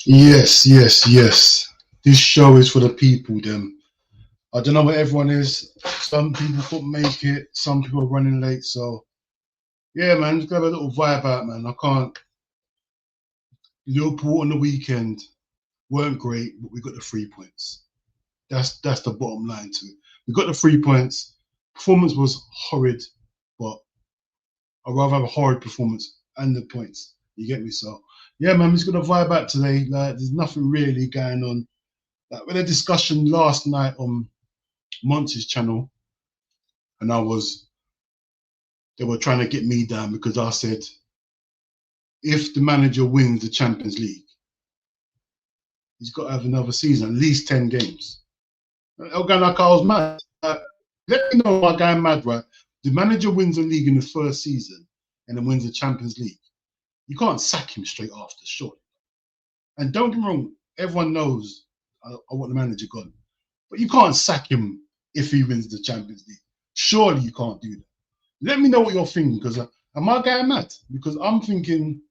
Yes, yes, yes. This show is for the people, them. I don't know where everyone is. Some people couldn't make it. Some people are running late. So, yeah, man, just have a little vibe out, man. I can't. Liverpool on the weekend weren't great, but we got the 3 points. That's the bottom line to it. We got the 3 points. Performance was horrid, but I'd rather have a horrid performance and the points. You get me? So, yeah, man, I'm just gonna vibe out today. Like, there's nothing really going on. Like, we had a discussion last night on Monty's channel, and they were trying to get me down because I said if the manager wins the Champions League, he's got to have another season, at least 10 games. Okay, like I was mad. Let me know why I'm mad, right? The manager wins the league in the first season and then wins the Champions League. You can't sack him straight after, surely. And don't get me wrong, everyone knows I want the manager gone. But you can't sack him if he wins the Champions League. Surely you can't do that. Let me know what you're thinking, because am I going mad? Because I'm thinking,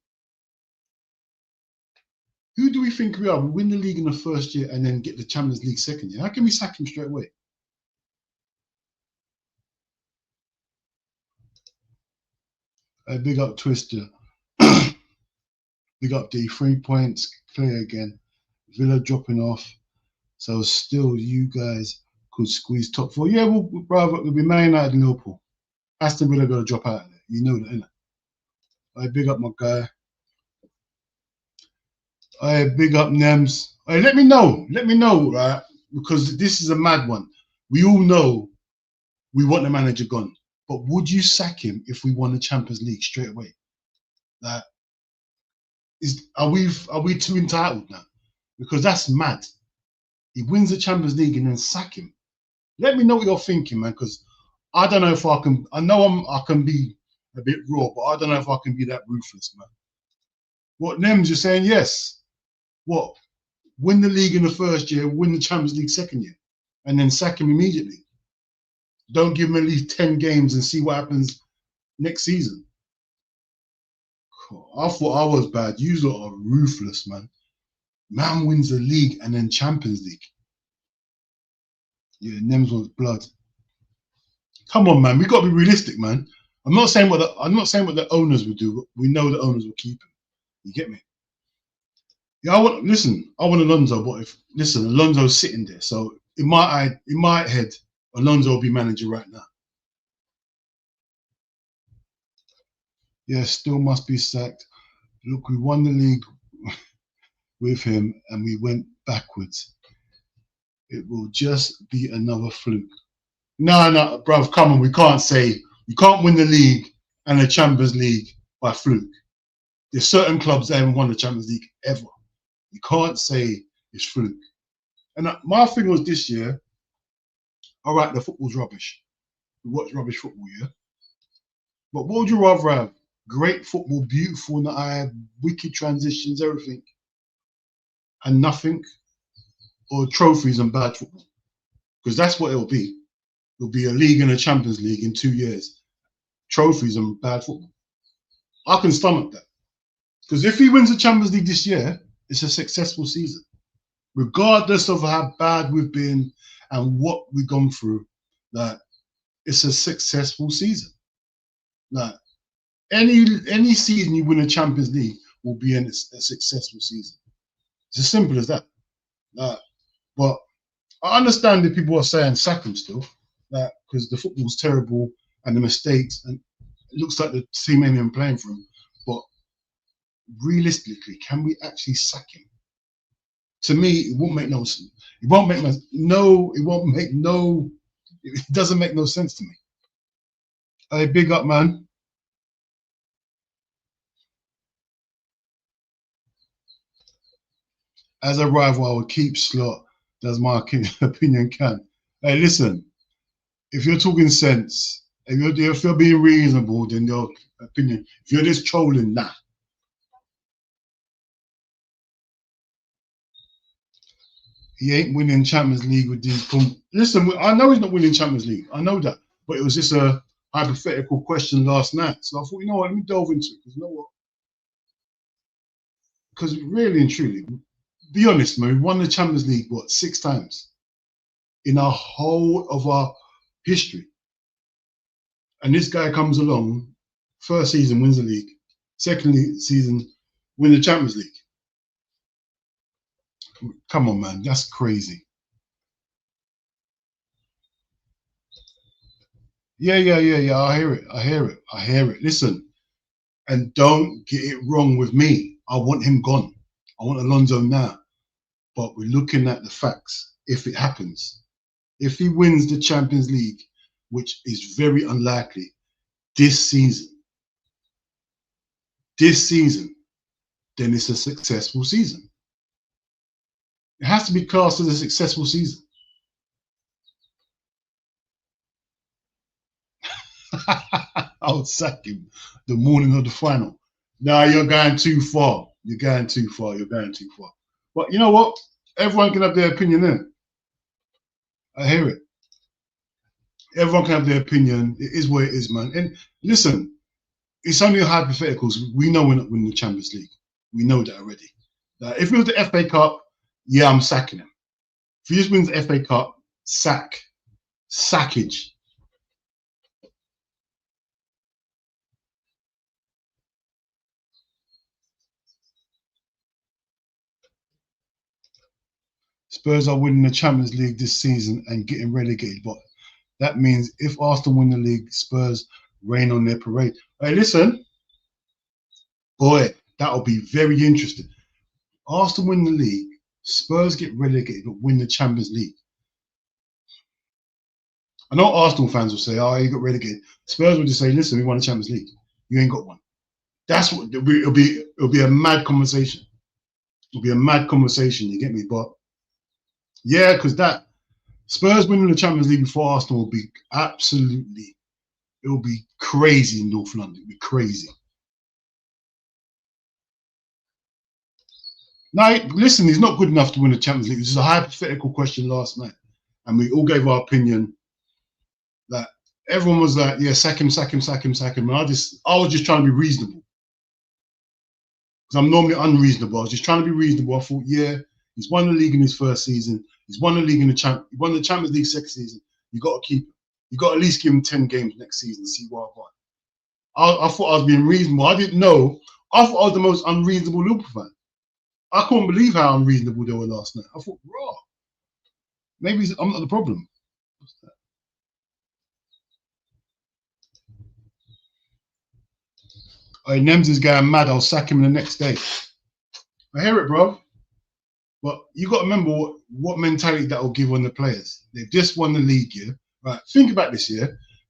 who do we think we are? We win the league in the first year and then get the Champions League second year. How can we sack him straight away? Big up Twister. Big up D. 3 points, clear again. Villa dropping off. So still you guys could squeeze top four. Yeah, we'll be Man United and Liverpool. Aston Villa got to drop out of there. You know that, innit? I big up my guy. I big up Nems. Let me know, right? Because this is a mad one. We all know we want the manager gone, but would you sack him if we won the Champions League straight away? Like, are we too entitled now? Because that's mad. He wins the Champions League and then sack him. Let me know what you're thinking, man. Because I don't know if I can. I know I can be a bit raw, but I don't know if I can be that ruthless, man. What Nems? You're saying yes? What? Win the league in the first year, win the Champions League second year, and then sack him immediately. Don't give him at least 10 games and see what happens next season. I thought I was bad. You lot are ruthless, man. Man wins the league and then Champions League. Yeah, Nems was blood. Come on, man. We got to be realistic, man. I'm not saying what the owners would do. We know the owners will keep him. You get me? Yeah, I want Alonso, but Alonso's sitting there. So in my head, Alonso will be manager right now. Yeah, still must be sacked. Look, we won the league with him and we went backwards. It will just be another fluke. No, bruv, come on. We can't say you can't win the league and the Champions League by fluke. There's certain clubs that haven't won the Champions League ever. You can't say it's fluke. And my thing was this year, all right, the football's rubbish. We watch rubbish football, yeah? But what would you rather have? Great football, beautiful in the eye, wicked transitions, everything, and nothing? Or trophies and bad football? Because that's what it'll be. It'll be a league and a Champions League in 2 years. Trophies and bad football. I can stomach that. Because if he wins the Champions League this year, it's a successful season. Regardless of how bad we've been and what we've gone through, like, it's a successful season. Like, any season you win a Champions League will be a successful season. It's as simple as that. But I understand that people are saying sack him still, because the football's terrible and the mistakes, and it looks like the team ain't even playing for him. But realistically, can we actually sack him? To me, it won't make no sense. It doesn't make no sense to me. Hey, big up, man. As a rival, I would keep Slot. Does my opinion count? Hey, listen. If you're talking sense, if you're being reasonable, then your opinion. If you're just trolling, nah. He ain't winning Champions League with these. Listen, I know he's not winning Champions League. I know that, but it was just a hypothetical question last night. So I thought, let me delve into it. Because you know what? Because really and truly, Be honest, man. We won the Champions League, what, 6 times in our whole of our history. And this guy comes along, first season wins the league, second season win the Champions League. Come on, man, that's crazy. Yeah. I hear it. Listen, and don't get it wrong with me. I want him gone. I want Alonso now. But we're looking at the facts. If it happens, if he wins the Champions League, which is very unlikely this season, then it's a successful season. It has to be classed as a successful season. I'll sack him the morning of the final. No, you're going too far. You're going too far. But you know what? Everyone can have their opinion then. I hear it. Everyone can have their opinion. It is what it is, man. And listen, it's only hypotheticals. We know we're not winning the Champions League. We know that already. If it was the FA Cup, yeah, I'm sacking him. If he just wins the FA Cup, sackage. Spurs are winning the Champions League this season and getting relegated. But that means if Arsenal win the league, Spurs rain on their parade. Hey, listen, boy, that'll be very interesting. Arsenal win the league, Spurs get relegated but win the Champions League. I know Arsenal fans will say, "Oh, you got relegated." Spurs will just say, "Listen, we won the Champions League. You ain't got one." That's what it'll be. It'll be a mad conversation. It'll be a mad conversation. You get me? But yeah, because that Spurs winning the Champions League before Arsenal will be absolutely. It will be crazy in North London. It'll be crazy. Now, listen, he's not good enough to win the Champions League. This is a hypothetical question last night, and we all gave our opinion. That everyone was like, "Yeah, sack him." And I was just trying to be reasonable because I'm normally unreasonable. I was just trying to be reasonable. I thought, yeah, he's won the league in his first season. He's won the league in he won the Champions League second season. You got to keep him. You got to at least give him 10 games next season and see what I thought I was being reasonable. I didn't know. I thought I was the most unreasonable Liverpool fan. I couldn't believe how unreasonable they were last night. I thought, raw. Maybe I'm not the problem. What's that? Hey, Nems is going mad. I'll sack him the next day. I hear it, bro. But you got to remember what mentality that will give on the players. They've just won the league, yeah? Right. Think about this, yeah?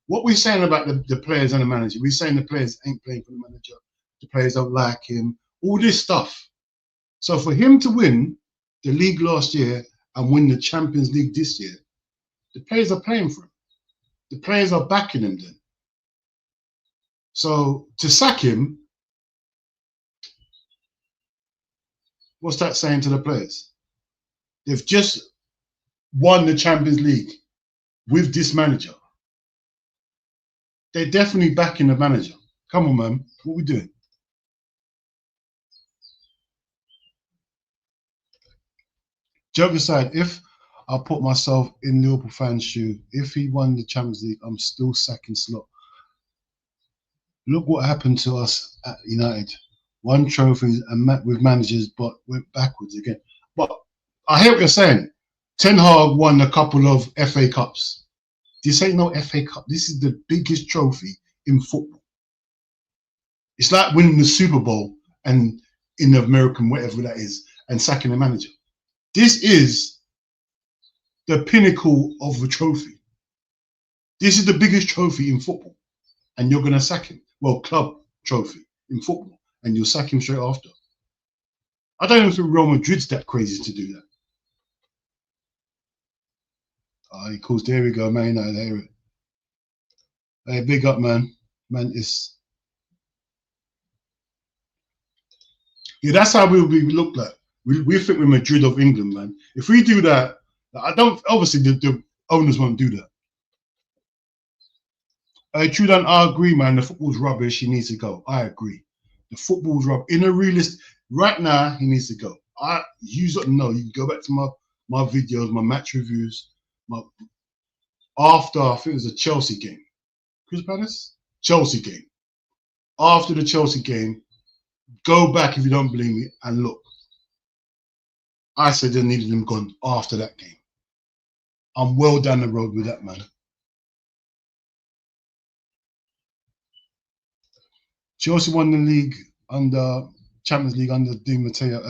What we're saying about the players and the manager, we're saying the players ain't playing for the manager. The players don't like him. All this stuff. So for him to win the league last year and win the Champions League this year, the players are playing for him. The players are backing him then. So to sack him, what's that saying to the players? They've just won the Champions League with this manager. They're definitely backing the manager. Come on, man. What are we doing? Joke aside, if I put myself in Liverpool fans' shoe, if he won the Champions League, I'm still sacking Slot. Look what happened to us at United. Won trophies and met with managers, but went backwards again. But I hear what you're saying. Ten Hag won a couple of FA Cups. This ain't no FA Cup. This is the biggest trophy in football. It's like winning the Super Bowl and in the American, whatever that is, and sacking the manager. This is the pinnacle of the trophy. This is the biggest trophy in football. And you're going to sack him. Well, club trophy in football. And you'll sack him straight after. I don't even think Real Madrid's that crazy to do that. Of course, there we go, man. I hear it. Hey, big up, man. Man, it's... Yeah, that's how we look like. We think we're Madrid of England, man. If we do that, I don't... Obviously, the owners won't do that. Trudan, I agree, man. The football's rubbish. He needs to go. I agree. The football's rubbish. In a realist... Right now, he needs to go. You don't know. You can go back to my videos, my match reviews, after I think it was a Chelsea game, Crystal Palace, Chelsea game. After the Chelsea game, go back if you don't believe me and look. I said they needed him gone after that game. I'm well down the road with that, man. Chelsea won the league under Champions League under Di Matteo.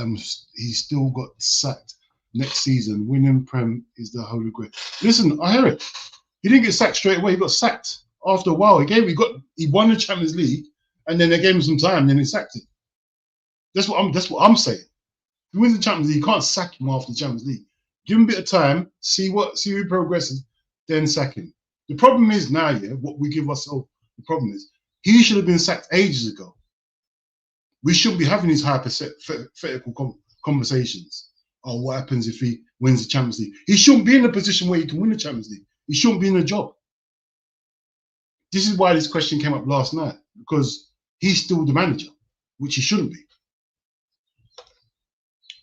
He still got sacked next season. Winning Prem is the holy grail. Listen, I hear it. He didn't get sacked straight away. He got sacked after a while. He won the Champions League, and then they gave him some time. Then he sacked it. That's what I'm saying. If he wins the Champions League, you can't sack him after the Champions League. Give him a bit of time, see who he progresses, then sack him. The problem is now, what we give ourselves. The problem is he should have been sacked ages ago. We shouldn't be having these hypothetical conversations. Oh, what happens if he wins the Champions League? He shouldn't be in a position where he can win the Champions League. He shouldn't be in a job. This is why this question came up last night, because he's still the manager, which he shouldn't be.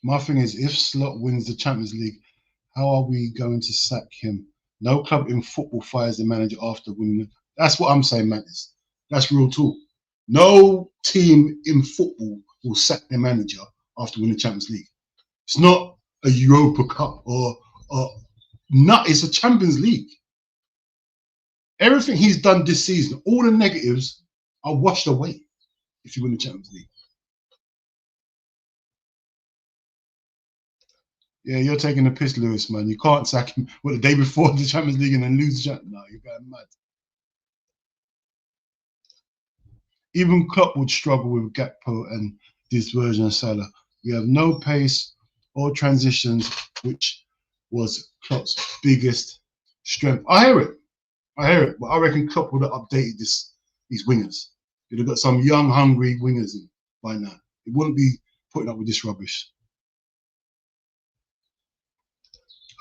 My thing is, if Slot wins the Champions League, how are we going to sack him? No club in football fires the manager after winning it. That's what I'm saying, man. That's real talk. No team in football will sack their manager after winning the Champions League. It's not a Europa Cup or not. It's a Champions League. Everything he's done this season, all the negatives are washed away if you win the Champions League. Yeah, you're taking the piss, Lewis, man. You can't sack him the day before the Champions League and then lose the Champions League. No, you're going mad. Even Klopp would struggle with Gakpo and this version of Salah. We have no pace or transitions, which was Klopp's biggest strength. I hear it, but I reckon Klopp would have updated these wingers. He'd have got some young, hungry wingers in by now. He wouldn't be putting up with this rubbish.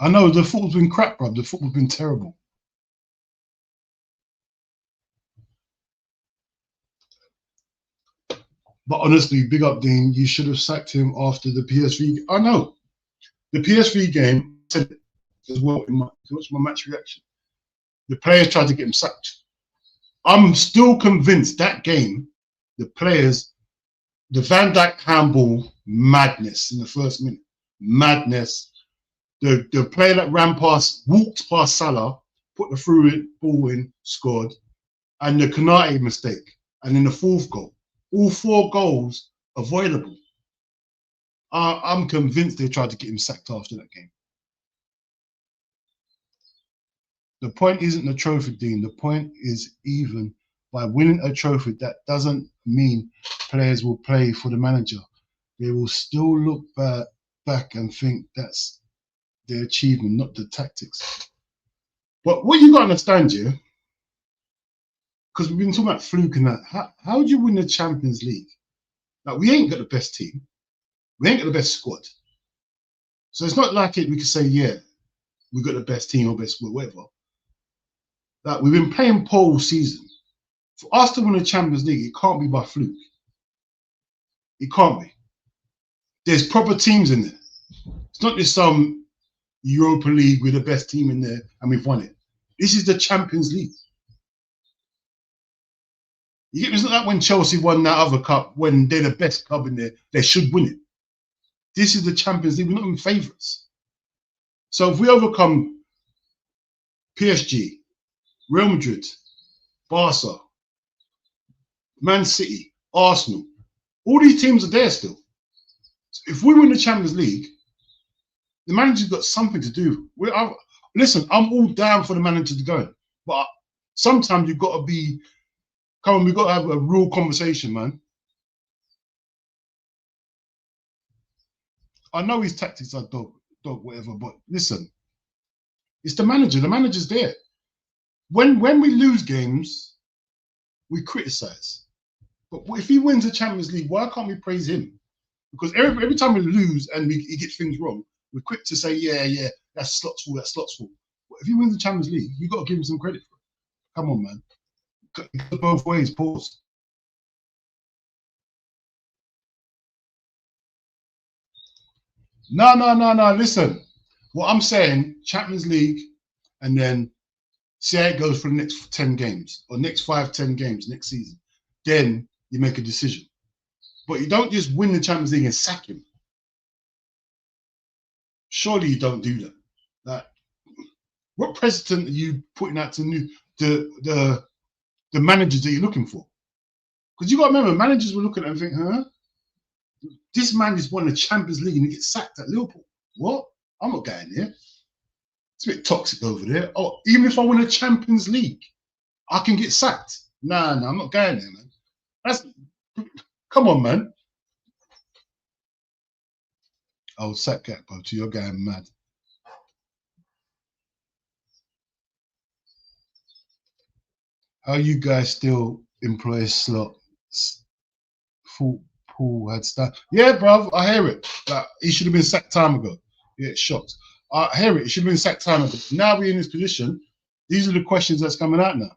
I know the football's been crap, bro. The football's been terrible. But honestly, big up Dean. You should have sacked him after the PSV. I know the PSV game. I said it as well in my match reaction. The players tried to get him sacked. I'm still convinced that game, the players, the Van Dijk handball, madness in the first minute, madness. The player that walked past Salah, put the through ball in, scored, and the Konate mistake, and in the fourth goal, all 4 goals avoidable. I'm convinced they tried to get him sacked after that game. The point isn't the trophy, Dean. The point is, even by winning a trophy, that doesn't mean players will play for the manager. They will still look back and think that's their achievement, not the tactics. But what you got to understand, yeah, because we've been talking about fluke and that. How do you win the Champions League? Like, we ain't got the best team. We ain't got the best squad. So it's not like we can say, yeah, we got the best team or best squad, whatever. Like, we've been playing pole season. For us to win the Champions League, it can't be by fluke. It can't be. There's proper teams in there. It's not just some Europa League with the best team in there and we've won it. This is the Champions League. You get me? It's not like when Chelsea won that other cup, when they're the best club in there, they should win it. This is the Champions League. We're not in favourites. So if we overcome PSG, Real Madrid, Barca, Man City, Arsenal, all these teams are there still. So if we win the Champions League, the manager's got something to do. Listen, I'm all down for the manager to go, but sometimes you've got to be. Come on, we've got to have a real conversation, man. I know his tactics are dog, whatever, but listen, it's the manager. The manager's there. When we lose games, we criticize. But if he wins the Champions League, why can't we praise him? Because every time we lose and he gets things wrong, we're quick to say, yeah, that's Slot's fault, that's Slot's fault. But if he wins the Champions League, you've got to give him some credit for it. Come on, man. It goes both ways, pause. No. Listen, what I'm saying, Champions League, and then see how it goes for the next 10 games or next 5, 10 games next season. Then you make a decision. But you don't just win the Champions League and sack him. Surely you don't do that. Like, what precedent are you putting out to the managers that you're looking for? Because you got to remember, managers will look at it and think, huh? This man just won the Champions League and he gets sacked at Liverpool. What? I'm not going there. It's a bit toxic over there. Oh, even if I win a Champions League, I can get sacked. Nah, I'm not going there, man. Come on, man. Oh, sack Gakpo to you're going mad. How you guys still employ Slot? Full Paul had started. Yeah, bruv, I hear it. Like, he should have been sacked time ago. Yeah, shocked. I hear it. He should have been sacked time ago. Now we're in this position. These are the questions that's coming out now.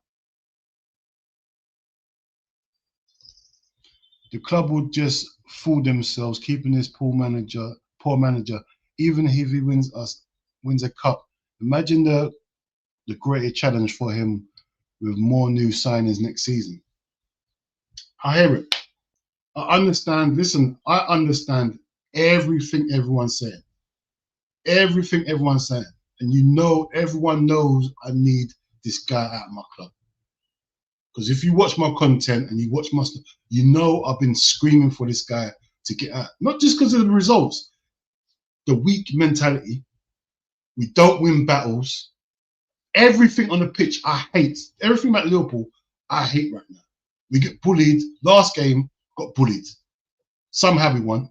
The club would just fool themselves, keeping this poor manager. Even if he wins a cup. Imagine the greater challenge for him with more new signings next season. I hear it. I understand. Listen, I understand everything everyone's saying. Everything everyone's saying. And you know, everyone knows I need this guy out of my club. Because if you watch my content and you watch my stuff, you know I've been screaming for this guy to get out. Not just because of the results. The weak mentality. We don't win battles. Everything on the pitch, I hate. Everything about Liverpool, I hate right now. We get bullied. Last game, got bullied. Somehow we won.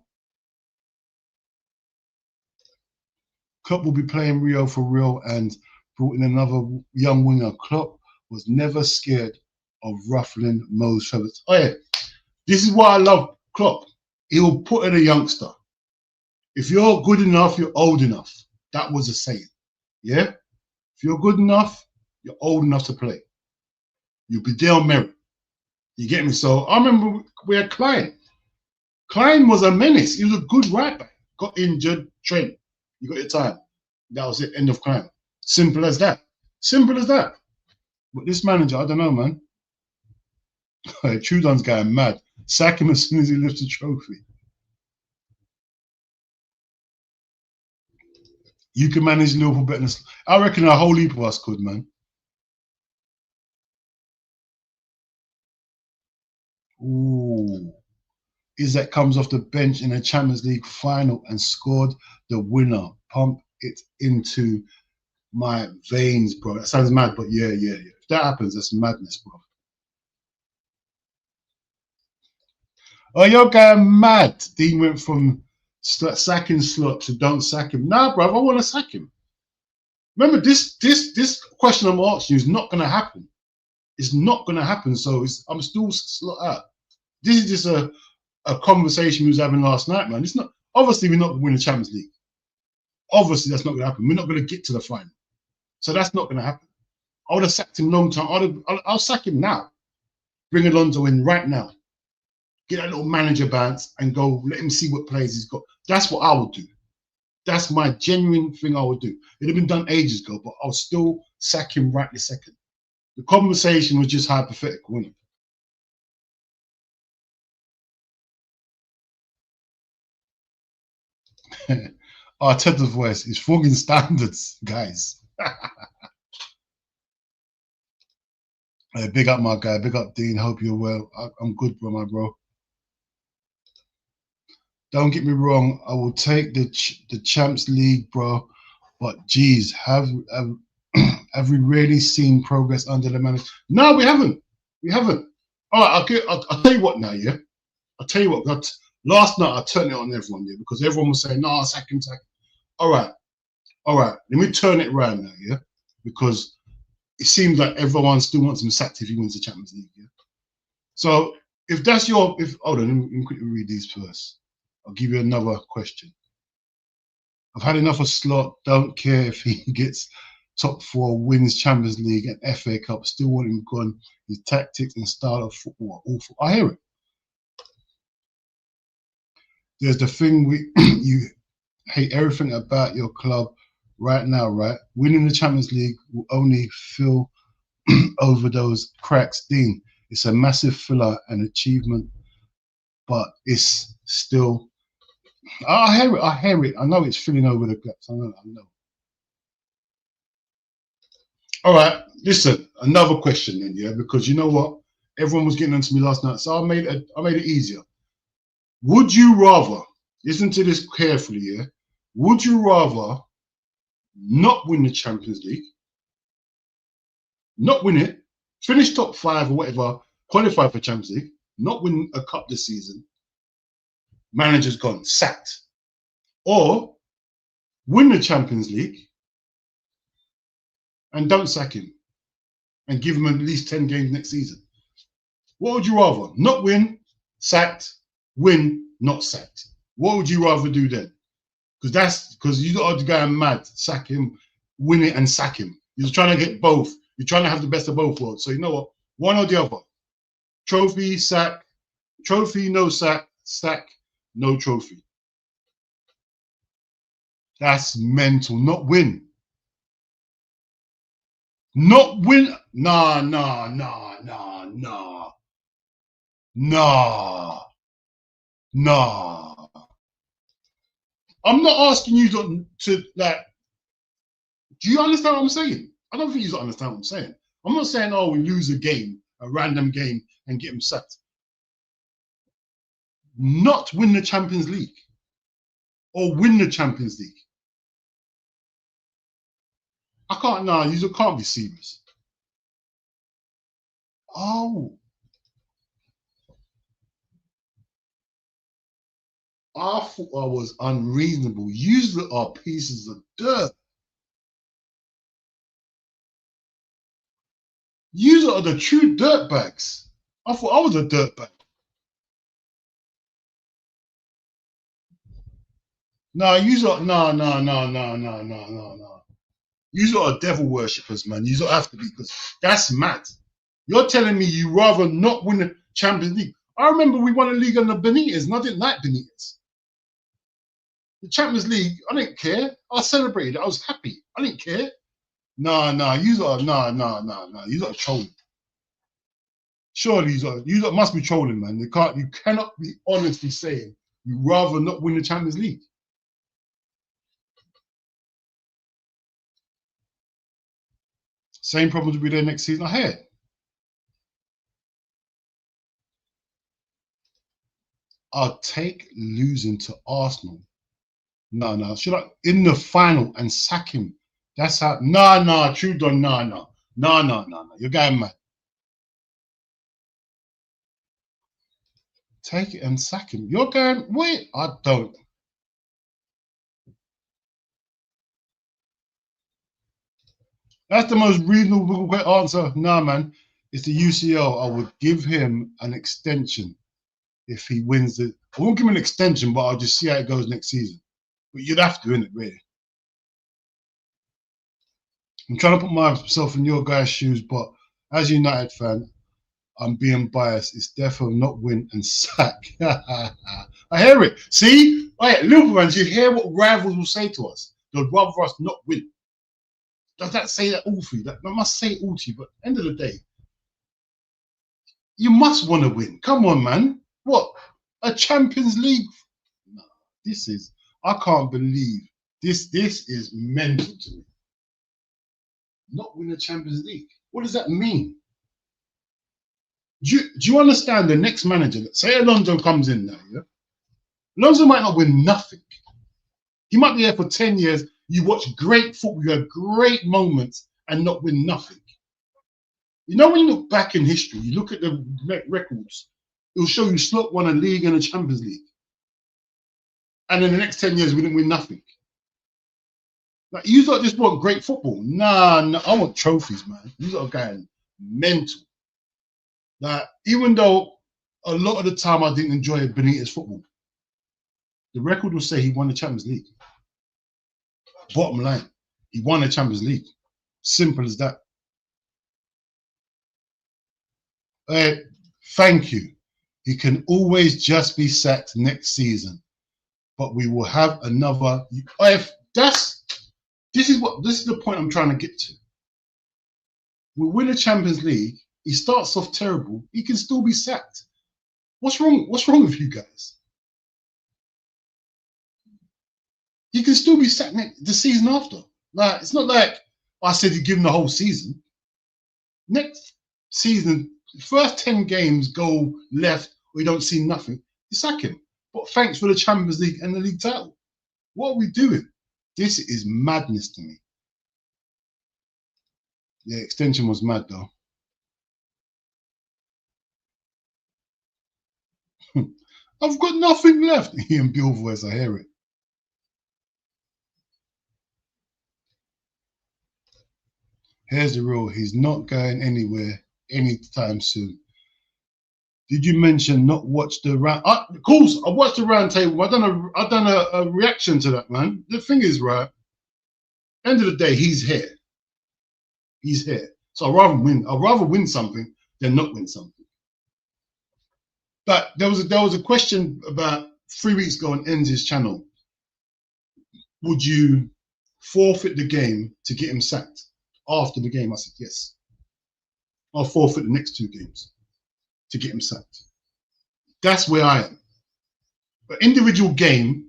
Klopp will be playing Rio for real and brought in another young winger. Klopp was never scared of ruffling Mo's feathers. Oh yeah, this is why I love Klopp. He'll put in a youngster. If you're good enough, you're old enough. That was a saying. Yeah? If you're good enough, you're old enough to play. You'll be there on merit. You get me? So I remember we had Klein. Klein was a menace. He was a good right back. Got injured, Trent. You got your time. That was it. End of Klein. Simple as that. Simple as that. But this manager, I don't know, man. Trudon's going mad. Sack him as soon as he lifts the trophy. You can manage Liverpool better than... I reckon a whole heap of us could, man. Ooh. Isak comes off the bench in a Champions League final and scored the winner. Pump it into my veins, bro. That sounds mad, but yeah. If that happens, that's madness, bro. Oh, you're going mad. Dean went from sacking Slot to don't sack him. Nah, bro, I want to sack him. Remember, this question I'm asking you is not going to happen. It's not going to happen. So I'm still Slot out. This is just a conversation we was having last night, man. It's not, obviously we're not going to win the Champions League. Obviously that's not going to happen. We're not going to get to the final. So that's not going to happen. I would have sacked him long time. I'll sack him now. Bring Alonso in right now. Get that little manager bounce and go let him see what players he's got. That's what I would do. That's my genuine thing I would do. It'd have been done ages ago, but I'll still sack him right this second. The conversation was just hypothetical, wasn't it? Arteta's voice is fucking standards, guys. Hey, big up my guy, big up Dean. Hope you're well. I'm good, bro, my bro. Don't get me wrong. I will take the Champions League, bro. But geez, have we really seen progress under the manager? No, we haven't. We haven't. All right, I'll tell you what now, yeah. I'll tell you what. Last night I turned it on everyone, yeah, because everyone was saying, "No, sack him, sack him." All right. Let me turn it around now, yeah, because it seems like everyone still wants him sacked if he wins the Champions League, yeah. So if that's hold on, let me quickly read these first. I'll give you another question. I've had enough of Slot. Don't care if he gets top 4, wins Champions League and FA Cup. Still want him gone. His tactics and style of football are awful. I hear it. There's the thing hate everything about your club right now, right? Winning the Champions League will only fill over those cracks. Dean, it's a massive filler and achievement, but it's still. I hear it. I hear it. I know it's filling over the gaps. I know. I know. All right. Listen, another question then, yeah, because you know what? Everyone was getting onto me last night, so I made it easier. Would you rather listen to this carefully? Yeah. Would you rather not win the Champions League, not win it, finish top 5 or whatever, qualify for Champions League, not win a cup this season, manager's gone, sacked, or win the Champions League and don't sack him and give him at least 10 games next season? What would you rather? Not win, sacked, win, not sacked. What would you rather do then? Because you got to go mad, sack him, win it and sack him. You're trying to get both. You're trying to have the best of both worlds. So you know what? One or the other. Trophy, sack, trophy, no sack, sack, no trophy. That's mental. Not win. Not win. Nah. I'm not asking you to like. Do you understand what I'm saying? I don't think you understand what I'm saying. I'm not saying, oh, we lose a game, a random game, and get him sacked. Not win the Champions League or win the Champions League. I can't. Nah, you can't be serious. Oh, I thought I was unreasonable. You are pieces of dirt. You are the true dirt bags. I thought I was a dirt bag. No, no. You are devil worshippers, man. You have to be, because that's mad. You're telling me you rather not win the Champions League. I remember we won a league under Benitez, and I didn't like Benitez. The Champions League, I didn't care. I celebrated. I was happy. I didn't care. You are trolling. Surely you must be trolling, man. You cannot be honestly saying you rather not win the Champions League. Same problems will be there next season. I hear. I'll take losing to Arsenal. No. Should I in the final and sack him? That's how. No. True done. No. You're going mad. Take it and sack him. You're going. Wait, I don't. That's the most reasonable answer. No, man. It's the UCL. I would give him an extension if he wins it. I won't give him an extension, but I'll just see how it goes next season. But you'd have to, innit, really. I'm trying to put myself in your guys' shoes, but as a United fan, I'm being biased. It's definitely not win and sack. I hear it. See? All right, Liverpool fans, you hear what rivals will say to us. They'd rather us not win. Does that say that all for you? That must say it all to you, but at the end of the day, you must want to win. Come on, man. What? A Champions League? No, I can't believe this. This is mental to me. Not win the Champions League. What does that mean? Do you understand the next manager? Say Alonso comes in now, yeah? Alonso might not win nothing. He might be there for 10 years. You watch great football, you have great moments and not win nothing. You know, when you look back in history, you look at the records, it'll show you Slot won a league and a Champions League. And in the next 10 years, we didn't win nothing. Like, you don't just want great football. Nah, I want trophies, man. You are going mental. Like, even though a lot of the time I didn't enjoy Benitez football, the record will say he won the Champions League. Bottom line, he won the Champions League. Simple as that. Thank you. He can always just be sacked next season. but we will have another. If this is the point I'm trying to get to. We win a Champions League. He starts off terrible. He can still be sacked. What's wrong? What's wrong with you guys? He can still be sacked the season after. Like, it's not like I said you give him the whole season. Next season, first 10 games go left, or you don't see nothing, you sack him. But thanks for the Champions League and the league title. What are we doing? This is madness to me. Yeah, extension was mad though. I've got nothing left. Ian Bill voice, I hear it. Here's the rule. He's not going anywhere anytime soon. Did you mention not watch the round? Of course, I watched the round table. I've done a reaction to that, man. The thing is, right, end of the day, he's here. He's here. So I'd rather win something than not win something. But there was a question about 3 weeks ago on Enz's channel. Would you forfeit the game to get him sacked? After the game, I said yes. I'll forfeit the next 2 games to get him sacked. That's where I am. But individual game,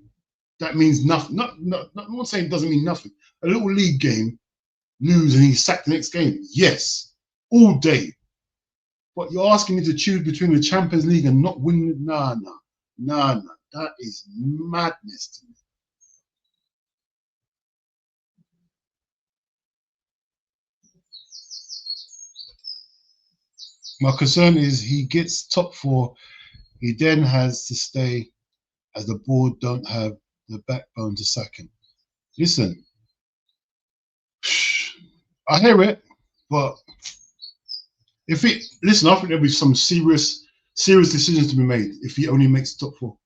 that means nothing. I'm not saying it doesn't mean nothing. A little league game, lose and he's sacked the next game. Yes, all day. But you're asking me to choose between the Champions League and not winning? Nah. That is madness to me. My concern is he gets top 4. He then has to stay as the board don't have the backbone to sack him. Listen, I hear it, but I think there'll be some serious decisions to be made if he only makes top 4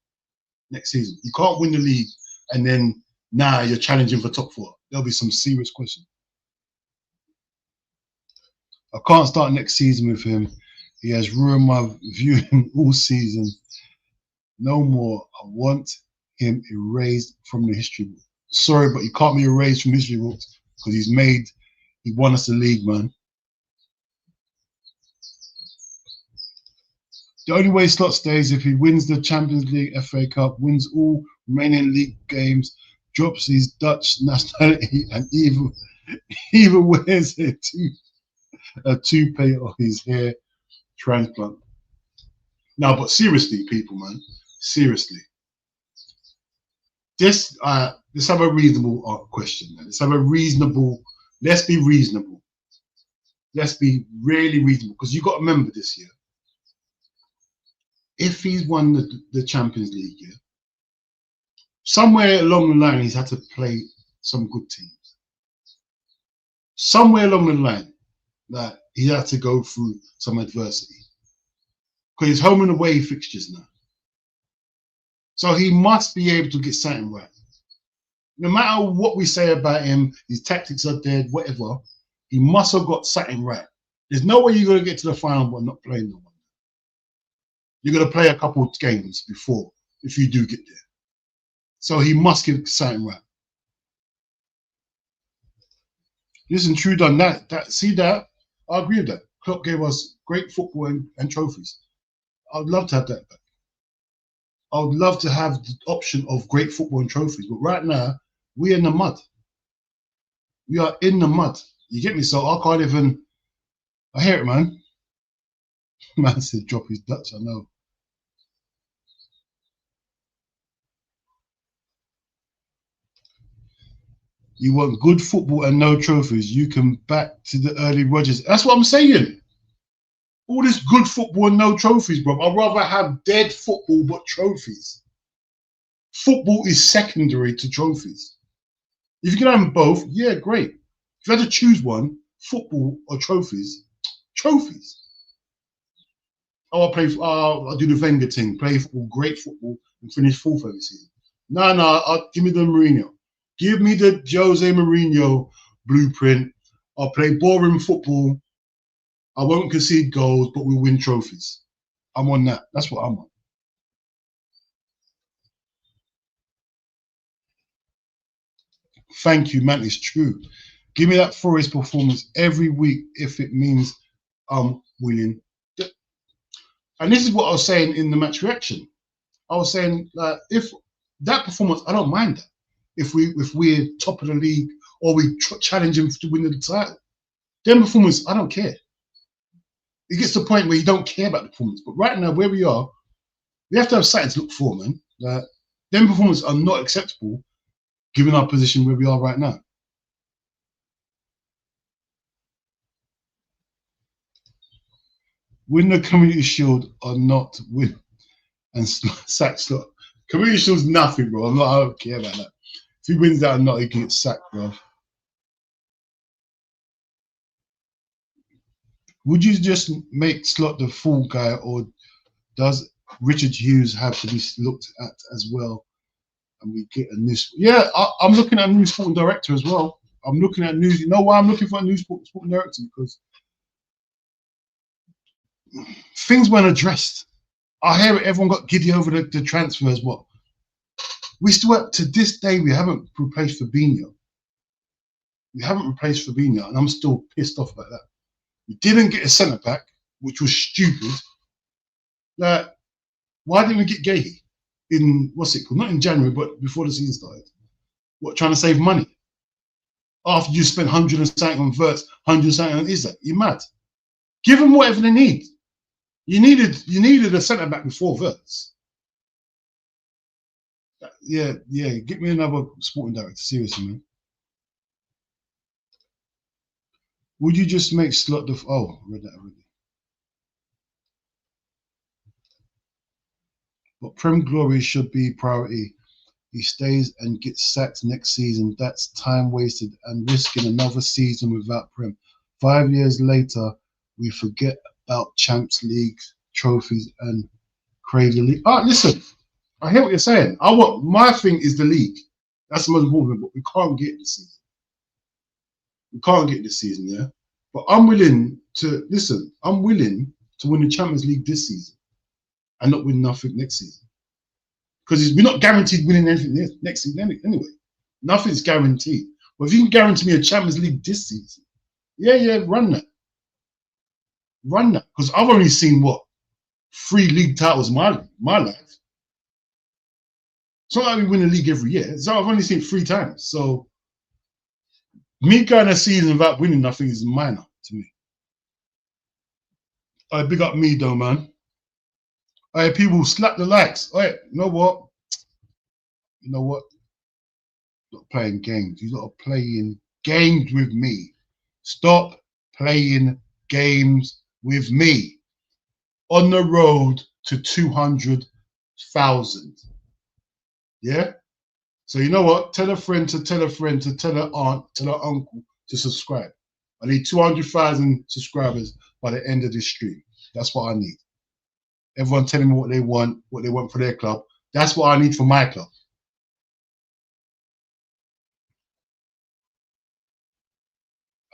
next season. You can't win the league and then now you're challenging for top 4. There'll be some serious questions. I can't start next season with him. He has ruined my viewing all season. No more. I want him erased from the history book. Sorry, but he can't be erased from history books because he won us the league, man. The only way Slot stays if he wins the Champions League, FA Cup, wins all remaining league games, drops his Dutch nationality, and even wears a toupee or his hair transplant. No, but seriously, people, man, seriously. Let's have a reasonable question. Let's have a reasonable. Let's be reasonable. Let's be really reasonable because you got to remember this year. If he's won the Champions League, yeah, somewhere along the line he's had to play some good teams. Somewhere along the line that he had to go through some adversity because it's home and away fixtures now. So he must be able to get something right. No matter what we say about him, his tactics are dead, whatever, he must have got something right. There's no way you're going to get to the final but not playing the one. You're going to play a couple of games before, if you do get there. So he must get something right. Listen, true done. See that? I agree with that. Klopp gave us great football and trophies. I'd love to have that back. I would love to have the option of great football and trophies. But right now, we're in the mud. We are in the mud. You get me? So I can't even... I hear it, man. Man said drop his Dutch, I know. You want good football and no trophies. You can back to the early Rodgers. That's what I'm saying. All this good football and no trophies, bro. I'd rather have dead football but trophies. Football is secondary to trophies. If you can have them both, yeah, great. If you had to choose one, football or trophies, trophies. Oh, I'll do the Wenger thing, play football, great football, and finish 4th every season. No, give me the Mourinho. Give me the Jose Mourinho blueprint. I'll play boring football. I won't concede goals, but we'll win trophies. I'm on that. That's what I'm on. Thank you, man. It's true. Give me that Forest performance every week if it means I'm winning. And this is what I was saying in the match reaction. I was saying if that performance, I don't mind that. If we're top of the league or we challenge him to win the title, then performance, I don't care. It gets to the point where you don't care about the performance. But right now, where we are, we have to have something to look for, man. Them performances are not acceptable given our position where we are right now. Win the Community Shield or not win and sack Slot. Community Shield's nothing, bro. I don't care about that. If he wins that or not, he can get sacked, bro. Would you just make Slot the fall guy, or does Richard Hughes have to be looked at as well? And we get a new... Yeah, I'm looking at a new sporting director as well. I'm looking at news. You know why I'm looking for a new sporting director? Because things weren't addressed. I hear it, everyone got giddy over the transfers. What? We still, to this day, we haven't replaced Fabinho. We haven't replaced Fabinho, and I'm still pissed off about that. We didn't get a centre back, which was stupid. Why didn't we get Gahey in, what's it called? Not in January, but before the season started. What, trying to save money? After you spent 100 and something on Verts, 100 and something on Isaac, you're mad. Give them whatever they need. You needed a centre back before Verts. Yeah, get me another sporting director, seriously, man. Would you just make Slot the... Oh, I read that already. But Prem glory should be priority. He stays and gets sacked next season. That's time wasted and risking another season without Prem. 5 years later, we forget about Champions League trophies and crave the league. Listen, I hear what you're saying. My thing is the league. That's the most important thing, but we can't get this season. We can't get this season, yeah? But I'm willing to, listen, I'm willing to win the Champions League this season and not win nothing next season. Because we're not guaranteed winning anything next season anyway. Nothing's guaranteed. But if you can guarantee me a Champions League this season, yeah, run that. Run that. Because I've only seen, 3 league titles in my life. It's not like we win the league every year. So I've only seen it 3 times. So me going a season without winning nothing is minor to me. I big up me though, man. People slap the likes. You know what? Stop playing games. You got to playing games with me. Stop playing games with me. On the road to 200,000. Yeah? So you know what? Tell a friend to tell a friend to tell her aunt, tell her uncle to subscribe. I need 200,000 subscribers by the end of this stream. That's what I need. Everyone telling me what they want for their club. That's what I need for my club.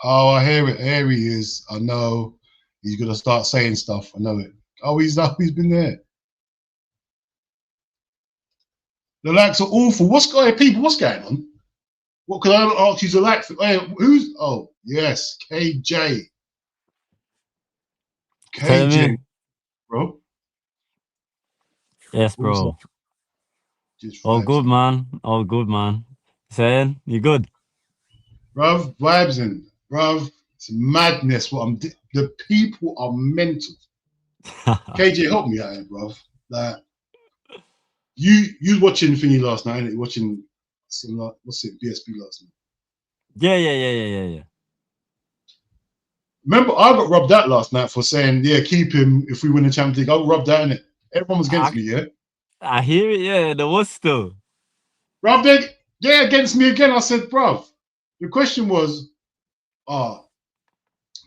Oh, I hear it. Here he is. I know. He's going to start saying stuff. I know it. Oh, he's been there. The likes are awful. What's going on, people? What's going on? What could I ask you to like? Who's? Oh, yes, KJ. KJ, bro. Yes, bro. All good, man. All good, man. Saying you good? Bruv, vibes in. Bruv, it's madness. The people are mental. KJ, help me out here, bruv. Like, you watching thingy last night, ain't it? Watching some, what's it, BSB last night? Yeah. Remember, I got rubbed out last night for saying, yeah, keep him if we win the Champions League. I got rubbed out, innit? Everyone was against me, yeah? I hear it, yeah. There was still. Bruv, they're against me again. I said, bruv, the question was, I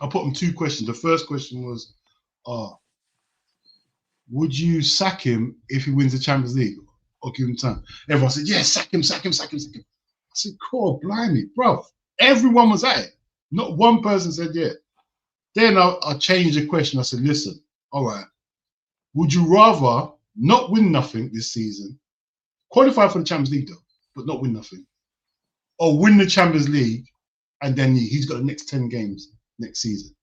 put them 2 questions. The first question was, would you sack him if he wins the Champions League or give him time? Everyone said, yeah, sack him. I said, cool, blimey, bro. Everyone was at it. Not one person said yeah. Then I changed the question. I said, listen, all right, would you rather not win nothing this season, qualify for the Champions League though, but not win nothing, or win the Champions League, and then he's got the next 10 games next season.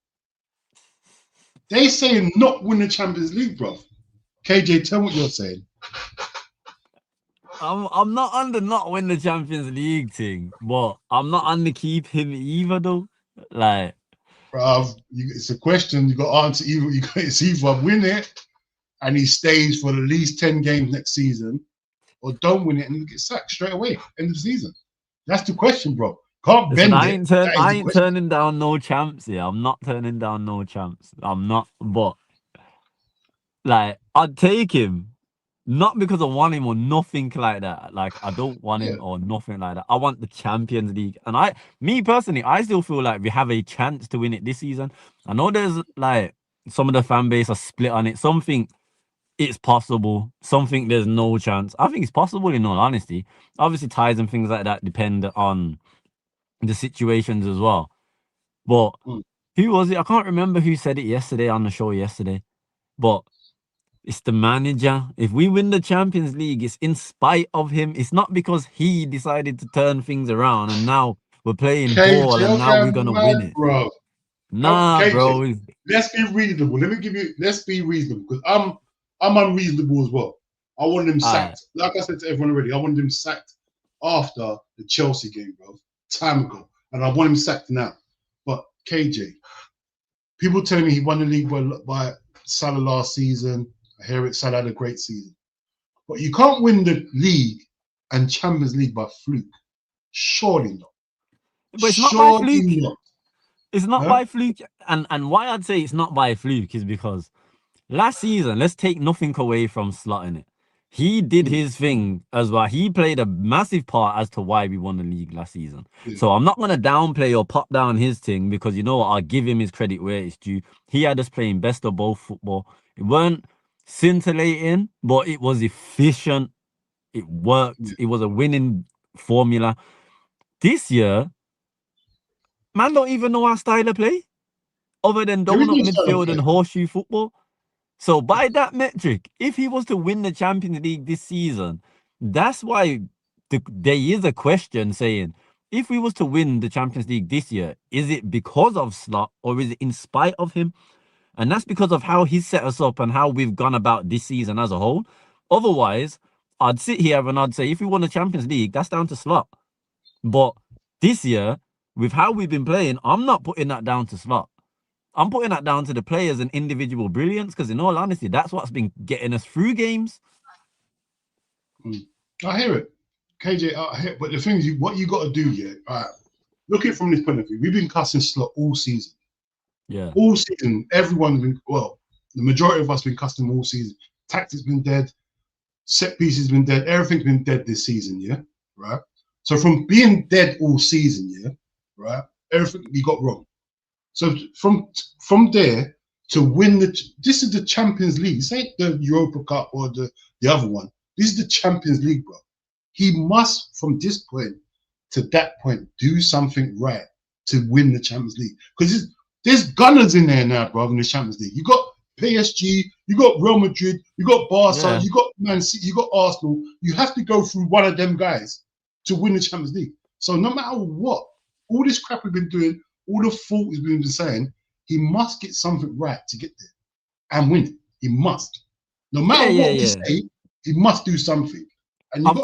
They saying not win the Champions League, bro. KJ, tell me what you're saying. I'm not on the not win the Champions League thing, but I'm not on the keep him either though. Like, bruv, it's a question you got to answer. It's either win it and he stays for at least 10 games next season, or don't win it and he gets sacked straight away end of the season. That's the question, bro. Can't listen, bend I ain't turning down no champs here. I'm not turning down no champs. I'm not, but like I'd take him. Not because I want him or nothing like that. Like, I don't want him or nothing like that. I want the Champions League. And me personally, I still feel like we have a chance to win it this season. I know there's like some of the fan base are split on it. Some think it's possible. Some think there's no chance. I think it's possible in all honesty. Obviously, ties and things like that depend on the situations as well. But who was it? I can't remember who said it yesterday on the show yesterday. But it's the manager. If we win the Champions League, it's in spite of him. It's not because he decided to turn things around and now we're playing ball and now we're going to win it. Bro. Nah, KJ, bro. Let's be reasonable. Let's be reasonable because I'm unreasonable as well. I wanted him sacked. Like I said to everyone already, I wanted him sacked after the Chelsea game, bro. Time ago. And I want him sacked now. But KJ, people telling me he won the league by Salah last season. I hear it, Salah had a great season. But you can't win the league and Champions League by fluke. Surely not. But it's not by fluke. Not. It's not by fluke. And why I'd say it's not by fluke is because last season, let's take nothing away from Slot in it. He did his thing as well. He played a massive part as to why we won the league last season. So I'm not going to downplay or pop down his thing because, you know what, I'll give him his credit where it's due. He had us playing best of both football. It weren't scintillating, but it was efficient. It worked. It was a winning formula. This year, man don't even know our style of play other than donut midfield and horseshoe football. So by that metric, if he was to win the Champions League this season, that's why there is a question saying, if we was to win the Champions League this year, is it because of Slot or is it in spite of him? And that's because of how he set us up and how we've gone about this season as a whole. Otherwise, I'd sit here and I'd say, if we won the Champions League, that's down to Slot. But this year, with how we've been playing, I'm not putting that down to Slot. I'm putting that down to the players and individual brilliance, because in all honesty, that's what's been getting us through games. I hear it. KJ, I hear it. But the thing is, what you got to do, all right, look at it from this point of view. We've been cussing Slot all season. Yeah. All season, everyone's been, well, the majority of us been cussing all season. Tactics been dead. Set pieces been dead. Everything's been dead this season, right? So from being dead all season, right, everything we got wrong. So from there to win this is the Champions League. This ain't the Europa Cup or the other one. This is the Champions League, bro. He must, from this point to that point, do something right to win the Champions League. Because there's gunners in there now, bro, in the Champions League. You got PSG, you got Real Madrid, you got Barca, you got Man City, you got Arsenal. You have to go through one of them guys to win the Champions League. So no matter what, all this crap we've been doing, all the fault he's been saying, he must get something right to get there and win it. He must. No matter what we say, he must do something. And of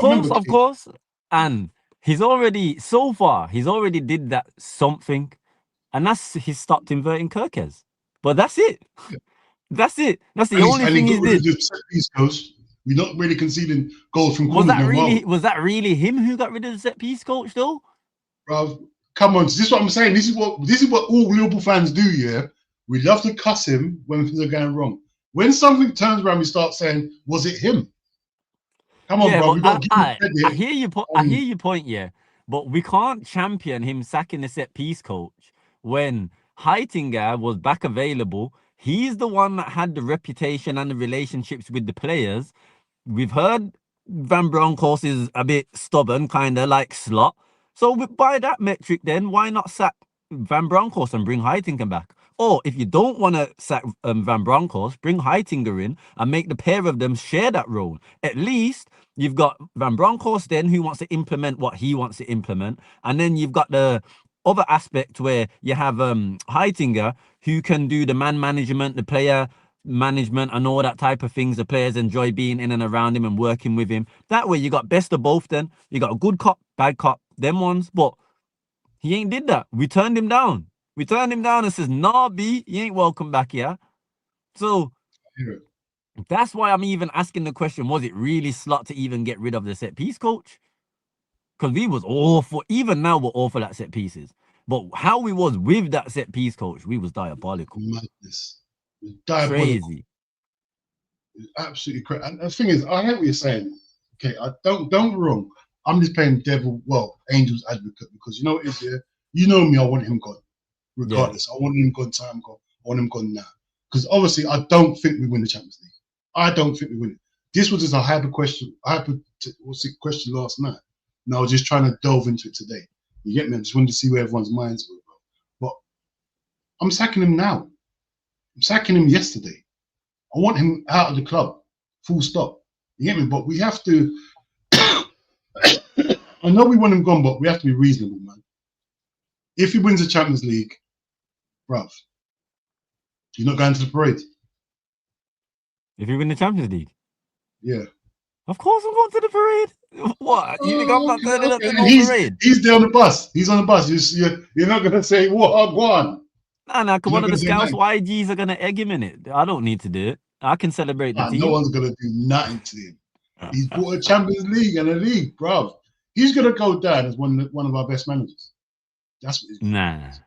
course. And he's already did that something. And that's he stopped inverting Kirkes. But that's it. Yeah. That's it. That's the only thing he did. We're not really conceding goals from corners. Was that really him who got rid of the set piece coach though? Bro, come on. This is what I'm saying. This is what all Liverpool fans do, We love to cuss him when things are going wrong. When something turns around, we start saying, was it him? Come on, bro. We got to give him credit. I hear your point, but we can't champion him sacking the set piece coach when Heitinga was back available. He's the one that had the reputation and the relationships with the players. We've heard Van Bronckhorst is a bit stubborn, kind of like Slot. So by that metric, then why not sack Van Bronckhorst and bring Heitinga back? Or if you don't want to sack Van Bronckhorst, bring Heitinger in and make the pair of them share that role. At least you've got Van Bronckhorst then who wants to implement what he wants to implement. And then you've got the other aspect where you have Heitinger who can do the man management, the player management and all that type of things. The players enjoy being in and around him and working with him. That way you got best of both then. You got a good cop, bad cop, them ones. But he ain't did that. We turned him down. We turned him down and says, nah, B, you ain't welcome back here. So that's why I'm even asking the question, was it really Slot to even get rid of the set piece coach? Because we was awful. Even now we're awful at set pieces. But how we was with that set piece coach, we was diabolical. Madness. Diabolical. Crazy. It's absolutely crazy. And the thing is, I hear what you're saying. Okay, I don't wrong. I'm just playing angel's advocate, because you know what it is here? You know me, I want him gone. Regardless. Yeah. I want him gone, time gone. I want him gone now. Because obviously I don't think we win the Champions League. I don't think we win it. This was just a question last night. And I was just trying to delve into it today. You get me? I just wanted to see where everyone's minds were. But I'm sacking him now. I'm sacking him yesterday. I want him out of the club. Full stop. You get me? But we have to I know we want him gone, but we have to be reasonable, man. If he wins the Champions League, bruv, you're not going to the parade. If you win the Champions League? Yeah. Of course I'm going to the parade. What? You think I'm not turning up to no parade? He's there on the bus. He's on the bus. You're not going to say, what, go on. Nah, because one of the scouts YGs are going to egg him in it. I don't need to do it. I can celebrate the team. No one's going to do nothing to him. He's bought a Champions League and a league, bruv. He's going to go down as one of our best managers. That's what he's going to do.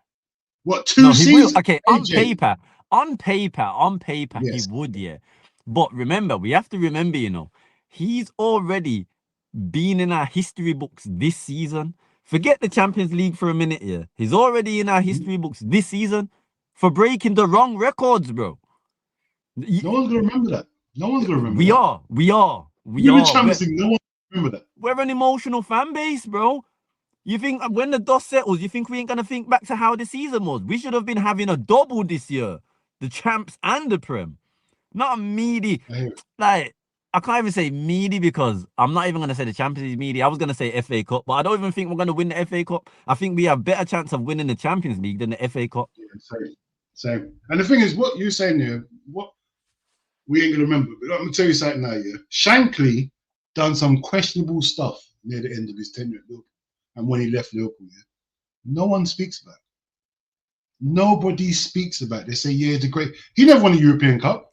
What, 2 seasons? Okay, on paper, yes. He would, yeah. But remember, we have to remember, you know, he's already been in our history books this season. Forget the Champions League for a minute here. He's already in our history books this season for breaking the wrong records, bro. No one's going to remember that. No one's going to remember that. We are. We're in Champions League. No one remember that. We're an emotional fan base, bro. You think when the dust settles, you think we ain't going to think back to how the season was? We should have been having a double this year. The champs and the Prem. Not a meaty. Like, I can't even say meaty because I'm not even going to say the Champions League meaty. I was going to say FA Cup, but I don't even think we're going to win the FA Cup. I think we have a better chance of winning the Champions League than the FA Cup. Yeah, same. And the thing is, what you're saying here, what we ain't going to remember. But I'm going to tell you something now, yeah. Shankly done some questionable stuff near the end of his tenure at Liverpool. And when he left Liverpool, yeah, no one speaks about it. Nobody speaks about it. They say, yeah, the great. He never won a European Cup.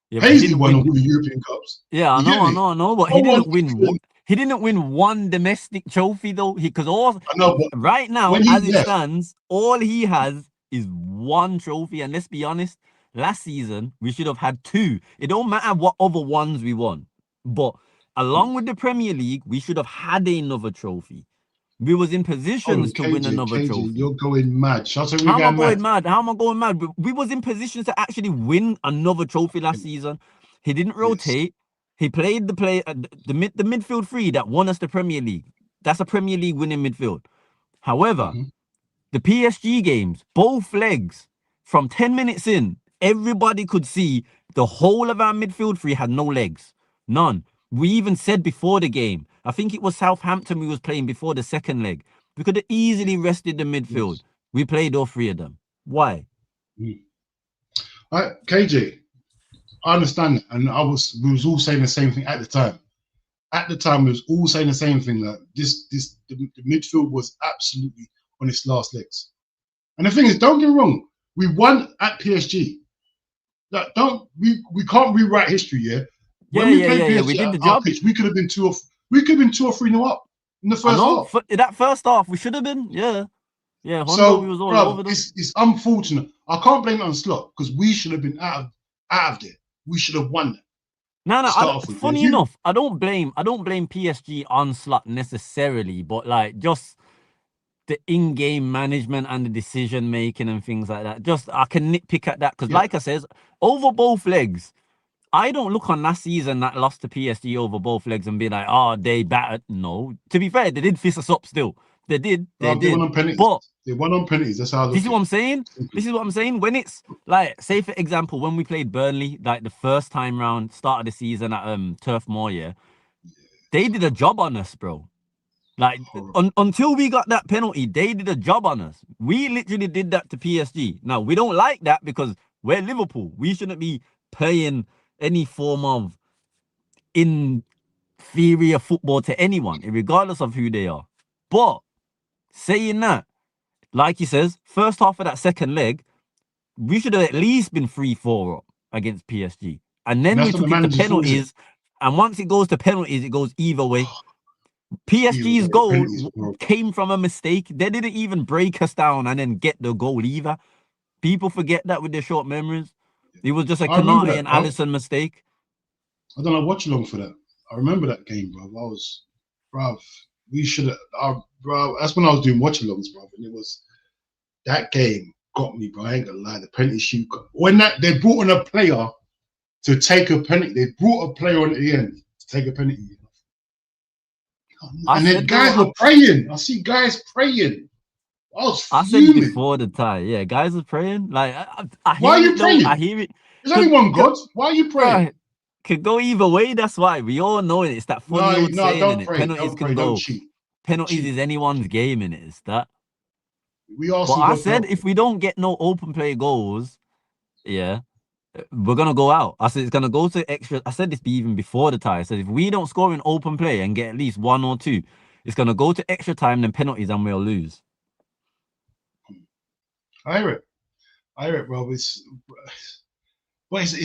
Yeah, Paisley won all the European Cups. Yeah, I know. But he didn't win. He didn't win one domestic trophy though. Right now, as it stands, all he has is one trophy. And let's be honest, last season we should have had 2. It don't matter what other ones we won, but along with the Premier League, we should have had another trophy. We was in positions to win another trophy. You're going mad. How am I going mad? We was in positions to actually win another trophy last season. He didn't rotate. Yes. He played the midfield 3 that won us the Premier League. That's a Premier League winning midfield. However, the PSG games, both legs, from 10 minutes in, everybody could see the whole of our midfield 3 had no legs. None. We even said before the game, I think it was Southampton we was playing before the second leg. We could have easily rested the midfield. Yes. We played all 3 of them. Why? KJ, I understand that. And we was all saying the same thing at the time. At the time, we was all saying the same thing. That the midfield was absolutely on its last legs. And the thing is, don't get me wrong, we won at PSG. We can't rewrite history, yeah? When we played PSG, we did the job. Pitch, we could have been 2 or 3 nil up in the first half. That first half, we should have been, yeah. So, we was all over them. It's unfortunate. I can't blame it on Slot because we should have been out of there. We should have won that. Funny enough, I don't blame PSG on Slot necessarily, but like just the in-game management and the decision making and things like that. Just I can nitpick at that because, like I says, over both legs. I don't look on last season that lost to PSG over both legs and be like, oh, they battered. No. To be fair, they did fist us up still. They did. But They won on penalties. That's how I look This is at what I'm it. saying. This is what I'm saying. When it's like, say for example, when we played Burnley, like the first time round, start of the season at Turf Moor, yeah, they did a job on us, bro. Like until we got that penalty, they did a job on us. We literally did that to PSG. Now we don't like that because we're Liverpool. We shouldn't be playing any form of inferior football to anyone, regardless of who they are. But saying that, like he says, first half of that second leg, we should have at least been 3-4 up against PSG. And then we took it to penalties. And once it goes to penalties, it goes either way. PSG's goal came from a mistake. They didn't even break us down and then get the goal either. People forget that with their short memories. It was just a Konate and Alisson mistake. I don't know, watch along for that. I remember that game, bro. We should have, bro. That's when I was doing watch alongs, bro. And it was that game got me, bro. I ain't gonna lie. The penalty shoot. When they brought on a player to take a penalty, they brought a player on at the end to take a penalty. And then guys were praying. I see guys praying. I said before the tie, yeah, guys are praying. Like, I hear why are you praying? I hear it. There's only one God. Why are you praying? Could go either way. That's why we all know it. It's that funny old saying, don't in pray, it. Penalties can go. Penalties is anyone's game, in it. It's that. But I said if we don't get no open play goals, yeah, we're gonna go out. I said it's gonna go to extra. I said this even before the tie. I said if we don't score in open play and get at least 1 or 2, it's gonna go to extra time, then penalties, and we'll lose. I hear it, bro. It's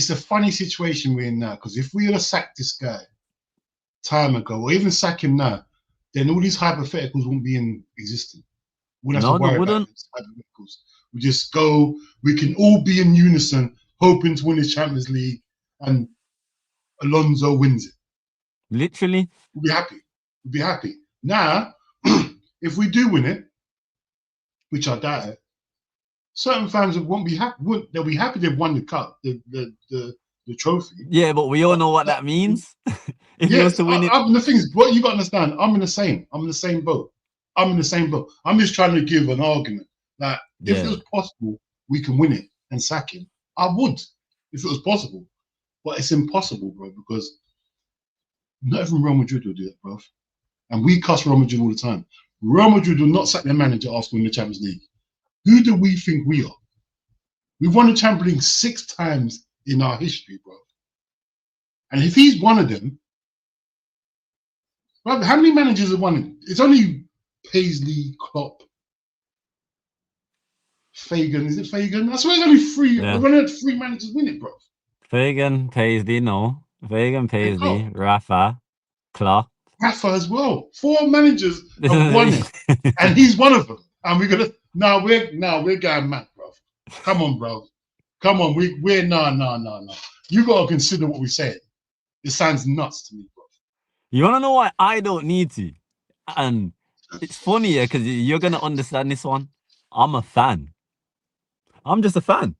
a funny situation we're in now, because if we had sacked this guy time ago, or even sack him now, then all these hypotheticals won't be in existence. We wouldn't have to worry about these hypotheticals. We just go. We can all be in unison, hoping to win the Champions League, and Alonso wins it. Literally, we'll be happy. We'll be happy. Now, if we do win it, which I doubt it, certain fans won't be happy. They'll be happy they've won the cup, the trophy. Yeah, but we all know what that means. If he was to win it, the thing is, what you got to understand, I'm in the same boat. I'm just trying to give an argument that if it was possible, we can win it and sack him. I would, if it was possible, but it's impossible, bro, because not even Real Madrid will do it, bro. And we cuss Real Madrid all the time. Real Madrid will not sack their manager after winning the Champions League. Who do we think we are? We've won the Champions League 6 times in our history, bro. And if he's one of them, bro, how many managers have won it? It's only Paisley, Klopp, Fagan. Is it Fagan? I swear it's only 3. We've only had 3 managers win it, bro. Fagan, Paisley, no. Fagan, Paisley, Rafa, Klopp. Rafa as well. 4 managers have won it, and he's one of them. And we're gonna we're going mad, bro. Come on, bro. Come on. We're no. You gotta consider what we said. It sounds nuts to me, bro. You wanna know why I don't need to? And it's funny, because you're gonna understand this one. I'm a fan. I'm just a fan.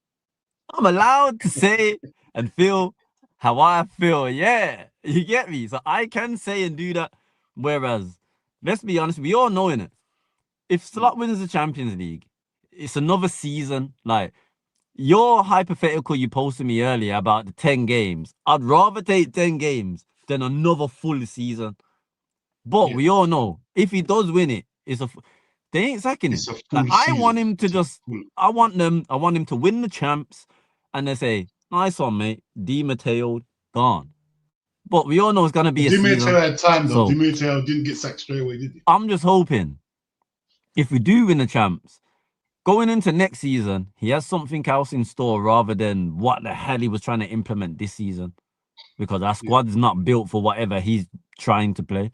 I'm allowed to say and feel how I feel. Yeah, you get me. So I can say and do that. Whereas, let's be honest, we all know in it. If Slot wins the Champions League, it's another season. Like, your hypothetical you posted me earlier about the 10 games, I'd rather take 10 games than another full season. But we all know, if he does win it, they ain't sacking him. Like, I want him to I want him to win the champs, and they say, nice one, mate. Di Matteo, gone. But we all know it's going to be a season. Di Matteo had time, though. Di Matteo didn't get sacked straight away, did he? I'm just hoping, if we do win the champs, going into next season, he has something else in store rather than what the hell he was trying to implement this season. Because our squad's not built for whatever he's trying to play.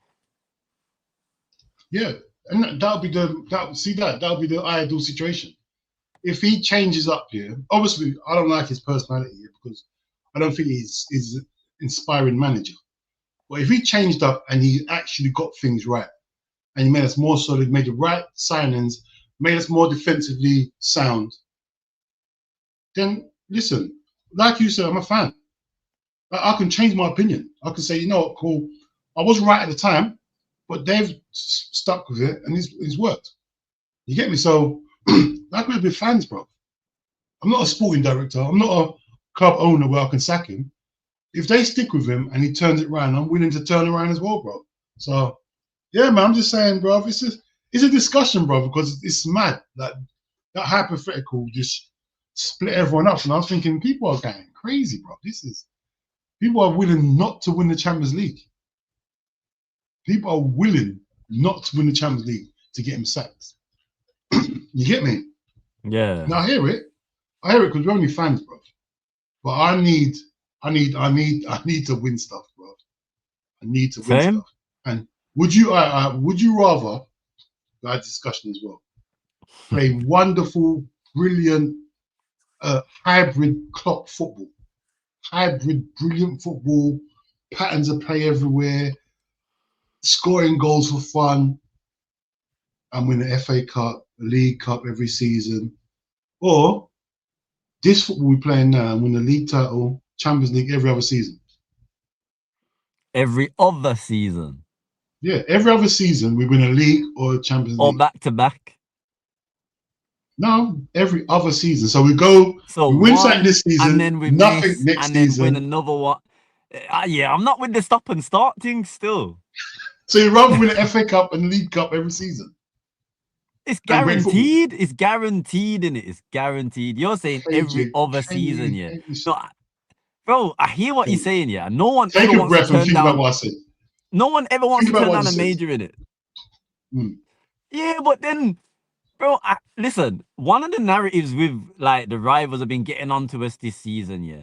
Yeah, and that'll be the ideal situation. If he changes up here, obviously I don't like his personality here, because I don't think he's an inspiring manager. But if he changed up and he actually got things right, and he made us more solid, made the right signings, made us more defensively sound, then listen, like you said, I'm a fan. I can change my opinion. I can say, you know what, cool, I was right at the time, but they've stuck with it and it's worked. You get me? So like we're with fans, bro. I'm not a sporting director. I'm not a club owner where I can sack him. If they stick with him and he turns it around, I'm willing to turn around as well, bro. So, yeah, man, I'm just saying, bro, it's a discussion, bro, because it's mad. That hypothetical just split everyone up. And I was thinking, people are going crazy, bro. People are willing not to win the Champions League. People are willing not to win the Champions League to get him sacked. You get me? Yeah. Now I hear it because we're only fans, bro. But I need to win stuff, bro. I need to win stuff. And would you rather, that discussion as well, play wonderful, brilliant, hybrid clock football, brilliant football, patterns of play everywhere, scoring goals for fun, and win the FA Cup, the League Cup every season, or this football we're playing now and win the league title, Champions League every other season? Every other season? Yeah, every other season we win a league or a Champions League. Or back to back? No, every other season. So we win something this season, and then we nothing next and then season. Win another one. Yeah, I'm not with the stop and start thing still. So you rather win the FA Cup and League Cup every season? It's guaranteed. It's guaranteed, innit? It's guaranteed. You're saying every other season, yeah. No, bro, I hear what you're saying, yeah. No one take ever a breath and think about what I said. No one ever wants to turn down a major in it. Yeah, but then, bro, listen, one of the narratives with like the rivals have been getting onto us this season, yeah,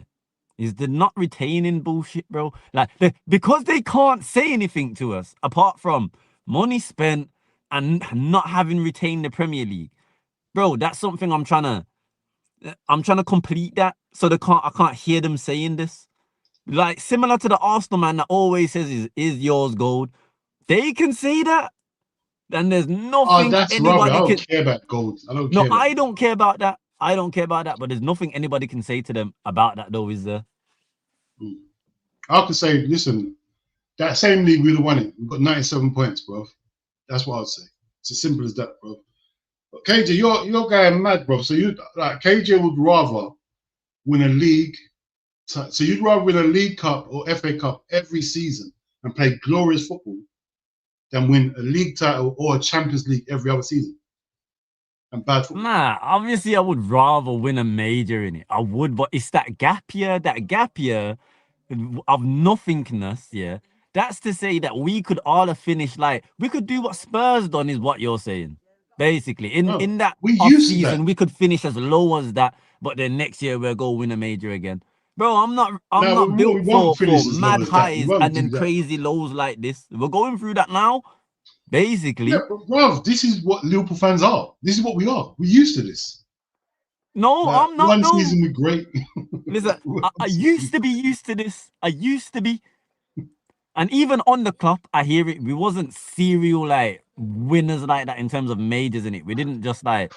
is the not retaining bullshit, bro. Like, because they can't say anything to us apart from money spent and not having retained the Premier League, bro. That's something I'm trying to complete that, so I can't hear them saying this. Like, similar to the Arsenal man that always says is yours gold. They can say that, and there's nothing anybody I don't care about gold. I don't care about that. I don't care about that. But there's nothing anybody can say to them about that, though, is there? I could say, listen, that same league we'd have won it. We've got 97 points, bro. That's what I'd say. It's as simple as that, bro. But KJ, you're going mad, bro. So KJ would rather win a league. So you'd rather win a League Cup or FA Cup every season and play glorious football than win a league title or a Champions League every other season and bad football? Nah, obviously I would rather win a major in it. I would, but it's that gap year of nothingness, yeah. That's to say that we could all have finished, like, we could do what Spurs done, is what you're saying. Basically, in that off season, we could finish as low as that, but then next year we'll go win a major again. Bro, I'm not built for mad highs and then crazy lows like this. We're going through that now, basically. Yeah, but bro, this is what Liverpool fans are. This is what we are. We're used to this. No, like, I'm not. One season we're great. Listen, I used to be used to this. I used to be. And even on the club, I hear it. We wasn't serial like winners like that in terms of majors in it. We didn't just like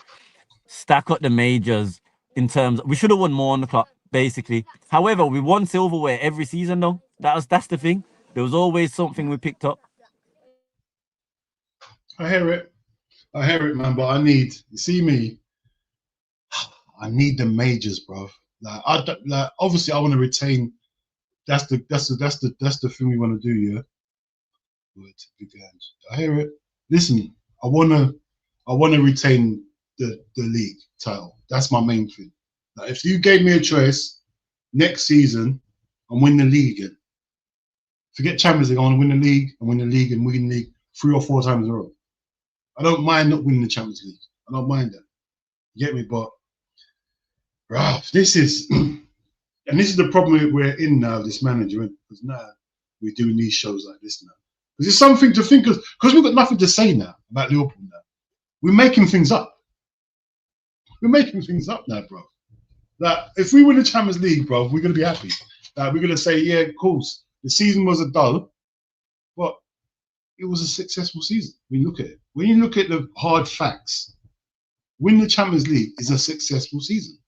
stack up the majors in terms of, we should have won more on the club, basically. However, we won silverware every season though. That's the thing. There was always something we picked up. I hear it, man. But I need the majors, bro. Like obviously I want to retain. That's the thing we want to do, yeah. I hear it. Listen, I wanna retain the league title. That's my main thing. Like, if you gave me a choice next season and win the league again, forget Champions League, I want to win the league and win the league and win the league 3 or 4 times in a row. I don't mind not winning the Champions League. I don't mind that. You get me? But this is the problem we're in now, this management, because now we're doing these shows like this now. Because it's something to think of, because we've got nothing to say now about Liverpool now. We're making things up. We're making things up now, bro. Like, if we win the Champions League, bro, we're going to be happy. We're going to say, yeah, of course, the season was a dull, but it was a successful season. When you look at it. When you look at the hard facts, winning the Champions League is a successful season.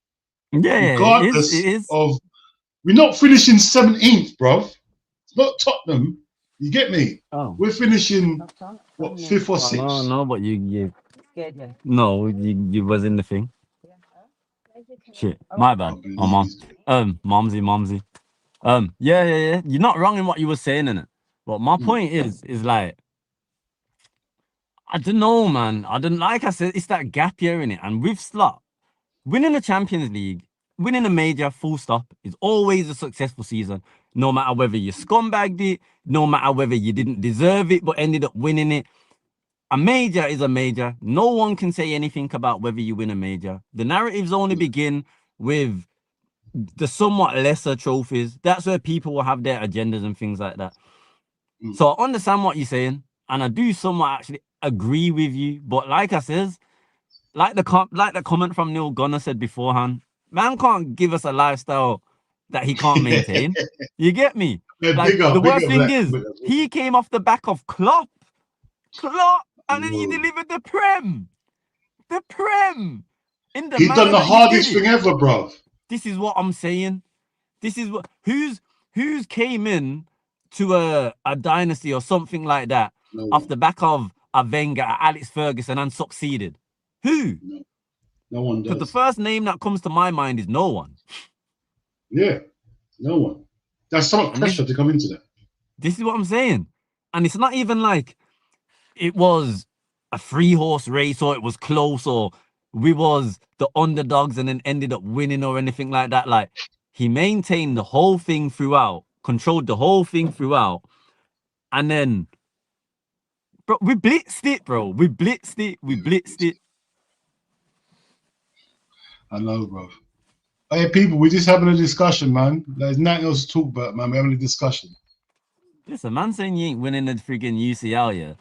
Yeah, regardless it is. of, we're not finishing 17th, bro. It's not Tottenham. You get me? Oh. We're finishing what, 5th or 6th? No, but you No, you was in the thing. Shit, my bad. Oh, mom. Momsy. Yeah. You're not wrong in what you were saying, innit? But my point is like, I don't know, man. I don't like I said, it's that gap year in it. And with Slot, winning the Champions League, winning a major, full stop, is always a successful season. No matter whether you scumbagged it, no matter whether you didn't deserve it but ended up winning it. A major is a major. No one can say anything about whether you win a major. The narratives only begin with the somewhat lesser trophies. That's where people will have their agendas and things like that. So I understand what you're saying, and I do somewhat actually agree with you. But like I says, like the comment from Neil Gunner said beforehand, man can't give us a lifestyle that he can't maintain. You get me? Like the worst thing is he came off the back of Klopp, and then he delivered the Prem. In the he done the hardest thing ever, bro. This is what I'm saying. This is what who's came in to a dynasty or something like that off the back of a Wenger, Alex Ferguson, and succeeded. Who? No one does. Because the first name that comes to my mind is no one. Yeah, no one. There's so much pressure to come into that. This is what I'm saying. And it's not even like it was a 3-horse race or it was close or we was the underdogs and then ended up winning or anything like that. Like, he maintained the whole thing throughout, controlled the whole thing throughout. And then, bro, we blitzed it, bro. We blitzed it. I know, bro. Hey, people, we're just having a discussion, man. There's nothing else to talk about, man. We're having a discussion. Listen, man saying you ain't winning the freaking UCL, yeah?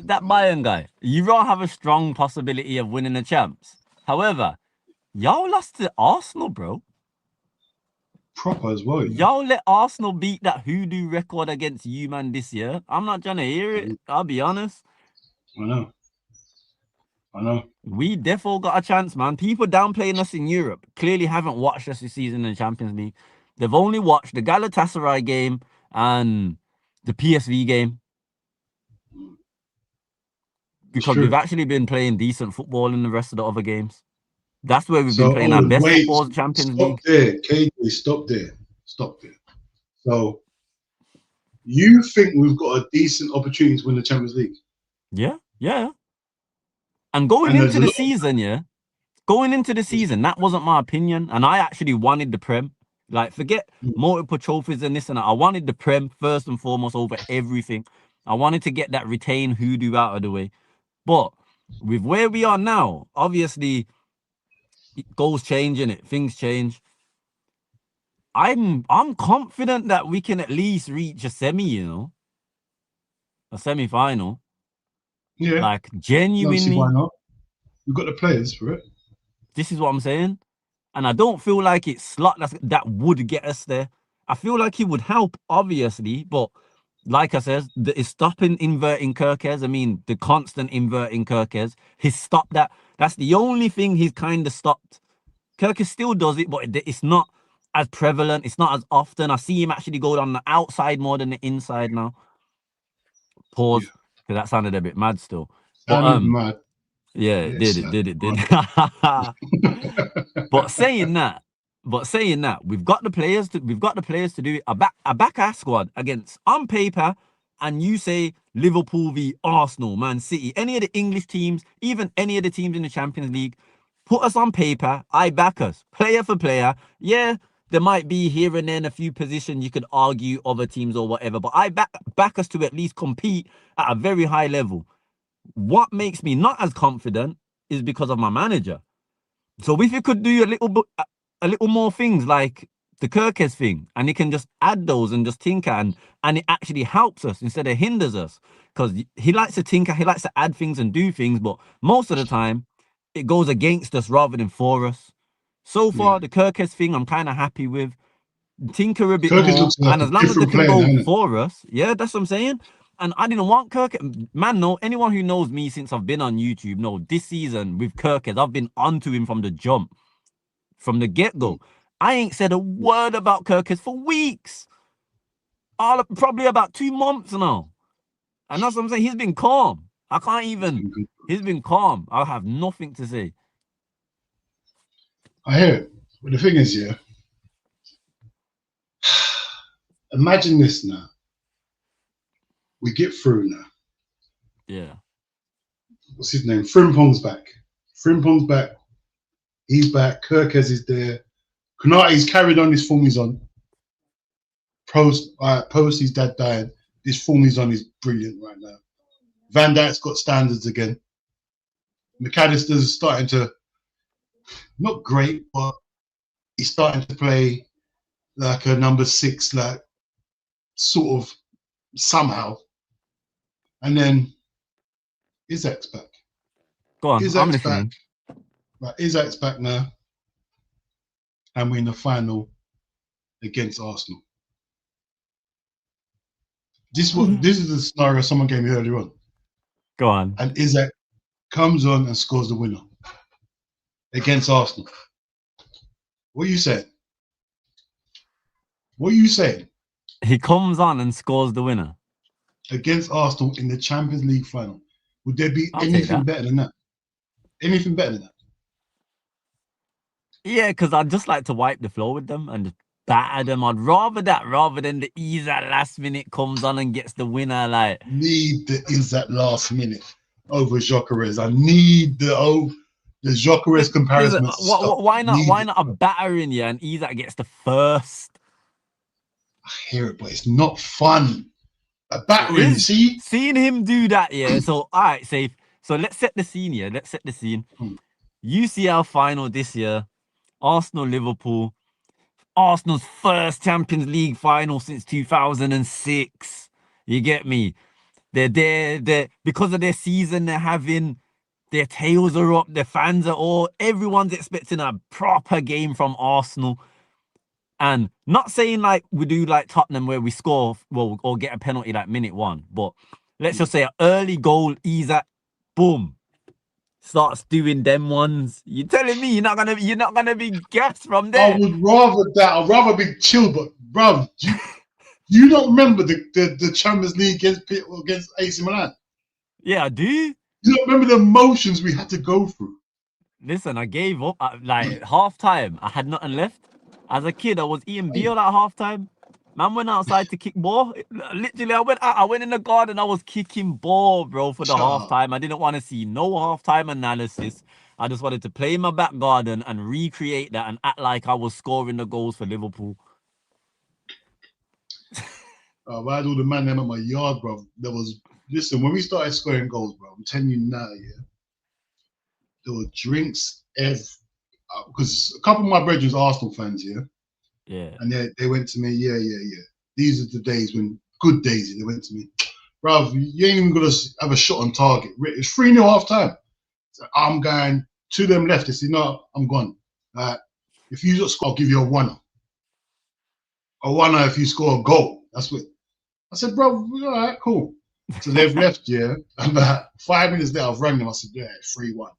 That Bayern guy, you all have a strong possibility of winning the champs. However, y'all lost to Arsenal, bro. Proper as well. Y'all let Arsenal beat that hoodoo record against you, man, this year. I'm not trying to hear it. I'll be honest. I know. We defo got a chance, man. People downplaying us in Europe clearly haven't watched us this season in the Champions League. They've only watched the Galatasaray game and the PSV game. Because we've actually been playing decent football in the rest of the other games. That's where we've been playing our best football, Champions League. Stop there, KJ, stop there. So, you think we've got a decent opportunity to win the Champions League? Yeah. And going into the season, that wasn't my opinion. And I actually wanted the Prem. Like, forget multiple trophies and this and that. I wanted the Prem first and foremost over everything. I wanted to get that retained hoodoo out of the way. But with where we are now, obviously, goals change, innit? Things change. I'm confident that we can at least reach a semi, you know? A semi-final. Yeah. Like, genuinely. Why not? We've got the players for it. This is what I'm saying. And I don't feel like it's Slot that would get us there. I feel like he would help, obviously, but like I said, it's stopping inverting Kirkes. I mean, the constant inverting Kirkes. He's stopped that. That's the only thing he's kind of stopped. Kirkes still does it, but it's not as prevalent. It's not as often. I see him actually go on the outside more than the inside now. Pause, because that sounded a bit mad still. Sounded mad. Yeah, it did. But saying that, we've got the players to do it. A back ass squad against, on paper, and you say Liverpool v Arsenal, Man City, any of the English teams, even any of the teams in the Champions League, put us on paper. I back us, player for player. Yeah, there might be here and then a few positions you could argue other teams or whatever, but I back us to at least compete at a very high level. What makes me not as confident is because of my manager. So if you could do a little more things like the Kirkes thing, and he can just add those and just tinker, and it actually helps us instead of hinders us, because he likes to tinker, he likes to add things and do things, but most of the time it goes against us rather than for us. So far, the Kirkes thing I'm kind of happy with. Tinker a bit more, and as long as they can go for us, yeah, that's what I'm saying. And I didn't want Kirkes. Man, no, anyone who knows me since I've been on YouTube, no, this season with Kirkes, I've been onto him from the jump, from the get-go. I ain't said a word about Kirkes for weeks. Probably about 2 months now. And that's what I'm saying. He's been calm. I can't even. He's been calm. I have nothing to say. I hear it. But the thing is, yeah, imagine this now. We get through now. Yeah. What's his name? Frimpong's back. Frimpong's back. He's back. Kirkes is there. Konate's carried on this form he's on. Post his dad died. This form he's on is brilliant right now. Van Dijk's got standards again. McAllister's starting to, not great, but he's starting to play like a number 6, like sort of somehow. And then Isaac's back. Go on, Isaac's I'm listening. back. Right, Isaac's back now. And we're in the final against Arsenal. This is the scenario someone gave me earlier on. Go on. And Isaac comes on and scores the winner against Arsenal. What are you saying? What are you saying? He comes on and scores the winner against Arsenal in the Champions League final. Would there be anything better than that? Anything better than that? Yeah, because I'd just like to wipe the floor with them and just batter them. I'd rather that rather than the Isaac last minute comes on and gets the winner. Like, need the Isaac last minute over Gyökeres. I need the Gyökeres comparison. Why not a battering, yeah, and Isaac gets the first? I hear it, but it's not fun. A battering, see? Seeing him do that, yeah. So, all right, safe. So let's set the scene, yeah. Let's set the scene. UCL final this year. Arsenal, Liverpool. Arsenal's first Champions League final since 2006. You get me? They're because of their season they're having. Their tails are up. Their fans are all. Everyone's expecting a proper game from Arsenal. And not saying like we do like Tottenham where we score or get a penalty like minute 1, but let's just say an early goal, Isaac, boom, starts doing them ones. You telling me you're not gonna be gassed from there? I would rather that. I'd rather be chill, but bruv, you don't remember the Champions League against AC Milan? Yeah, I do. You don't remember the emotions we had to go through? Listen, I gave up at like half time. I had nothing left. As a kid, I was eating beer at half time. Man went outside to kick ball. Literally, I went in the garden. I was kicking ball, bro, for the half time. I didn't want to see no half time analysis. I just wanted to play in my back garden and recreate that and act like I was scoring the goals for Liverpool. I had all the man them at my yard, bro. Listen, when we started scoring goals, bro, I'm telling you now, yeah, there were drinks because a couple of my brothers are Arsenal fans, yeah. Yeah. And they went to me, yeah. These are the days when, good days, they went to me, bro, you ain't even going to have a shot on target. It's 3-0 half time. So I'm going to them left. They say, no, I'm gone. If you just score, I'll give you a one-er. A one-er if you score a goal. That's what. I said, bro, all right, cool. So they've left, yeah. About 5 minutes there, I've rang them. I said, yeah, 3-1.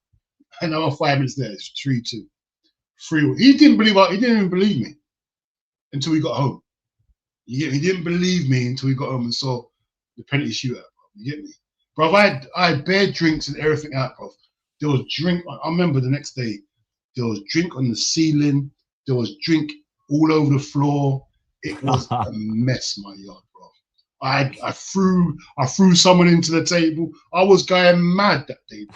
And now 5 minutes there, it's 3-2. 3-1. He didn't even believe me until we got home. He didn't believe me until we got home and saw the penalty shootout. You get me? Bro, I had bare drinks and everything out, bro. There was drink. I remember the next day, there was drink on the ceiling. There was drink all over the floor. It was a mess, my yard, bro. I threw someone into the table. I was going mad that day.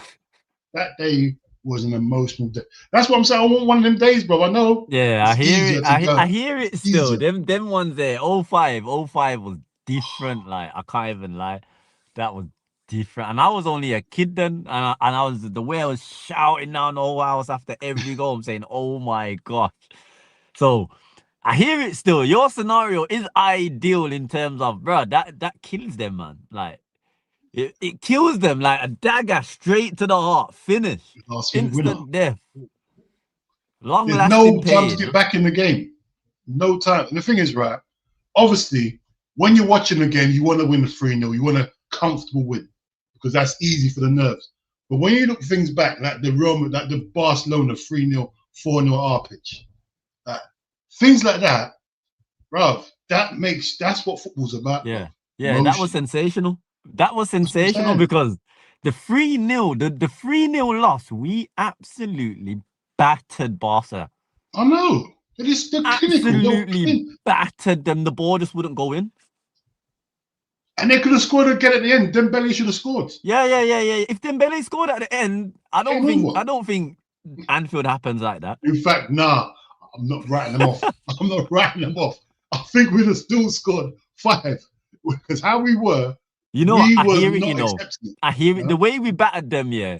That day was an emotional day. That's what I'm saying. I want one of them days, bro. I know. Yeah, I hear it. I hear it still. Them ones there. 05 was different. Like, I can't even lie. That was different. And I was only a kid then. And I was, the way I was shouting down the whole house after every goal, I'm saying, oh my gosh. So I hear it still. Your scenario is ideal in terms of, bro, that kills them, man. Like, it kills them like a dagger straight to the heart. Finish. Instant death. There's no time to get back in the game. No time. And the thing is, right, obviously, when you're watching the game, you want to win the 3-0. You want a comfortable win because that's easy for the nerves. But when you look things back, like the Barcelona 3-0, 4-0 R pitch, things like that, bruv, that's what football's about. Yeah. Yeah, emotion. That was sensational. That was sensational because The 3-0, the 3-0 loss, we absolutely battered Barca. I know. They're absolutely battered them. The ball just wouldn't go in. And they could have scored again at the end. Dembele should have scored. Yeah. If Dembele scored at the end, I don't think Anfield happens like that. In fact, nah, I'm not writing them off. I'm not writing them off. I think we'd have still scored 5 because how we were. You know, I hear it. You know, I hear it. The way we battered them, yeah.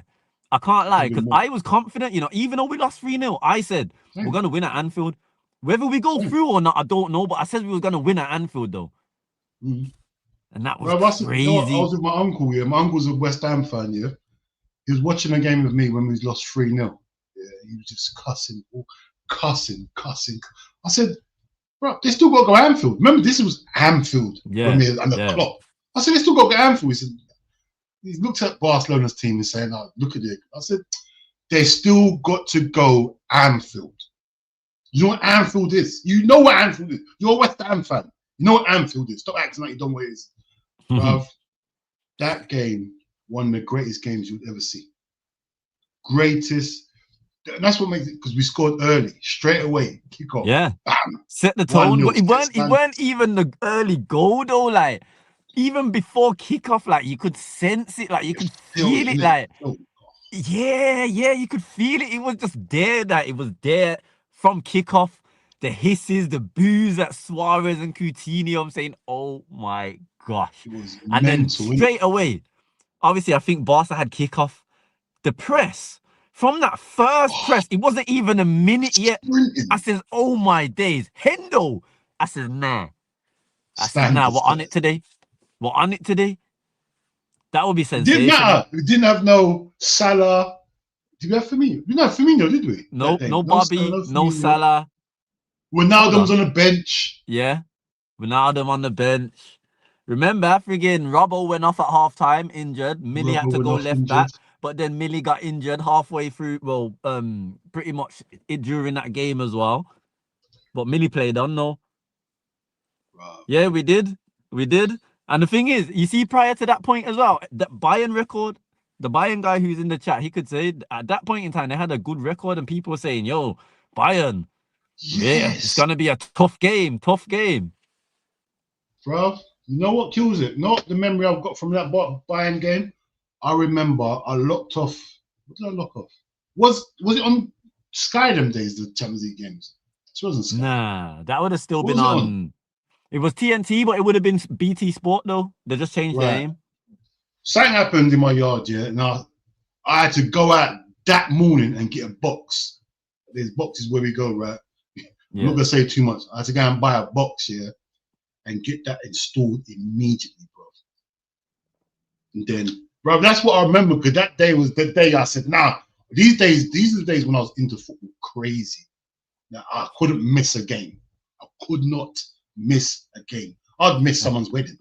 I can't lie because I was confident. You know, even though we lost 3-0, I said we're gonna win at Anfield. Whether we go through or not, I don't know. But I said we were gonna win at Anfield though. And that was crazy. I was with my uncle. Yeah, my uncle's a West Ham fan. Yeah, he was watching a game with me when we lost 3-0. Yeah, he was just cussing. I said, bro, they still got to go Anfield. Remember, this was Anfield and the clock. I said, they still got to go Anfield. He said, he looked at Barcelona's team and saying, "Oh, look at it." I said, they still got to go Anfield. You know what Anfield is? You know what Anfield is. You're a West Ham fan. You know what Anfield is. Stop acting like you don't know what it is. Bruv, that game, one of the greatest games you'll ever see. Greatest. And that's what makes it, because we scored early, straight away, kick off. Yeah. Bam. Set the tone. But it weren't even the early goal though. Like, even before kickoff, like you could sense it, like you could feel it, like yeah, you could feel it. It was just there, that it was there from kickoff. The hisses, the boos at Suarez and Coutinho. I'm saying, oh my gosh. And then straight away, obviously, I think Barca had kickoff. The press, from that first press, it wasn't even a minute yet. I said, oh my days. Hendo. I said, nah. We're on it today. We're on it today. That would be sensational. Didn't matter. We didn't have no Salah. Did we have Firmino? We didn't have Firmino, did we? No Bobby, no Salah. Ronaldo was on the bench. Yeah, Ronaldo on the bench. Remember, friggin' Robbo went off at halftime, injured. Millie had to go left back, but then Millie got injured halfway through. Well, pretty much during that game as well. But Millie played on, no. Wow. Yeah, we did. And the thing is, you see, prior to that point as well, that Bayern record, the Bayern guy who's in the chat, he could say at that point in time they had a good record, and people were saying, "Yo, Bayern, yeah, it's gonna be a tough game." Bro, you know what kills it? Not the memory I've got from that Bayern game. I remember I locked off. What did I lock off? Was it on Sky them days, the Champions League games? It wasn't Sky. Nah, that would have still been on. It was TNT, but it would have been BT Sport though. They just changed the name. Something happened in my yard, yeah. Now I had to go out that morning and get a box. There's boxes where we go, right? I'm not gonna say too much. I had to go and buy a box here and get that installed immediately, bro. And then, bro, that's what I remember, because that day was the day I said, nah, these are the days when I was into football crazy. Now I couldn't miss a game. I could not miss a game. I'd miss someone's wedding.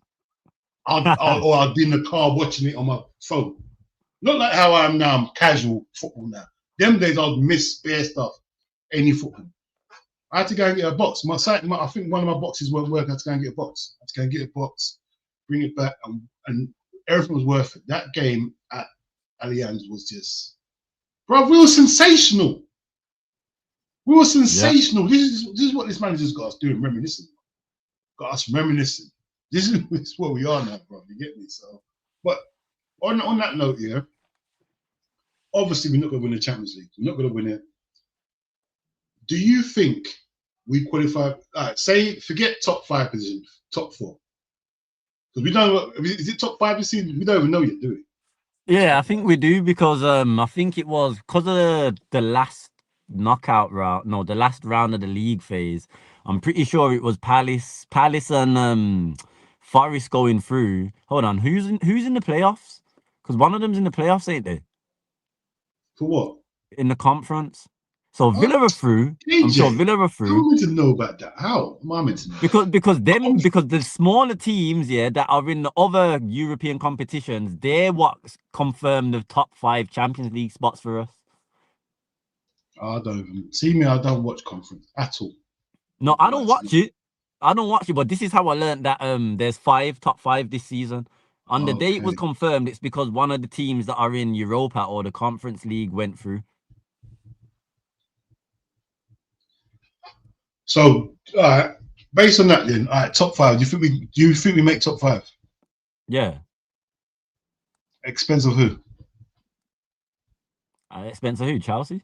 Or I'd be in the car watching it on my phone. Not like how I am now. I'm casual football now. Them days I'd miss spare stuff, any football. I had to go and get a box. I think one of my boxes weren't working. I had to go and get a box. Bring it back, and everything was worth it. That game at Allianz was just, bro, we were sensational. This is what this manager's got us doing, reminiscing. Got us reminiscing. This is what we are now, bro. You get me? So, but on that note, yeah, obviously we're not going to win the Champions League. We're not going to win it. Do you think we qualify? Say, forget top 5 position, top 4. Because we don't know. Is it top 5 this season? We don't even know yet, do we? Yeah, I think we do, because I think it was because of the last knockout round. No, the last round of the league phase. I'm pretty sure it was Palace and Forest going through. Hold on, who's in the playoffs? Because one of them's in the playoffs, ain't they? For what? In the conference. So Villa are through. I'm sure Villa are through. How am I meant to know about that? How am I meant to know? Because the smaller teams, yeah, that are in the other European competitions, they're what confirmed the top 5 Champions League spots for us. I don't even see me. I don't watch conference at all. No, I don't watch it. But this is how I learned that there's top 5 this season. On the day it was confirmed, it's because one of the teams that are in Europa or the Conference League went through. So, based on that, then, all right, top 5. Do you think we make top 5? Yeah. Expense of who? Expense of who? Chelsea?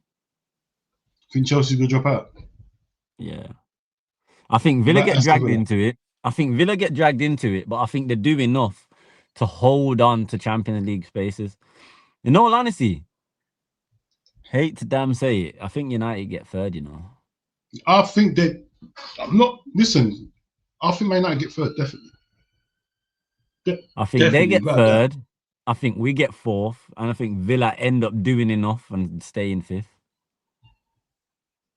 Think Chelsea's gonna drop out? Yeah. I think Villa get dragged into it. But I think they do enough to hold on to Champions League spaces. In all honesty, hate to damn say it, I think United get third, you know. I think that listen, I think Man United get third, definitely. I think they get third. I think we get fourth, and I think Villa end up doing enough and stay in fifth.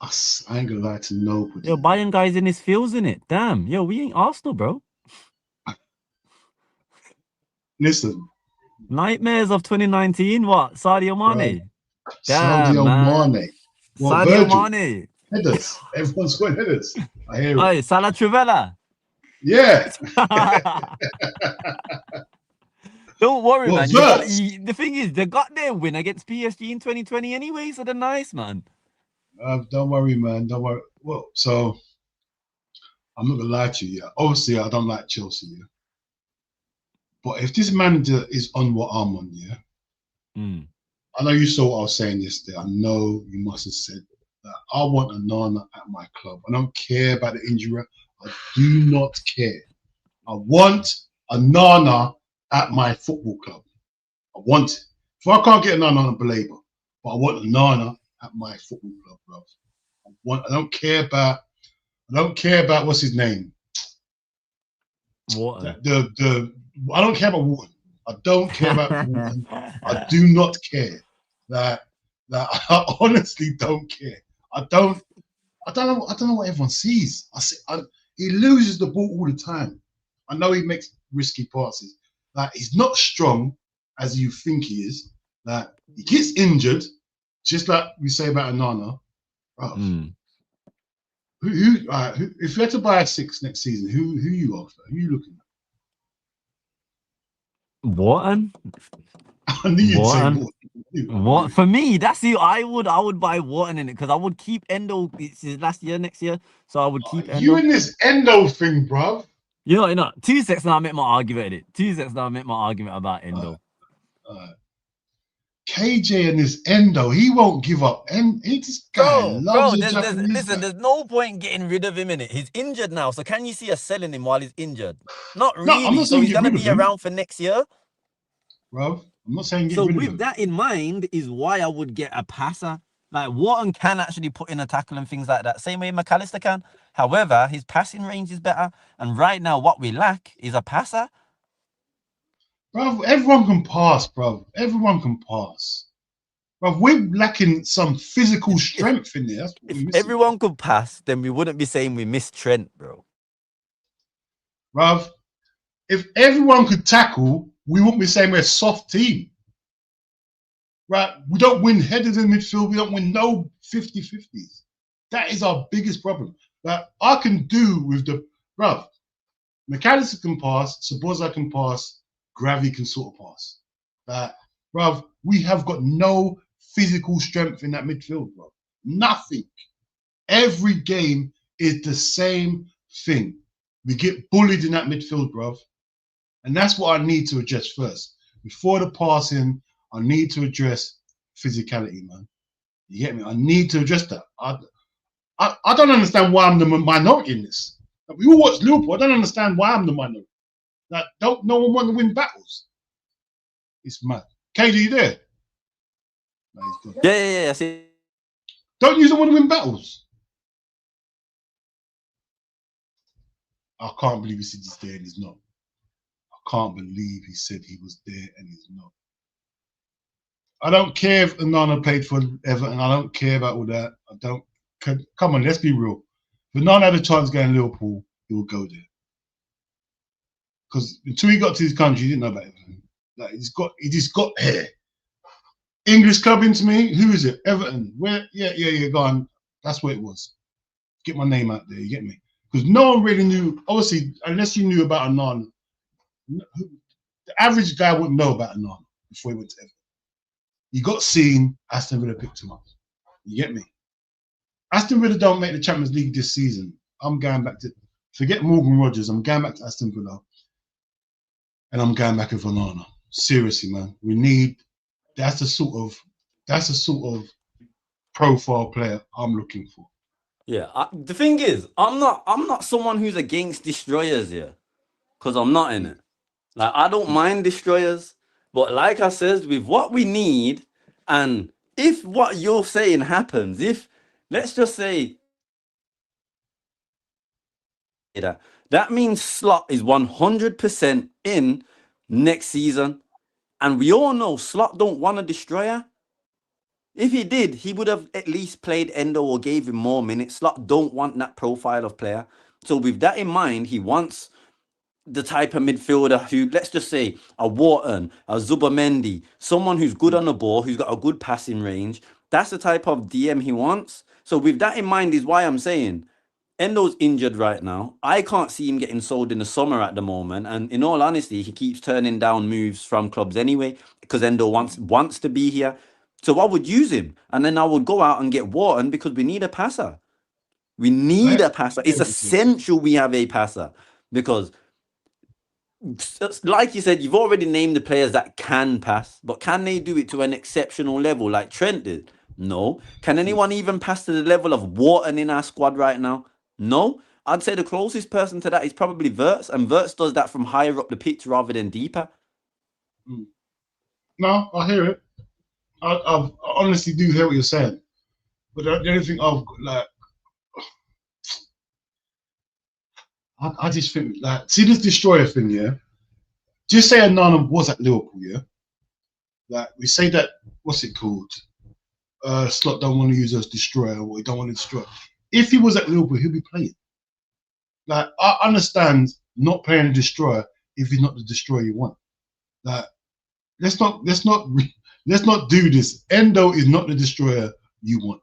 I ain't gonna lie to nobody. Yo, Bayern guys in his fields, in it. Damn, yo, we ain't Arsenal, bro. Listen, nightmares of 2019. What? Sadio Mane. Damn, Sadio Mane. What, Sadio Mane. Headers. Everyone's got headers. I hear it. Hey, Salah Trivella. Yeah. Don't worry, man. The thing is, they got their win against PSG in 2020 anyway, so they're nice, man. Don't worry, man. Don't worry. Well, so I'm not gonna lie to you. Yeah. Obviously, I don't like Chelsea. Yeah. But if this manager is on what I'm on, yeah. I know you saw what I was saying yesterday. I know you must have said that I want a Nana at my club. I don't care about the injury. I do not care. I want a Nana at my football club. I want it. If I can't get a Nana on a Belabor, but I want a Nana at my football club, bro. I don't care about what's his name. What? I don't care about Wharton. I don't care about Wharton. I do not care. That I honestly don't care. I don't know what everyone sees. He loses the ball all the time. I know he makes risky passes. Like, he's not strong as you think he is. That he gets injured, just like we say about Onana. If you had to buy a 6 next season, who you after? Who you looking at? Wharton? I knew you'd say Wharton. What for me? That's who I would buy Wharton in it, because I would keep Endo. It's his last year next year, so I would keep Endo. You in this Endo thing, bruv. You know. 2 seconds now I make my argument in it. 2 seconds now I make my argument about Endo. KJ and this Endo, he won't give up. And he just listen, there's no point getting rid of him in it. He's injured now, so can you see us selling him while he's injured? Not really. No, I'm not so he's gonna be around for next year, bro. I'm not saying so with that in mind is why I would get a passer. Like, Wharton can actually put in a tackle and things like that, same way McAllister can. However, his passing range is better, and right now what we lack is a passer. Bro, everyone can pass, bro. Everyone can pass. Bro, we're lacking some physical strength in there. That's what if everyone could pass, then we wouldn't be saying we missed Trent, bro. Bro, if everyone could tackle, we wouldn't be saying we're a soft team. Right? We don't win headers in midfield. We don't win no 50-50s. That is our biggest problem. That I can do with the... Bro, McAllister can pass, Sabozza can pass, Gravy can sort of pass. Bruv, we have got no physical strength in that midfield, bro. Nothing. Every game is the same thing. We get bullied in that midfield, bruv. And that's what I need to address first. Before the passing, I need to address physicality, man. You get me? I need to address that. I don't understand why I'm the minority in this. Like, we all watch Liverpool. I don't understand why I'm the minority. Like, no one want to win battles. It's mad. KJ, you there? No, he's gone. Yeah. I see. Don't you want to win battles? I can't believe he said he's there and he's not. I can't believe he said he was there and he's not. I don't care if Onana played for Everton. I don't care about all that. I don't. Come on, let's be real. If Onana had a chance going to Liverpool, he would go there. Because until he got to his country, he didn't know about Everton. Like, he just got here. English club into me. Who is it? Everton. Where? Yeah. Go on. That's what it was. Get my name out there. You get me? Because no one really knew. Obviously, unless you knew about Onana, The average guy wouldn't know about Onana before he went to Everton. He got seen, Aston Villa picked him up. You get me? Aston Villa don't make the Champions League this season. I'm going back to, forget Morgan Rogers, I'm going back to Aston Villa. And I'm going back with Onana. Seriously, man. We need, that's the sort of profile player I'm looking for. Yeah, the thing is, I'm not someone who's against destroyers here, because I'm not in it. Like, I don't mind destroyers, but like I said, with what we need, and if what you're saying happens, if let's just say that means Slot is 100% in next season, and we all know Slot don't want a destroyer. If he did, he would have at least played Endo or gave him more minutes. Slot don't want that profile of player. So with that in mind, he wants the type of midfielder who, let's just say, a Wharton, a Zubamendi, someone who's good on the ball, who's got a good passing range. That's the type of DM he wants. So with that in mind is why I'm saying Endo's injured right now. I can't see him getting sold in the summer at the moment. And in all honesty, he keeps turning down moves from clubs anyway, because Endo wants to be here. So I would use him, and then I would go out and get Wharton, because we need a passer. We need a passer. It's essential we have a passer, because, like you said, you've already named the players that can pass, but can they do it to an exceptional level like Trent did? No. Can anyone even pass to the level of Wharton in our squad right now? No. I'd say the closest person to that is probably Wirtz, and Wirtz does that from higher up the pitch rather than deeper. No, I hear it. I honestly do hear what you're saying, but the only thing I've like, I just think like, see this destroyer thing, yeah. Just say Onana was at Liverpool, yeah. Like we say that, what's it called? Slot don't want to use us destroyer, or he don't want to destroy. If he was at Liverpool, he'll be playing. Like I understand not playing a destroyer if he's not the destroyer you want. Like let's not do this. Endo is not the destroyer you want.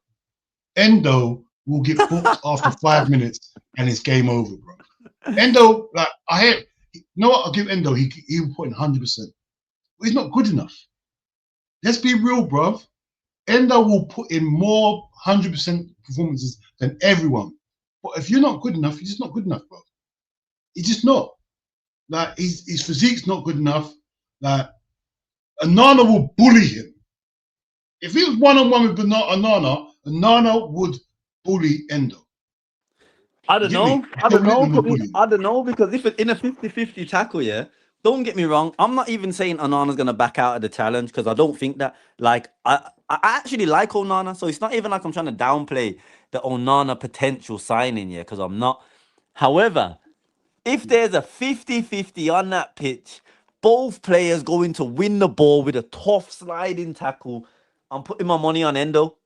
Endo will get booked after 5 minutes and it's game over, bro. Endo, like I hear, you know what? I'll give Endo. He will put in 100%, but he's not good enough. Let's be real, bro. Endo will put in more 100% performances than everyone. But if you're not good enough, you're just not good enough, bro. He's just not. Like his physique's not good enough. Like Onana will bully him. If he was one-on-one with Onana, Onana would bully Endo. I don't know, because if it's in a 50-50 tackle, yeah, don't get me wrong, I'm not even saying Onana's going to back out of the challenge, because I don't think that. Like, I actually like Onana, so it's not even like I'm trying to downplay the Onana potential signing, yeah, because I'm not. However, if there's a 50-50 on that pitch, both players going to win the ball with a tough sliding tackle, I'm putting my money on Endo.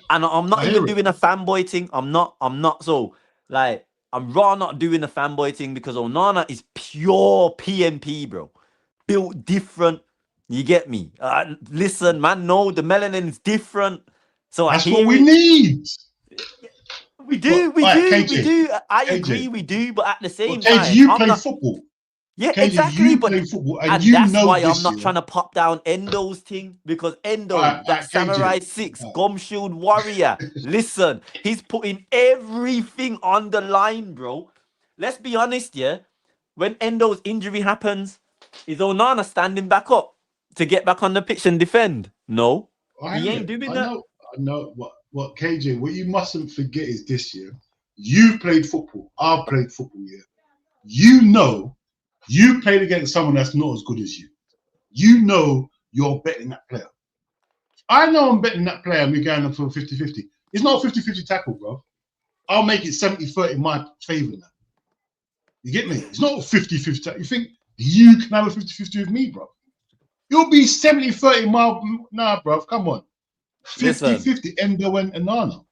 And I'm not even doing a fanboy thing. I'm not. So, like, I'm raw not doing a fanboy thing, because Onana is pure PMP, bro. Built different. You get me? Listen, man, no, the melanin is different. So that's what we need. We do. I agree, we do. But at the same time, you play football. Yeah, KJ, exactly. you play football, and that's why I'm not trying to pop down Endo's thing, because Endo, that Samurai KJ. 6, Gum Shield Warrior, listen, he's putting everything on the line, bro. Let's be honest, yeah. When Endo's injury happens, is Onana standing back up to get back on the pitch and defend? No, he ain't doing that. I know what KJ. What you mustn't forget is this year. You played football. I've played football. Yeah, you know. You played against someone that's not as good as you. You know you're betting that player. I know I'm betting that player and we're going for a 50-50. It's not a 50-50 tackle, bro. I'll make it 70-30 in my favor now. You get me? It's not a 50-50 tackle. You think you can have a 50-50 with me, bro? It'll be 70-30 nah, bro. Come on. 50-50 Endo and Onana.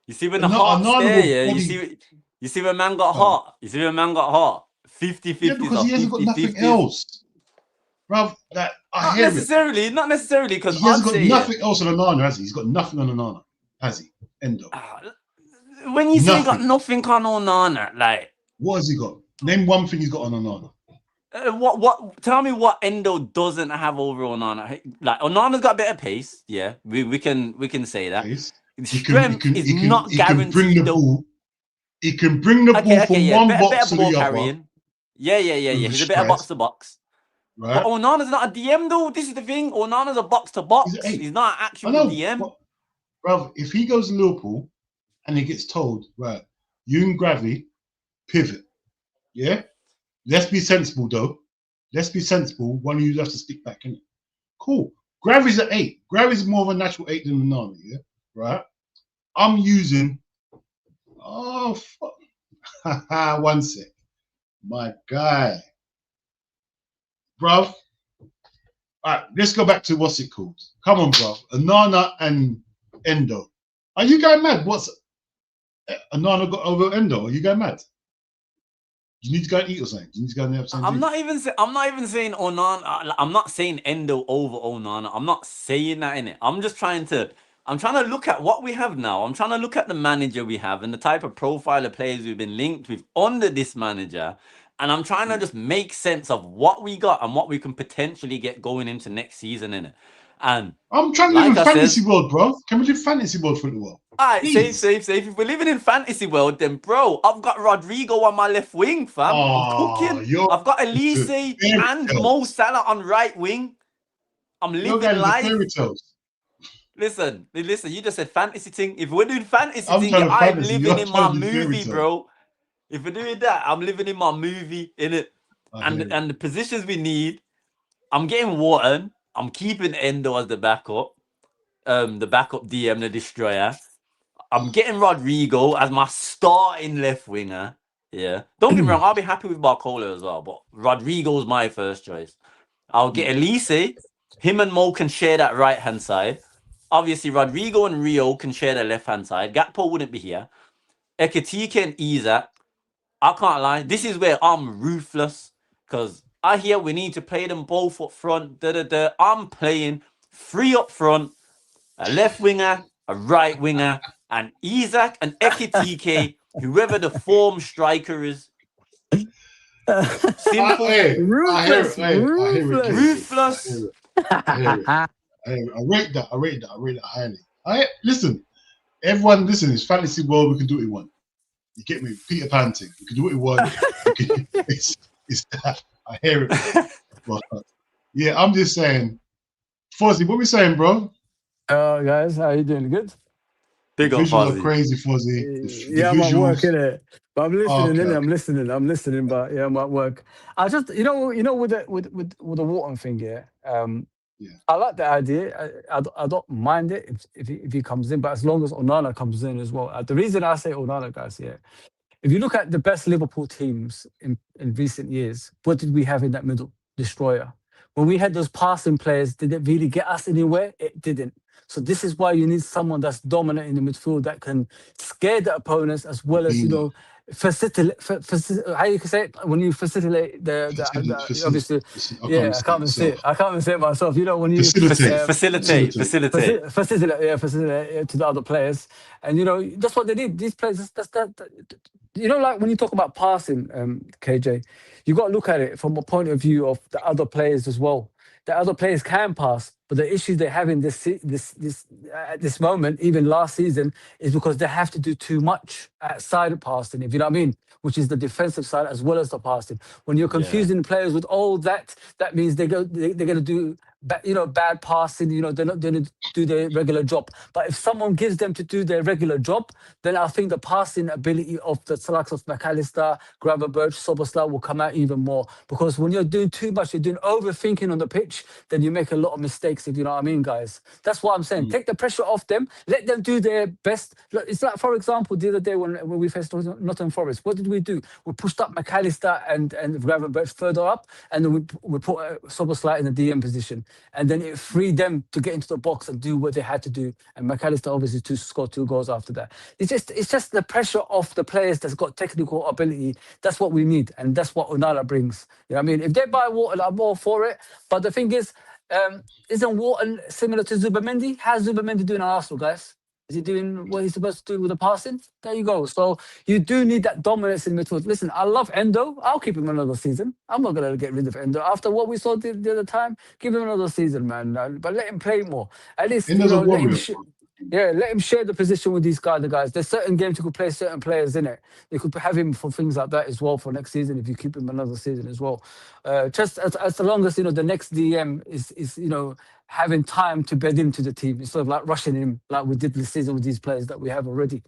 You see when the heart's there, yeah? You see when man got hot? You see when man got hot? 50-50. Yeah, because he hasn't got nothing else. Bruv, that not necessarily, because he hasn't got nothing else on Onana, has he? He's got nothing on Onana, has he? Endo. When you say he got nothing on Onana, like, what has he got? Name one thing he's got on Onana. What? Tell me what Endo doesn't have over Onana. Like Onana's got a bit of pace. Yeah, we can say that. Pace. Strength is not He can bring guaranteed the though. ball. He can bring the ball from Yeah. one Better box to ball the other carrying. Yeah. with a He's a better box stress, to box. But right? Onana's not a DM though. This is the thing. Onana's a box to He's an box. eight. He's not an I actual know, DM. bro. If he goes to Liverpool and he gets told, right, you and Gravy pivot, yeah. Let's be sensible though. Let's be sensible. One of you has to stick back in it. Cool. Gravy's an 8. Gravy's more of a natural 8 than Onana, yeah? Right? I'm using. Oh, fuck. 1 sec. My guy. Bruv. All right, let's go back to what's it called. Come on, bruv. Onana and Endo. Are you guys mad? What's Onana got over Endo? Are you guys mad? You need to go and eat or something. You need to go and have something. I'm not even saying Onana. I'm not saying Endo over Onana. I'm not saying that in it. I'm trying to look at what we have now. I'm trying to look at the manager we have and the type of profile of players we've been linked with under this manager. And I'm trying to just make sense of what we got and what we can potentially get going into next season in it. And I'm trying to live in fantasy world, bro. Can we live fantasy world for a while? Alright, safe. If we're living in fantasy world, then bro, I've got Rodrigo on my left wing, fam. I'm cooking. I've got Elise and Mo Salah on right wing. I'm living life. Fairy tales. Listen, you just said fantasy thing. If we're doing fantasy thing, I'm living in my movie, bro. If we're doing that, I'm living in my movie, innit? And the positions we need, I'm getting Wharton. I'm keeping Endo as the backup. The backup DM, the destroyer. I'm getting Rodrigo as my starting left winger. Yeah. Don't get me wrong, I'll be happy with Barcola as well, but Rodrigo's my first choice. I'll get Elise. Him and Mo can share that right-hand side. Obviously, Rodrigo and Rio can share the left-hand side. Gakpo wouldn't be here. Ekitike and Isak. I can't lie. This is where I'm ruthless because I hear we need to play them both up front. I'm playing 3 up front, a left winger, a right winger, and Isak and Ekitike, whoever the form striker is. Simple. Ruthless. Ruthless. I rate that. I rate that highly. Listen, everyone, listen, it's fantasy world. We can do what we want. You get me? Peter Pan thing. We can do what we want. It's that. I hear it. But, yeah, I'm just saying. Fozzie, what we saying, bro? Guys, how you doing? Good? Big up, Fozzie. Are crazy, Fozzie. I'm at work, innit? But I'm listening, innit? I'm listening, but yeah, I'm at work. I just, with the Wharton thing, yeah. I like the idea. I don't mind it if he comes in, but as long as Onana comes in as well. The reason I say Onana, guys, yeah. If you look at the best Liverpool teams in recent years, what did we have in that middle? Destroyer. When we had those passing players, did it really get us anywhere? It didn't. So this is why you need someone that's dominant in the midfield that can scare the opponents as well as, facilitate. How you can say it when you facilitate obviously. I can't even say it myself. When you facilitate to the other players, and that's what they need. These players, that's like when you talk about passing, KJ, you got to look at it from a point of view of the other players as well. The other players can pass, but the issue they have in this at this moment, even last season, is because they have to do too much outside of passing, if you know what I mean, which is the defensive side as well as the passing. When you're confusing players with all that, that means they're going to do bad passing. They're not going to do their regular job. But if someone gives them to do their regular job, then I think the passing ability of the likes of McAllister, Gravenberch, Soboslai will come out even more. Because when you're doing too much, you're doing overthinking on the pitch, then you make a lot of mistakes, if you know what I mean, guys. That's what I'm saying. Take the pressure off them. Let them do their best. Look, it's like, for example, the other day when we faced Nottingham Forest, what did we do? We pushed up McAllister and Gravenberch further up, and then we put Soboslai in the DM position. And then it freed them to get into the box and do what they had to do. And McAllister obviously to score 2 goals after that. It's just the pressure of the players that's got technical ability. That's what we need, and that's what Onana brings. You know what I mean? If they buy Wharton, I'm all for it. But the thing is, isn't Wharton similar to Zubamendi? How's Zubamendi doing at Arsenal, guys? Is he doing what he's supposed to do with the passing? There you go. So you do need that dominance in midfield. Listen, I love Endo. I'll keep him another season. I'm not going to get rid of Endo. After what we saw the other time, give him another season, man. But let him play more. At least, Endo's a let him... warrior. let him share the position with these guys. There's certain games you could play certain players in it. You could have him for things like that as well for next season if you keep him another season as well. Just as long as the next DM is having time to bed into the team instead of like rushing him like we did this season with these players that we have already.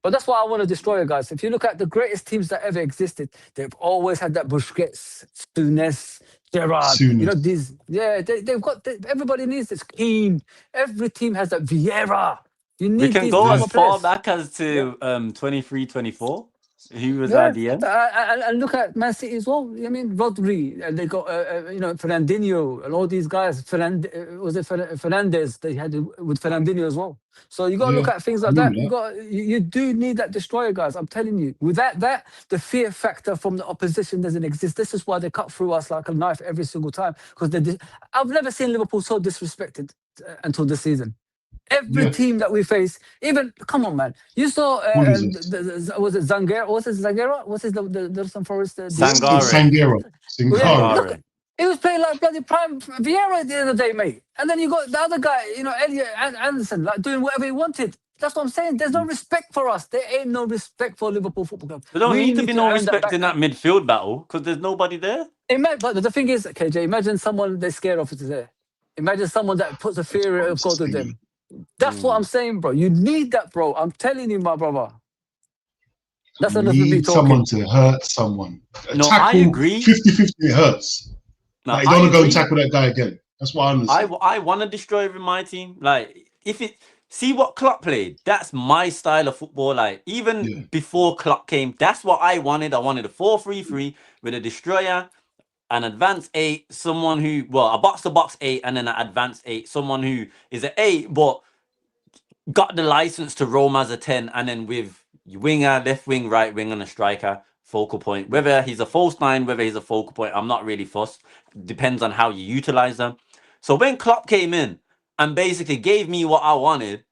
But that's why I want to destroy, guys. If you look at the greatest teams that ever existed, they've always had that Busquets, Souness, Gerrard. These, they've got. Everybody needs this. Keane. Every team has that. Vieira. You need. We can go as far back as to 23, 24. He was at the end. And look at Man City as well. I mean, Rodri, and they got Fernandinho and all these guys. Fernandez? They had with Fernandinho as well. So you got to look at things like that. You do need that destroyer, guys. I'm telling you. Without that, the fear factor from the opposition doesn't exist. This is why they cut through us like a knife every single time. Because I've never seen Liverpool so disrespected until this season. Every team that we face, even come on, man. You saw was it Zangera? Was it Zangera? What's his the some Forest? Sangera. Look, he was playing like bloody prime Vieira the other day, mate. And then you got the other guy, Elliot Anderson, like doing whatever he wanted. That's what I'm saying. There's no respect for us. There ain't no respect for Liverpool Football Club. There don't need to be no respect in that midfield battle because there's nobody there. But the thing is, KJ, imagine someone they're scared of is there. Imagine someone that puts a fear of God to them. That's what I'm saying, bro. You need that, bro. I'm telling you, my brother. That's enough of me talking. Someone to hurt someone. No, I agree. 50-50, it hurts. No, you don't want to go and tackle that guy again. That's what I understand. I want to destroy with my team. Like, see what Klopp played. That's my style of football. Like, even before Klopp came, that's what I wanted. I wanted a 4-3-3 with a destroyer, an advanced 8, someone who, a box-to-box 8, and then an advanced 8, someone who is an 8, but got the license to roam as a 10, and then with winger, left wing, right wing, and a striker, focal point. Whether he's a false 9, whether he's a focal point, I'm not really fussed. Depends on how you utilize them. So when Klopp came in and basically gave me what I wanted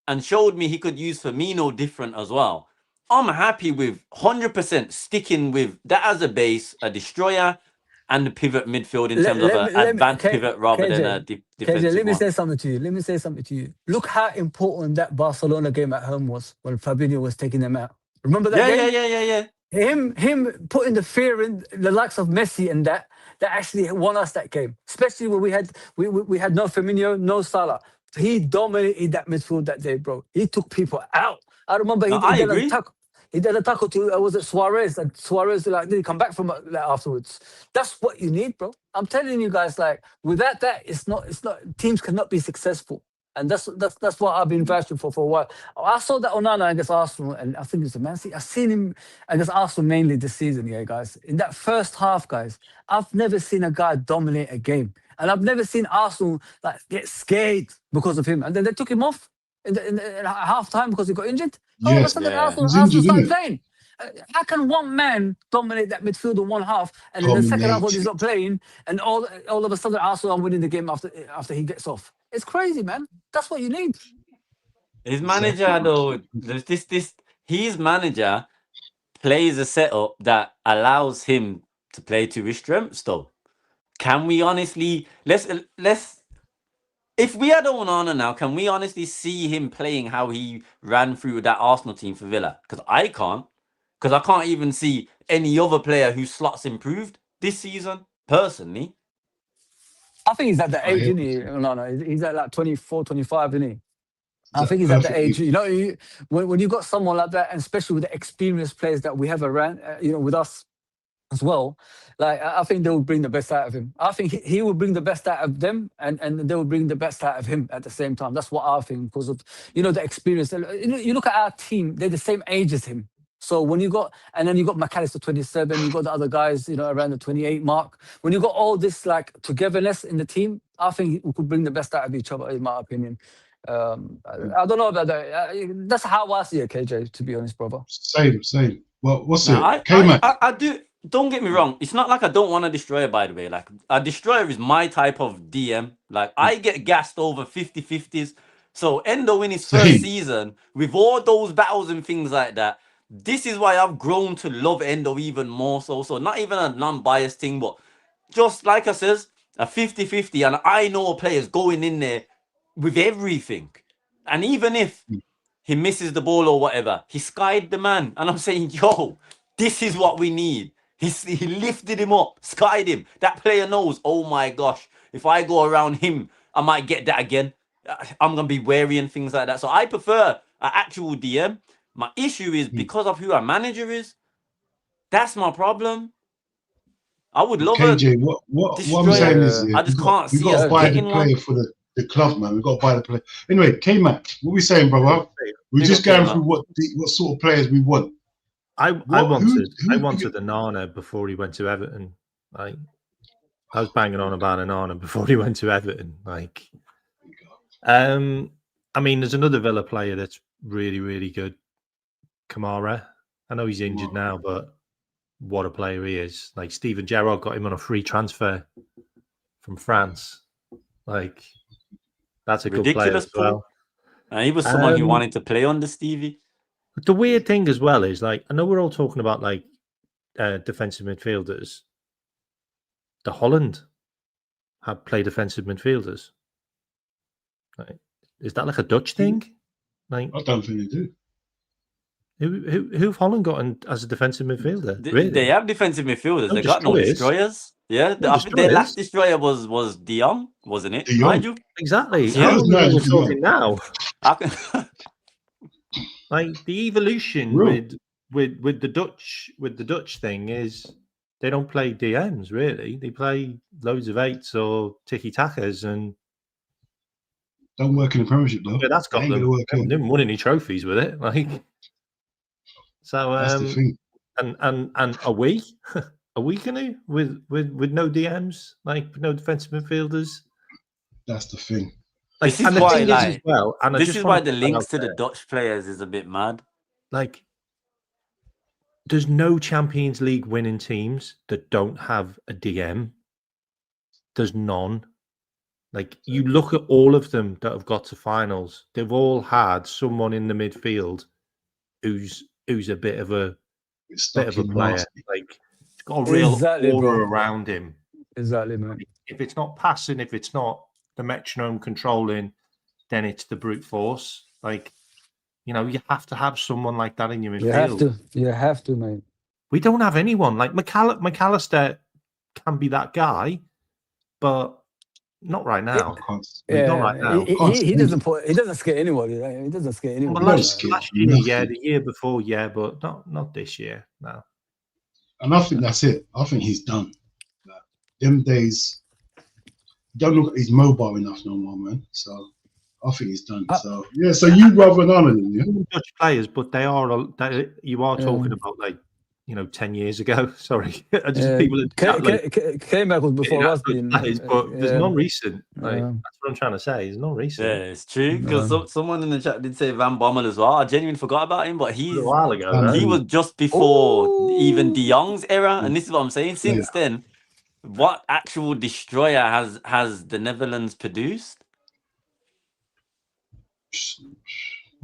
and showed me he could use Firmino different as well, I'm happy with 100% sticking with that as a base, a destroyer, and the pivot midfield in terms of an advanced pivot rather than a defensive let me say something to you. Look how important that Barcelona game at home was when Fabinho was taking them out. Remember that game? Yeah. Him putting the fear in the likes of Messi and that actually won us that game. Especially when we had no Firmino, no Salah. He dominated that midfield that day, bro. He took people out. I remember he did a tackle to was it Suarez, and Suarez didn't come back from that afterwards. That's what you need, bro. I'm telling you guys, like without that, it's not teams cannot be successful, and that's what I've been vouching for a while. I saw that Onana against Arsenal, and I think it's the Man City. I've seen him against Arsenal mainly this season, guys. In that first half, guys, I've never seen a guy dominate a game, and I've never seen Arsenal get scared because of him, and then they took him off in half time because he got injured. All of a sudden, Arsenal started playing. How can one man dominate that midfield in one half, and in the second half when he's not playing, and all of a sudden Arsenal are winning the game after he gets off? It's crazy, man. That's what you need. His manager, though, his manager plays a setup that allows him to play to his strengths. Though, can we honestly let's. If we had Onana now, can we honestly see him playing how he ran through that Arsenal team for Villa? Because I can't. Because I can't even see any other player whose slots improved this season, personally. I think he's at the age, isn't he? No, he's at like 24, 25, isn't he? I think he's at the age. When you got someone like that, and especially with the experienced players that we have around, with us as well, like I think they will bring the best out of him. I think he will bring the best out of them, and they will bring the best out of him at the same time. That's what I think because of the experience. You look at our team; they're the same age as him. So when you got McAllister 27, you got the other guys, around the 28 mark. When you got all this like togetherness in the team, I think we could bring the best out of each other, in my opinion. I don't know about that. That's how I see it, KJ. To be honest, brother. Same. Well, what's it? I do. Don't get me wrong. It's not like I don't want a destroyer, by the way. Like, a destroyer is my type of DM. Like, I get gassed over 50-50s So Endo in his first season, with all those battles and things like that, this is why I've grown to love Endo even more so. So not even a non-biased thing, but just like I says, a 50-50, and I know a player's going in there with everything. And even if he misses the ball or whatever, he skied the man. And I'm saying, yo, this is what we need. He lifted him up, skied him. That player knows, oh my gosh, if I go around him, I might get that again. I'm going to be wary and things like that. So I prefer an actual DM. My issue is because of who our manager is. That's my problem. I would love KJ, what I'm saying is, I just can't see we got to buy the player one. for the club, man. We got to buy the player. Anyway, K-Mac, what are we saying, brother? We're just going through what sort of players we want. I wanted a Nana before he went to Everton. Like, I was banging on about a Nana before he went to Everton. Like, I mean, there's another Villa player that's really, really good, Kamara. I know he's injured now, but what a player he is. Like, Steven Gerrard got him on a free transfer from France. Like, that's a ridiculous good player as well. And he was someone who wanted to play under Stevie. The weird thing as well is, like, I know we're all talking about, like, defensive midfielders. The Holland have play defensive midfielders. Like, is that like a Dutch thing? Like, I don't think they do. Who've Holland got as a defensive midfielder? They have defensive midfielders. They got no destroyers. Yeah, I think their last destroyer was De Jong, wasn't it? Mind you? Exactly. Yeah. We're talking now. Like, the evolution with the Dutch thing is they don't play DMs really. They play loads of 8s or tiki takas and don't work in the Premiership though. Yeah, that's got them. They haven't won any trophies with it. Like, so that's the thing. And are we gonna with no DMs, like no defensive midfielders? That's the thing. Like, this is why, like, well, and this is why the links to the Dutch players is a bit mad. Like, there's no Champions League winning teams that don't have a DM. There's none. Like, you look at all of them that have got to finals, they've all had someone in the midfield who's a bit of a player. Like, he's got a real aura around him. Exactly, man. If it's not passing, if it's not the metronome controlling, then it's the brute force. Like, you know, you have to have someone like that in your midfield. You have to, mate. We don't have anyone. Like, McAllister can be that guy, but not right now. Not right now. He doesn't scare anybody. Right? He doesn't scare anyone. Well, last year, the year before, yeah, but not this year. No. And I think that's it. I think he's done. Them days, don't look. He's mobile enough no more, man. So I think he's done. So yeah. So you rather than Arne, yeah? Dutch players, but you are talking about, like, 10 years ago. Sorry, people came back was before us being players, but there's none recent. Like, that's what I'm trying to say. There's none recent. Yeah, it's true, because someone in the chat did say Van Bommel as well. I genuinely forgot about him, but he's a while ago. He was just before even De Jong's era, and this is what I'm saying. Since then, what actual destroyer has the Netherlands produced?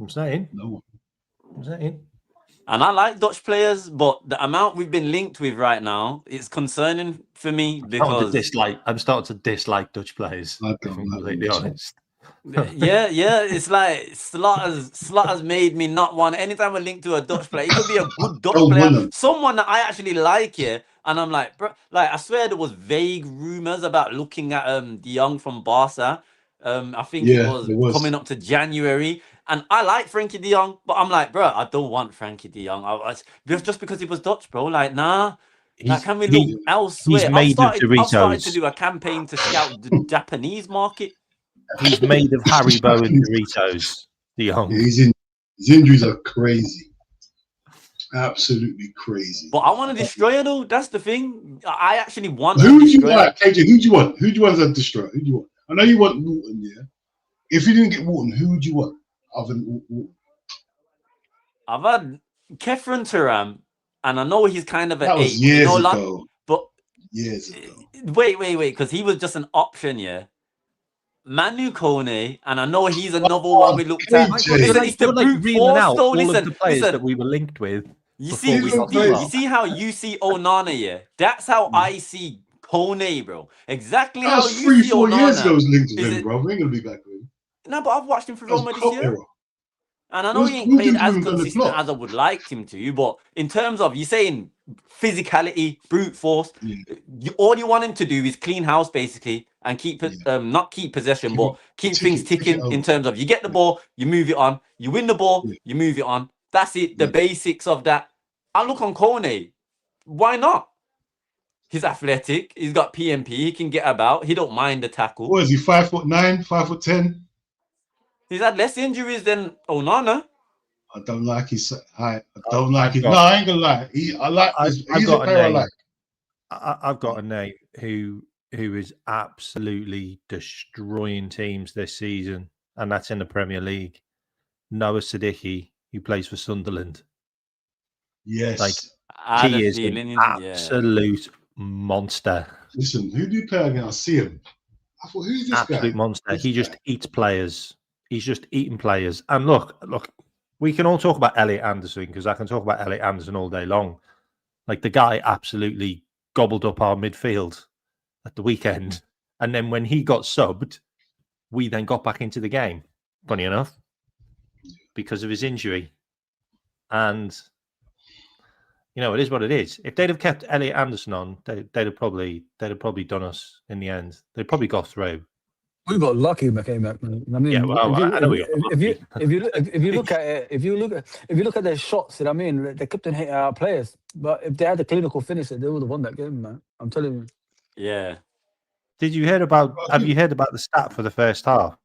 I'm saying. No. I'm saying. And I like Dutch players, but the amount we've been linked with right now is concerning for me because I'm starting to dislike Dutch players. If I'm completely honest. Yeah, it's like Slot has made me not want. Anytime I link to a Dutch player, it could be a good Dutch player, someone that I actually like here, and I'm like, bro, like, I swear there was vague rumors about looking at De Jong from Barca. I think it was coming up to January. And I like Frankie De Jong, but I'm like, bro, I don't want Frankie De Jong. Just because he was Dutch, bro. Like, nah. Like, can we look elsewhere? I've started to do a campaign to scout the Japanese market. He's made of Haribo and Doritos, De Jong. His injuries are crazy. Absolutely crazy. But I want a destroyer, though. That's the thing. I actually want Who do you want, KJ? Who do you want? Who do you want as a destroyer? Who do you want? I know you want Wharton, yeah? If you didn't get Wharton, who would you want? I've had Kefren Turam, and I know he's kind of an 8. Years ago. But years ago. Wait, because he was just an option, yeah. Manu Kone, and I know he's another one we looked at. KJ. Listen, it's the brute reading force, out though. all of Listen, the players listen. that we were linked with. You before see, we got to you see how you see Onana, yeah? That's how I see Kone, bro. Exactly That how was you see 3-4 years ago. Onana. I was linked with Is him, it- bro. We ain't gonna be back with him. No, but I've watched him for That was Roma this Klopp year. era. And I know he ain't We'll played give as him the consistent plot. as I would like him to, but in terms of you saying physicality, brute force, all you want him to do is clean house basically and keep it, not keep possession, but keep things ticking in terms of you get the ball, you move it on, you win the ball, you move it on. That's it, the basics of that. I look on Kone. Why not? He's athletic, he's got PMP, he can get about, he don't mind the tackle. What is he, 5'9", 5'10"? He's had less injuries than Onana. I don't like his height. I don't like his. No, I ain't gonna lie. He's a player I like. I've got a name who is absolutely destroying teams this season, and that's in the Premier League. Noah Siddiqui, who plays for Sunderland. Yes, like he is an absolute monster. Listen, who do you play against? I see him. I thought, who's this guy? Absolute monster. He just eats players. He's just eating players. And look, we can all talk about Elliot Anderson because I can talk about Elliot Anderson all day long. Like the guy absolutely gobbled up our midfield at the weekend. And then when he got subbed, we then got back into the game, funny enough, because of his injury. And, you know, it is what it is. If they'd have kept Elliot Anderson on, they'd have probably done us in the end. They'd probably got through. We got lucky when we came back, man. I mean, yeah, well, I know we got lucky. If you look at their shots, you know what I mean, they kept on hitting our players. But if they had a clinical finisher, they would have won that game, man. I'm telling you. Yeah. Did you hear about? Have you heard about the stat for the first half?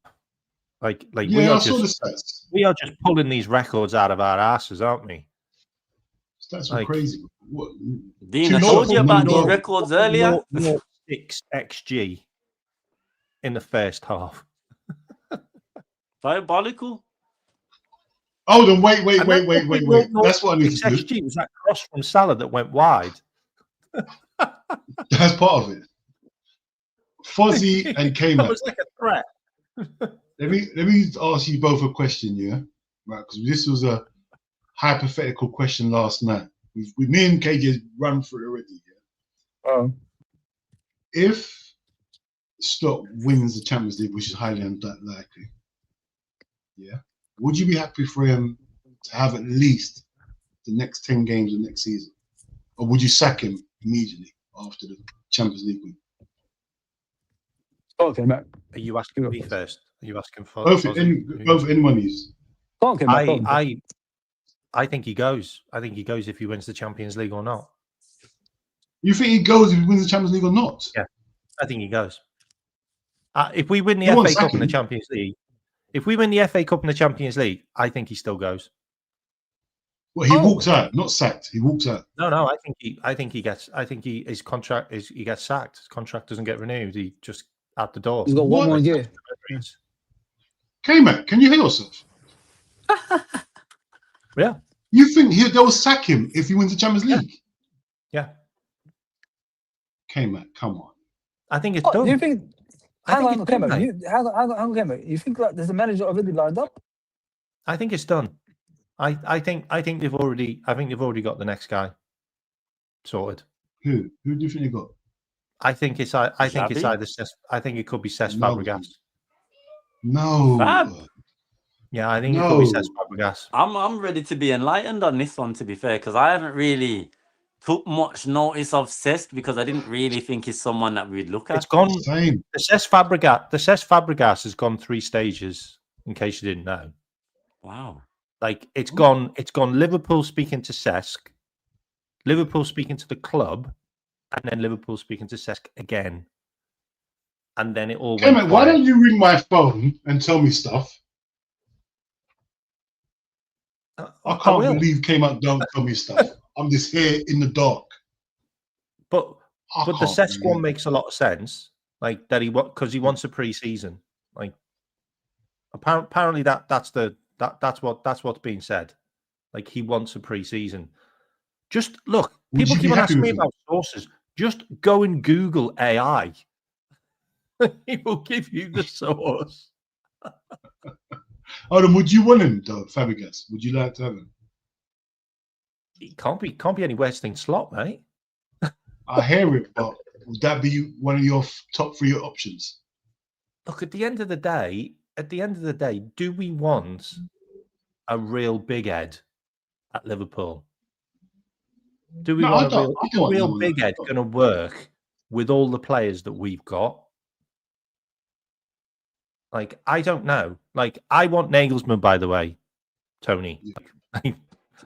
Like yeah, I saw the stats. We are just pulling these records out of our asses, aren't we? Stats were crazy. What? Dean, I told you about these records earlier. 6 XG in the first half. Diabolical. Oh, then wait. That's what I need to do. XG was that cross from Salah that went wide. That's part of it. Fozzie and K-Mac. That was like a threat. Let me ask you both a question, yeah? Right, because this was a hypothetical question last night. Me and KJ run through it already, yeah? If Slot wins the Champions League, which is highly unlikely, yeah, would you be happy for him to have at least the next 10 games of next season? Or would you sack him immediately after the Champions League win? Okay, Matt. Are you asking me first? Are you asking for both anyone is? Okay, I think he goes. I think he goes if he wins the Champions League or not. You think he goes if he wins the Champions League or not? Yeah, I think he goes. If we win the FA Cup and the Champions League, I think he still goes. Well, he walks out, not sacked. He walks out. No, I think he gets sacked. His contract doesn't get renewed. He just out the door. He's got one more year. K-Mac, can you hear yourself? Yeah. You think they'll sack him if he wins the Champions League? Yeah. K-Mac, come on. I think it's done. Do you think? Hang on, K-Mac. You think like there's a manager already lined up? I think it's done. I think they've already got the next guy sorted. Who do you think they got? I think it's either Cesc. I think it could be Cesc Fabregas. No. Fab. Yeah, I think it could be Cesc Fabregas. I'm ready to be enlightened on this one, to be fair, because I haven't really took much notice of Cesc because I didn't really think he's someone that we'd look at. It's gone. The Cesc Fabregas has gone 3 stages. In case you didn't know. Wow. Like it's gone Liverpool speaking to Cesc, Liverpool speaking to the club, and then Liverpool speaking to Cesc again. And then it all went. Why don't you ring my phone and tell me stuff? I can't believe K-Mac don't tell me stuff. I'm just here in the dark. But the Cesc one makes a lot of sense. Like that because he wants a pre-season. Like apparently that's what's being said. Like he wants a pre-season. Just look, people keep on asking me about sources. Just go and Google AI. He will give you the sauce. Hold on, would you want him though, Fabregas? Would you like to have him? He can't be any worse than Slot, mate. I hear it, but would that be one of your top 3 options? Look, at the end of the day, do we want a real big head at Liverpool? Do we want a real big head going to work with all the players that we've got? Like, I don't know. Like, I want Nagelsmann, by the way, Tony.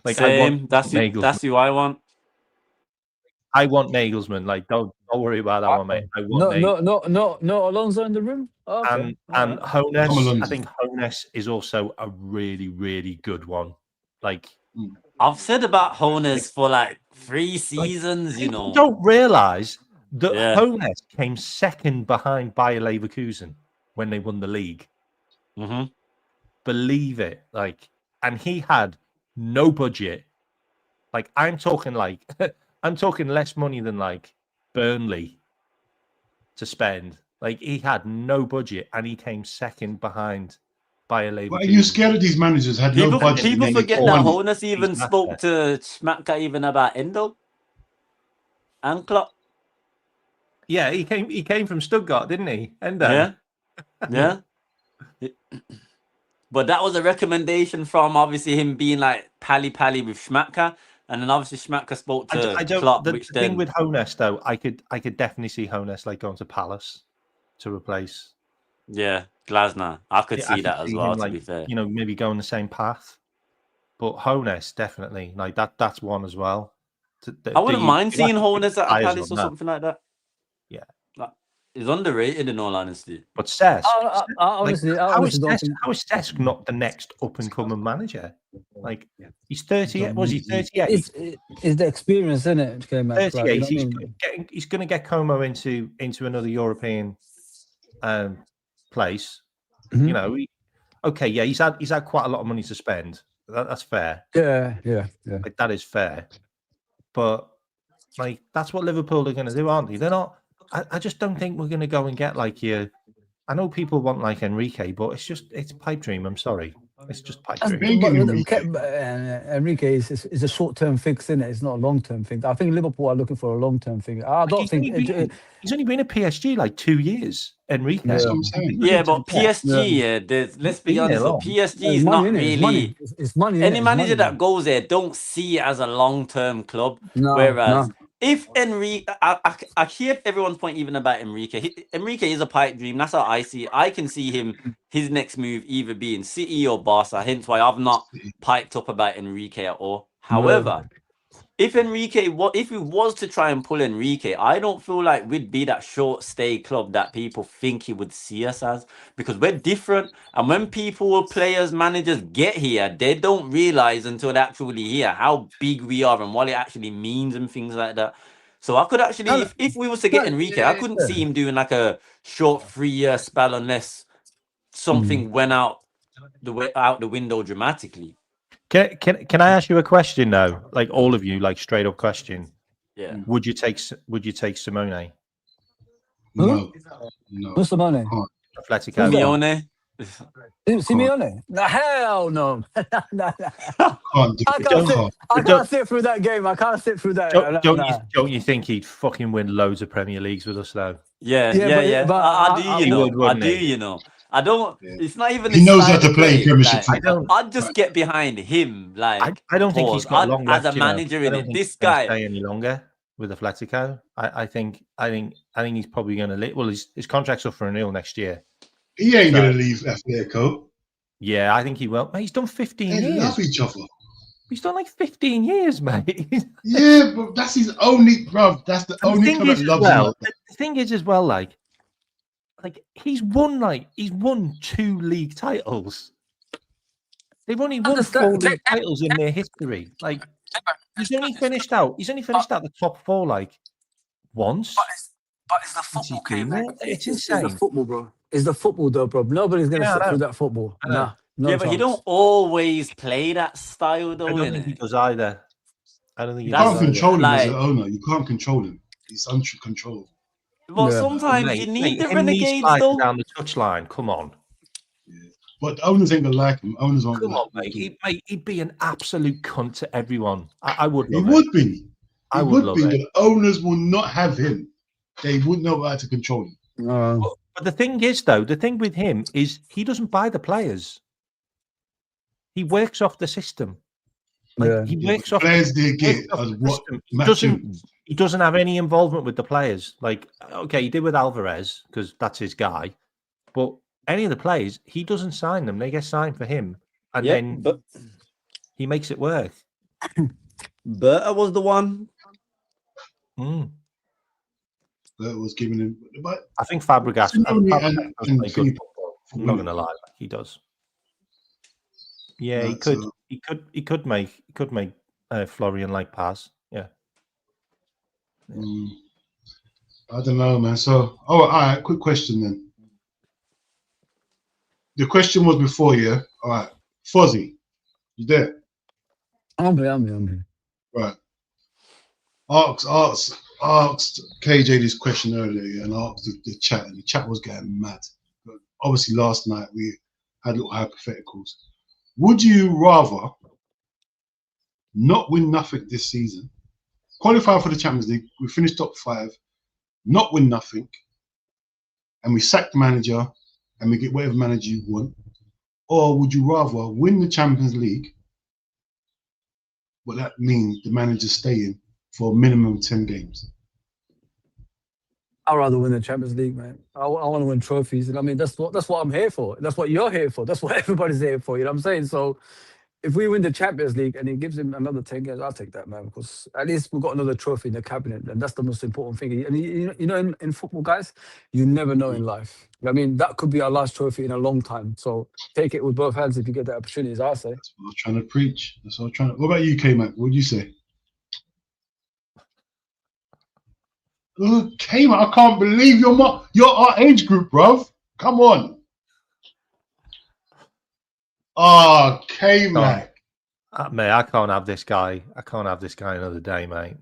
Like, same. That's who I want. I want Nagelsmann. Like, don't worry about that one, mate. I want no Alonso in the room. Okay. And Hones, I think Hones is also a really, really good one. Like, I've said about Hones for like 3 seasons. You know, don't realize that Hones came second behind Bayer Leverkusen when they won the league. Mm-hmm. Believe it, like, and he had no budget. Like, I'm talking less money than like Burnley to spend. Like, he had no budget and he came second behind Bayer Leverkusen. But are you scared of these managers had no budget? People forget that Hones even spoke to Schmadtke even about Endo and Klopp. Yeah, he came from Stuttgart, didn't he? Endo. Yeah. But that was a recommendation from obviously him being like pally with Schmadtke, and then obviously Schmadtke spoke to Klopp. The thing with Hones though, I could definitely see Hones like going to Palace to replace. Yeah, Glasner. I could see that as well. To be fair, you know, maybe going the same path. But Hones definitely like that. That's one as well. I wouldn't mind seeing Hones at a Palace or something like that. Yeah. He's underrated in all honesty. But Cesc, how is Cesc not the next up and coming manager? Like, he's 38. Was he 38? It's the experience, isn't it? 38. He's going to get Como into another European place. Mm-hmm. You know, he's had quite a lot of money to spend. That's fair. Yeah. Like, that is fair. But like, that's what Liverpool are going to do, aren't they? They're not. I just don't think we're going to go and get like you. I know people want like Enrique, but it's pipe dream. I'm sorry, it's just pipe dream. Enrique is a short-term fix, isn't it? It's not a long-term thing. I think Liverpool are looking for a long-term thing. I don't think he's only been at PSG like 2 years. Enrique, yeah, but PSG, let's be honest, PSG is not really. It's money. Any manager that goes there don't see it as a long-term club. Whereas if Enrique, I hear everyone's point even about Enrique. Enrique is a pipe dream. That's how I see it. I can see his next move either being City or Barca. Hence why I've not piped up about Enrique at all. However, if we was to try and pull Enrique, I don't feel like we'd be that short stay club that people think he would see us as, because we're different. And when players, managers get here, they don't realize until they're actually here how big we are and what it actually means and things like that. So I could actually, if we was to get Enrique, I couldn't see him doing like a short 3-year spell unless something went out the window dramatically. Can I ask you a question though? Like, all of you, like, straight up question. Yeah. Would you take Simone? No. Who's Simone? Atletico. Simeone? Hell no. I can't sit through that game. I can't sit through that. Don't you think he'd fucking win loads of Premier Leagues with us though? Yeah. But I do. I don't. It's not even. He knows how to play Premiership. I'd just get behind him. Like, I don't think he's got long left as a manager in it. This guy stay any longer with Atletico. I think he's probably going to leave. Well, his contract's up for renewal next year. He ain't going to leave Atletico. Yeah, I think he will. Mate, he's done 15 years. They love each other. He's done like 15 years, mate. Yeah, but that's his only, bro. That's the only club that loves him. The thing is as well, like he's won 2 league titles. They've only won 4 league titles in their history. Like, he's only finished out the top 4 like once. But it's the football game. It's insane. It's the football, bro. It's the football, though, bro. Nobody's gonna sit through that football. Nah. No but he don't always play that style, though. I don't think he does either. I don't think you can't control him as an owner. You can't control him. He's uncontrollable. But sometimes you need the renegades, though. Down the touchline, come on. Yeah. But the owners ain't gonna like him. Owners won't Come like on, him. mate. He'd be an absolute cunt to everyone. I would love he it. Would be. I would love it. But owners will not have him. They wouldn't know how to control him. But the thing is, though, the thing with him is he doesn't buy the players. He works off the system. He works off players they get as what he doesn't have any involvement with the players. Like, okay, he did with Alvarez because that's his guy. But any of the players, he doesn't sign them. They get signed for him. And then he makes it work. Berta was the one. Berta was giving him. But I think Fabregas. I'm not going to lie, he does. Yeah, he could make Florian like pass. Yeah. I don't know, man. So, all right. Quick question then. The question was before, yeah. All right, Fozzie, you there? I'm here. Right. Asked KJ this question earlier, and asked the chat, and the chat was getting mad. But obviously, last night we had little hypotheticals. Would you rather not win nothing this season, qualify for the Champions League, we finished top 5, not win nothing, and we sack the manager and we get whatever manager you want, or would you rather win the Champions League, but that means the manager's staying for a minimum of 10 games? I'd rather win the Champions League, man. I want to win trophies, and I mean that's what I'm here for. That's what you're here for. That's what everybody's here for. You know what I'm saying? So, if we win the Champions League and it gives him another 10 games, I'll take that, man. Because at least we've got another trophy in the cabinet, and that's the most important thing. And you know, in football, guys, you never know in life. I mean, that could be our last trophy in a long time. So take it with both hands if you get that opportunity, as I say. That's what I was trying to preach. What about you, K-Mac? What would you say? K-Mac, I can't believe you're our age group, bruv. Come on. Oh, K-Mac. Mate, I can't have this guy. I can't have this guy another day, mate.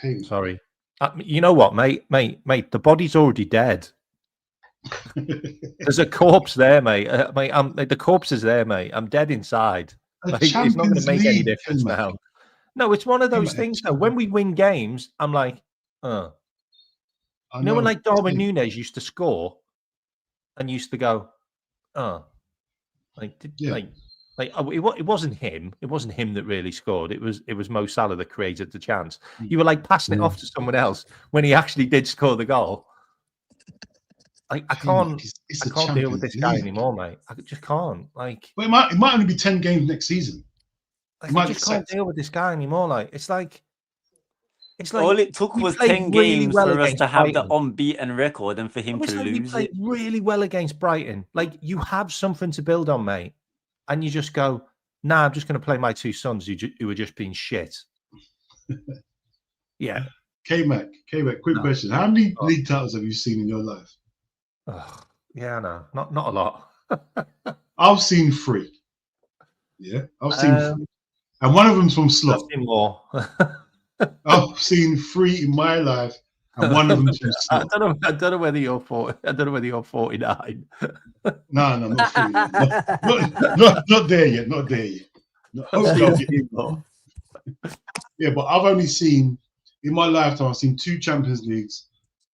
K-Mac. Sorry. You know what, mate? The body's already dead. There's a corpse there, mate. The corpse is there, mate. I'm dead inside. It's not going to make any difference now. No, it's one of those things, though. When we win games, I'm like, You know when like Darwin Núñez used to score and used to go, it wasn't him. It wasn't him that really scored. It was Mo Salah that created the chance. You were like passing it off to someone else when he actually did score the goal. I can't deal with this guy anymore, mate. I just can't. But it might only be 10 games next season. I just can't deal with this guy anymore. It's like all it took was 10 games for us to have the unbeaten record and for him to lose. You played really well against Brighton. You have something to build on, mate. And you just go, nah, I'm just going to play my two sons who are just being shit. Yeah. K-Mac, quick question. How many league titles have you seen in your life? Yeah, no, not a lot. I've seen 3. Yeah, I've seen 3. And one of them's from Slot. I've seen more. I've seen 3 in my life, and one of them's from Slot. I don't know whether you're 40. I don't know whether you're 49. No, not 49. Not there yet. Not there yet. Hopefully I'll get more. Yeah, but I've only seen in my lifetime. I've seen 2 Champions Leagues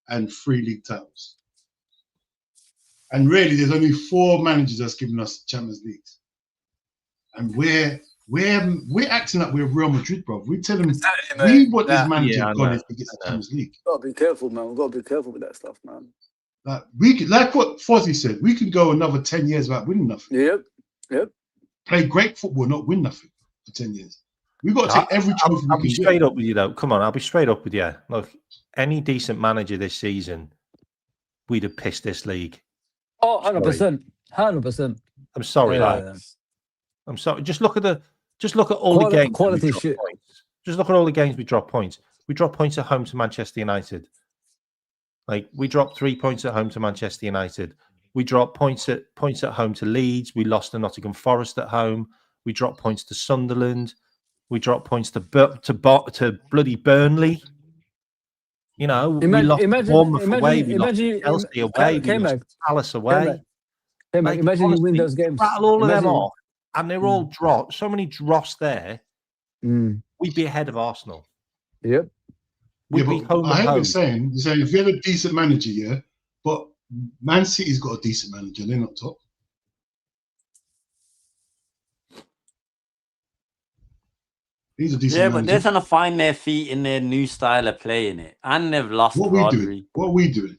and 3 league titles. And really, there's only 4 managers that's given us Champions Leagues, and we're acting like we're Real Madrid, bro. We tell them we want this manager gone if he gets the Champions League. Gotta be careful, man. We've got to be careful with that stuff, man. Like what Fozzie said, we could go another 10 years without winning nothing. Yep. Play great football, not win nothing for 10 years. We've got to take every trophy I'll be straight up with you, though. Come on, I'll be straight up with you. Look, any decent manager this season, we'd have pissed this league. Oh, 100%. 100%. I'm sorry, I'm sorry. Just look at all the games. Quality shit. Just look at all the games we dropped points. We dropped points at home to Manchester United. We dropped 3 points at home to Manchester United. We dropped points at home to Leeds. We lost to Nottingham Forest at home. We dropped points to Sunderland. We dropped points to bloody Burnley. You know, we lost Bournemouth away, we lost imagine, Chelsea away, we lost Palace away. Like, imagine you win those games. Rattle all of them off, and they're all dross. So many dross there. We'd be ahead of Arsenal. Yep. We'd be home. I hear what you're saying. You're saying if you had a decent manager, yeah, but Man City's got a decent manager. They're not top. He's a decent manager. But they're trying to find their feet in their new style of playing it, and they've lost. What are we doing?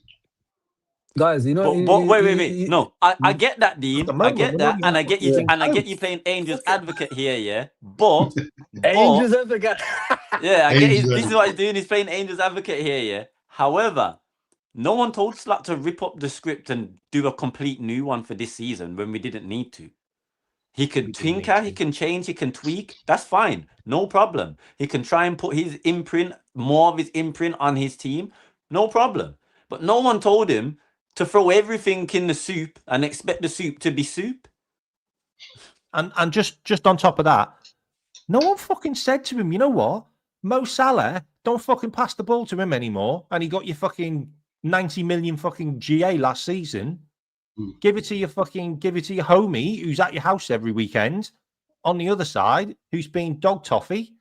Guys, you know. But wait. No, I get that, Dean. I get that, and I get you. And I get you playing Angels advocate here, yeah. But Angels advocate. Yeah, I get. This is what he's doing. He's playing Angels advocate here, yeah. However, no one told Slot to rip up the script and do a complete new one for this season when we didn't need to. He can tinker, he can change, he can tweak. That's fine. No problem. He can try and put his imprint, more of his imprint on his team. No problem. But no one told him to throw everything in the soup and expect the soup to be soup. And just on top of that, no one fucking said to him, you know what? Mo Salah, don't fucking pass the ball to him anymore. And he got your fucking 90 million fucking GA last season. Give it to your homie who's at your house every weekend on the other side, who's been dog toffee.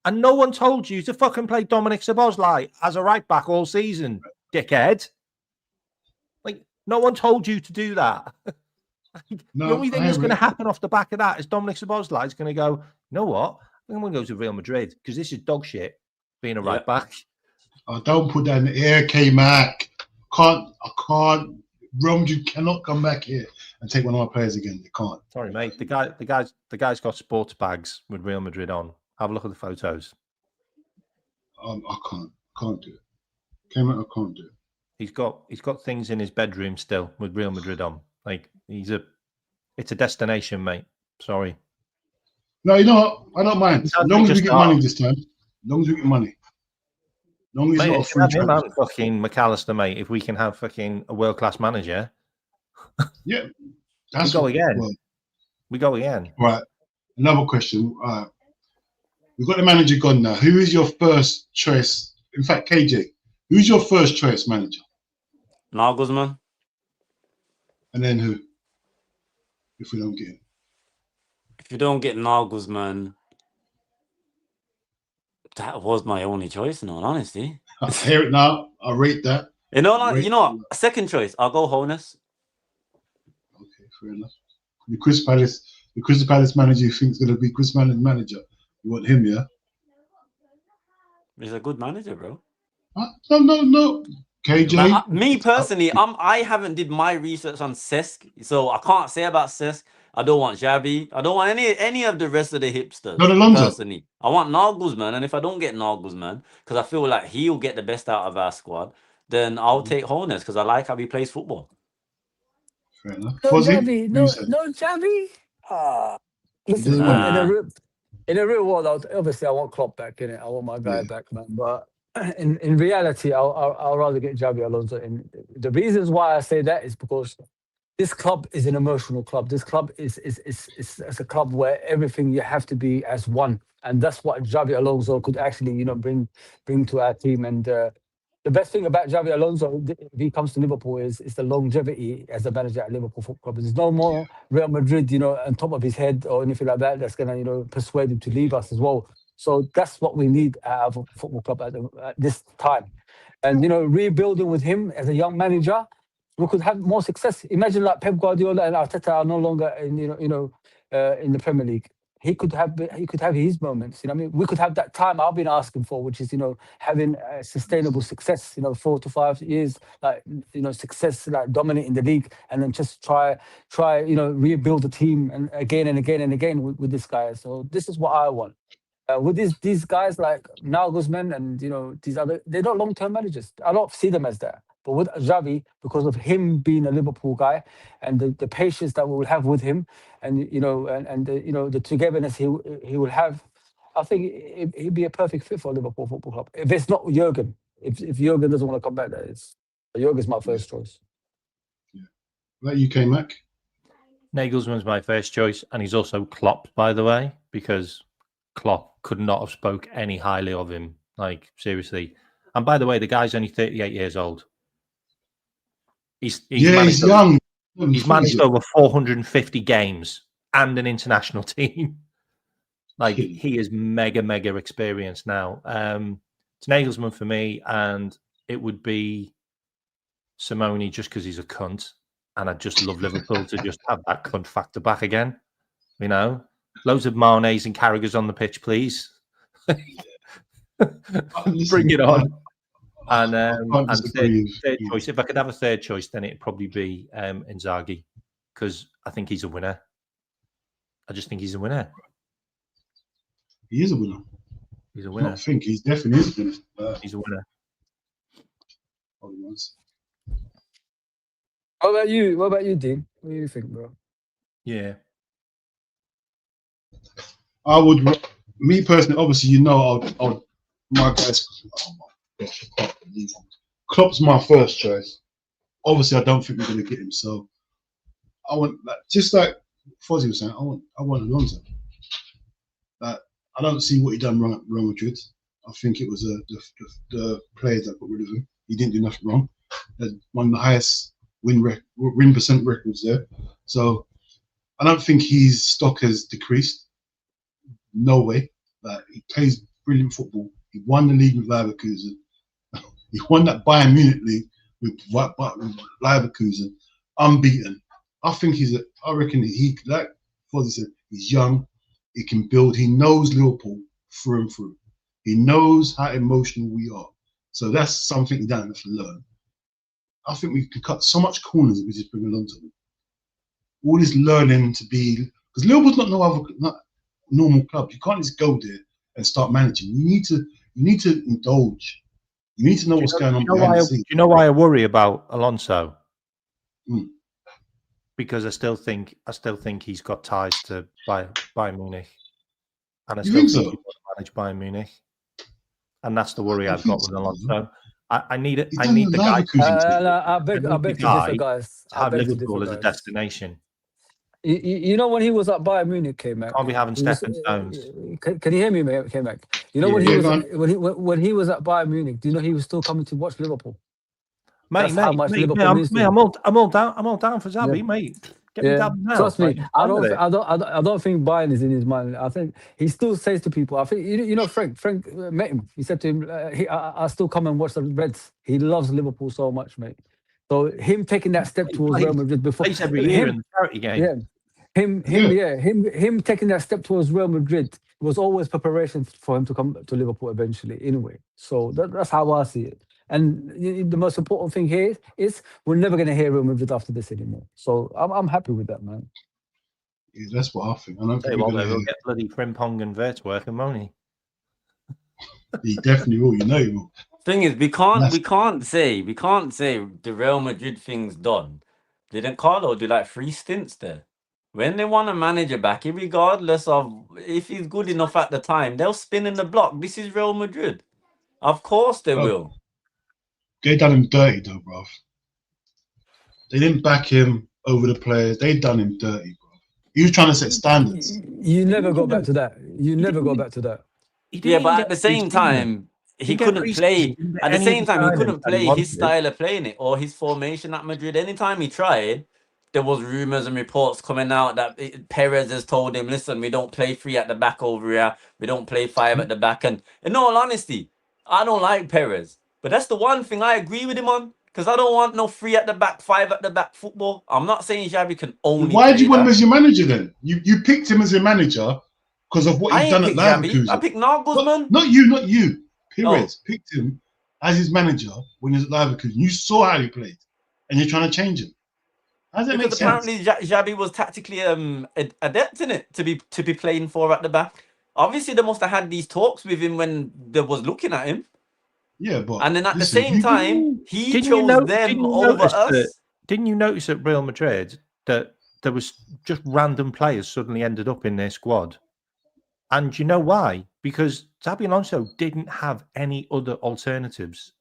And no one told you to fucking play Dominic Szoboszlai as a right back all season, dickhead. Like, no one told you to do that. The only thing that's going to happen off the back of that is Dominic Szoboszlai is going to go, you know what? I'm going to go to Real Madrid because this is dog shit being a right back. Oh, don't put that in the air, K-Mac. I can't. Real Madrid cannot come back here and take one of our players again. They can't. Sorry, mate. The guy's got sports bags with Real Madrid on. Have a look at the photos. I can't do it. K-Mac, I can't do it. He's got things in his bedroom still with Real Madrid on. Like it's a destination, mate. Sorry. No, you know what? I don't mind. As long as we get money this time. As long as we get money. As long as mate, it's not a free transfer. Fucking McAllister, mate. If we can have fucking a world-class manager, yeah, we go again. We go again. Right. Another question. We've got the manager gone now. Who is your first choice? In fact, KJ, who's your first choice manager? Nagelsmann. And then who? If we don't get him. If you don't get Nagelsmann, that was my only choice, in all honesty. I hear it now. I rate that. You know, second choice, I'll go Honus. Okay, fair enough. The Crystal Palace manager you think is going to be Crystal Palace manager. You want him, yeah? He's a good manager, bro. No. KJ? Me personally, I haven't did my research on Cesc, so I can't say about Cesc. I don't want Xavi. I don't want any of the rest of the hipsters. Not Alonso. Personally, I want Nagelsmann, and if I don't get Nagelsmann, because I feel like he'll get the best out of our squad, then I'll take Honus because I like how he plays football. Fair enough. No Xavi. No Xavi. Listen, in the real world, obviously I want Klopp back in it. I want my guy back, man. But in reality, I'll rather get Xabi Alonso. And the reasons why I say that is because this club is an emotional club. This club is a club where everything you have to be as one, and that's what Xabi Alonso could actually, bring to our team. And the best thing about Xabi Alonso, if he comes to Liverpool, is the longevity as a manager at Liverpool Football Club. There's no more Real Madrid, on top of his head or anything like that. That's gonna, persuade him to leave us as well. So that's what we need out of a football club at this time. And rebuilding with him as a young manager, we could have more success. Imagine like Pep Guardiola and Arteta are no longer in in the Premier League. He could have his moments. We could have that time I've been asking for, which is having sustainable success. 4 to 5 years, like success, like dominating the league, and then just try rebuild the team and again with this guy. So this is what I want. With these guys like Nagelsmann and these other, they're not long-term managers. I don't see them as that. But with Xavi, because of him being a Liverpool guy and the patience that we will have with him, and the togetherness he will have, I think he'd be a perfect fit for Liverpool Football Club. If it's not Jurgen, if Jurgen doesn't want to come back, Jurgen's my first choice. Yeah, that you came, Mac. Nagelsmann's my first choice, and he's also Klopp, by the way, because Klopp could not have spoke any highly of him. Like, seriously, And by the way, the guy's only 38 years old. He's young. He's managed over 450 games and an international team. Like, he is mega experienced now. It's Nagelsmann for me, and it would be Simone just because he's a cunt. And I'd just love Liverpool to just have that cunt factor back again. You know, loads of Manes and Carragher's on the pitch, please. Bring it on. And third choice, if I could have a third choice, then it'd probably be Inzaghi, because I think he's a winner. I just think he's a winner. He is a winner. He's a winner. I think he's definitely is a winner. He's a winner. What about you? What about you, Dean? What do you think, bro? Yeah. I would, me personally, obviously, you know, my guys, oh my gosh, I can't believe it. Klopp's my first choice. Obviously, I don't think we're going to get him. So I want, just like Fozzie was saying, I want Alonso. I don't see what he done wrong at Real Madrid. I think it was the players that got rid of him. He didn't do nothing wrong. He had one of the highest win percent records there. So I don't think his stock has decreased. No way. He plays brilliant football. He won the league with Leverkusen. He won that Bayern Munich league with Leverkusen, unbeaten. I think I reckon he, like Fozzie said, he's young. He can build. He knows Liverpool through and through. He knows how emotional we are. So that's something he doesn't have to learn. I think we can cut so much corners if we just bring Alonso in. All this learning to be, because Liverpool's not normal club. You can't just go there and start managing. You need to indulge. You need to know what's going on behind the scenes. Do you know why I worry about Alonso? Mm. Because I still think he's got ties to Bayern Munich, and I still think he wants to manage Bayern Munich, and that's the worry I've got with Alonso. I need it. I need the guy. I beg to differ, guys. To have Liverpool as a destination. You know, when he was at Bayern Munich, K-Mac, can't be having stepping stones. Can you hear me, K-Mac? You know, when he was at Bayern Munich, do you know he was still coming to watch Liverpool? Mate, I'm all down for Zabi, mate. Get me down now. Trust me, I don't think Bayern is in his mind. I think he still says to people, I think you know Frank met him. He said to him, I still come and watch the Reds. He loves Liverpool so much, mate. So him taking that step towards Real Madrid before every year in the charity game. Him taking that step towards Real Madrid was always preparation for him to come to Liverpool eventually. Anyway, so that's how I see it. And the most important thing here is we're never going to hear Real Madrid after this anymore. So I'm happy with that, man. Yeah, that's what I think. I don't think we'll get bloody Frimpong and Wirtz working, won't he? He definitely will. You know he will. Thing is, we can't say the Real Madrid thing's done. Didn't Carlo do like 3 stints there? When they want a manager back, regardless of if he's good enough at the time, they'll spin in the block. This is Real Madrid. Of course they will. They done him dirty though, bruv. They didn't back him over the players. They done him dirty, bro. He was trying to set standards. You never got back to that. Yeah, but at the same time, he couldn't play. At the same time, he couldn't play his style of playing it or his formation at Madrid. Anytime he tried, there was rumors and reports coming out that Perez has told him, listen, we don't play 3 at the back over here. We don't play 5 at the back. And in all honesty, I don't like Perez. But that's the one thing I agree with him on. Because I don't want no 3 at the back, 5 at the back football. I'm not saying Xavi can only. Why did you want him as your manager then? You picked him as your manager because of what he's done at Leverkusen. I picked Nagelsmann. Not you. Perez picked him as his manager when he was at Leverkusen. You saw how he played, and you're trying to change him. How does that make sense? Apparently Xavi was tactically adept in it to be playing 4 at the back. Obviously, they must have had these talks with him when they was looking at him. Yeah, but and then at the same time, he chose them over us. Didn't you notice at Real Madrid that there was just random players suddenly ended up in their squad? And you know why? Because Xabi Alonso didn't have any other alternatives.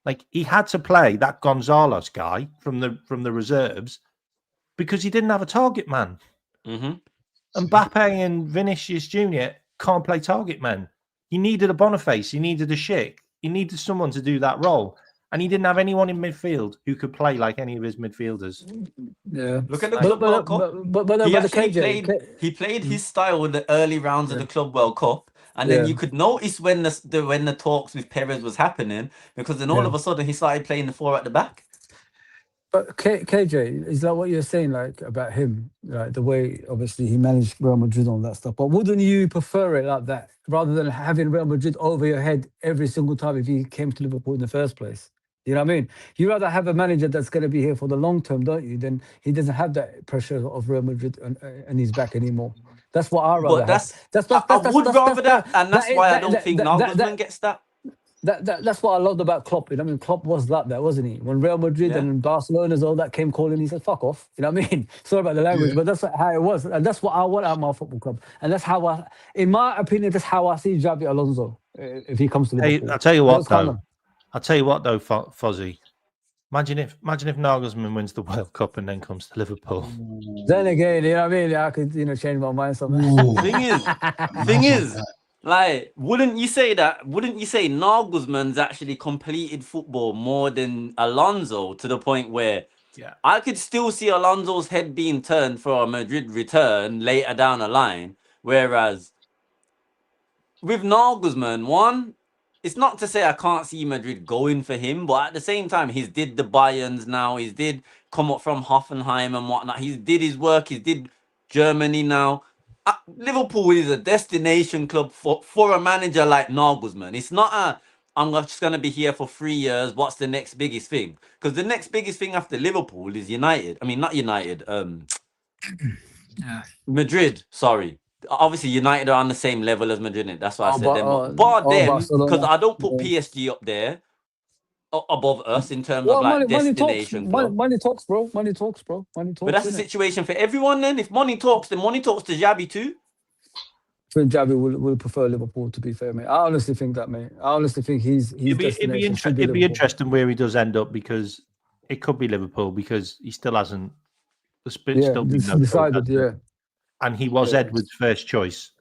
Like, he had to play that Gonzalez guy from the reserves because he didn't have a target man. Mm-hmm. Mbappe and Vinicius Jr. can't play target men. He needed a Boniface. He needed a Schick. He needed someone to do that role. And he didn't have anyone in midfield who could play like any of his midfielders. Yeah. Look at the Club World Cup. He actually played his style in the early rounds of the Club World Cup. And then you could notice when the talks with Perez was happening, because then all of a sudden he started playing the 4 at the back. But KJ, is that what you're saying, like, about him, like the way obviously he managed Real Madrid and all that stuff? But wouldn't you prefer it like that, rather than having Real Madrid over your head every single time if he came to Liverpool in the first place? You know what I mean? You rather have a manager that's going to be here for the long term, don't you? Then he doesn't have that pressure of Real Madrid and his back anymore. That's what I rather have. I would rather that, and that's why I don't think Nagelsmann gets that. That's what I loved about Klopp. You know what I mean? Klopp was like that, wasn't he? When Real Madrid and Barcelona's all that came calling, he said, "Fuck off." You know what I mean? Sorry about the language, but that's how it was, and that's what I want out of my football club, and that's how in my opinion, that's how I see Xabi Alonso if he comes to Liverpool. I'll tell you what, though, Fozzie. Imagine if Nagelsmann wins the World Cup and then comes to Liverpool. Then again, you know what I mean? I could, change my mind somehow. Thing is. Like, wouldn't you say Nagelsmann's actually completed football more than Alonso, to the point where I could still see Alonso's head being turned for a Madrid return later down the line, whereas with Nagelsmann, one, it's not to say I can't see Madrid going for him, but at the same time, he's did the Bayerns now, he's did come up from Hoffenheim and whatnot, he's did his work, he's did Germany now. Liverpool is a destination club for a manager like Nagelsmann. It's not I'm just going to be here for 3 years. What's the next biggest thing? Because the next biggest thing after Liverpool is United. I mean, not United. Madrid, sorry. Obviously, United are on the same level as Madrid. That's why I said them. Bar them, because I don't put PSG up there above us in terms of like destination. Money talks, bro. Money talks. But that's the situation for everyone then. If money talks, then money talks to Xabi too. I think Xabi will prefer Liverpool, to be fair, mate. I honestly think that, mate. I honestly think he's it'd be interesting where he does end up, because it could be Liverpool, because he still hasn't still been decided, and he was Edward's first choice.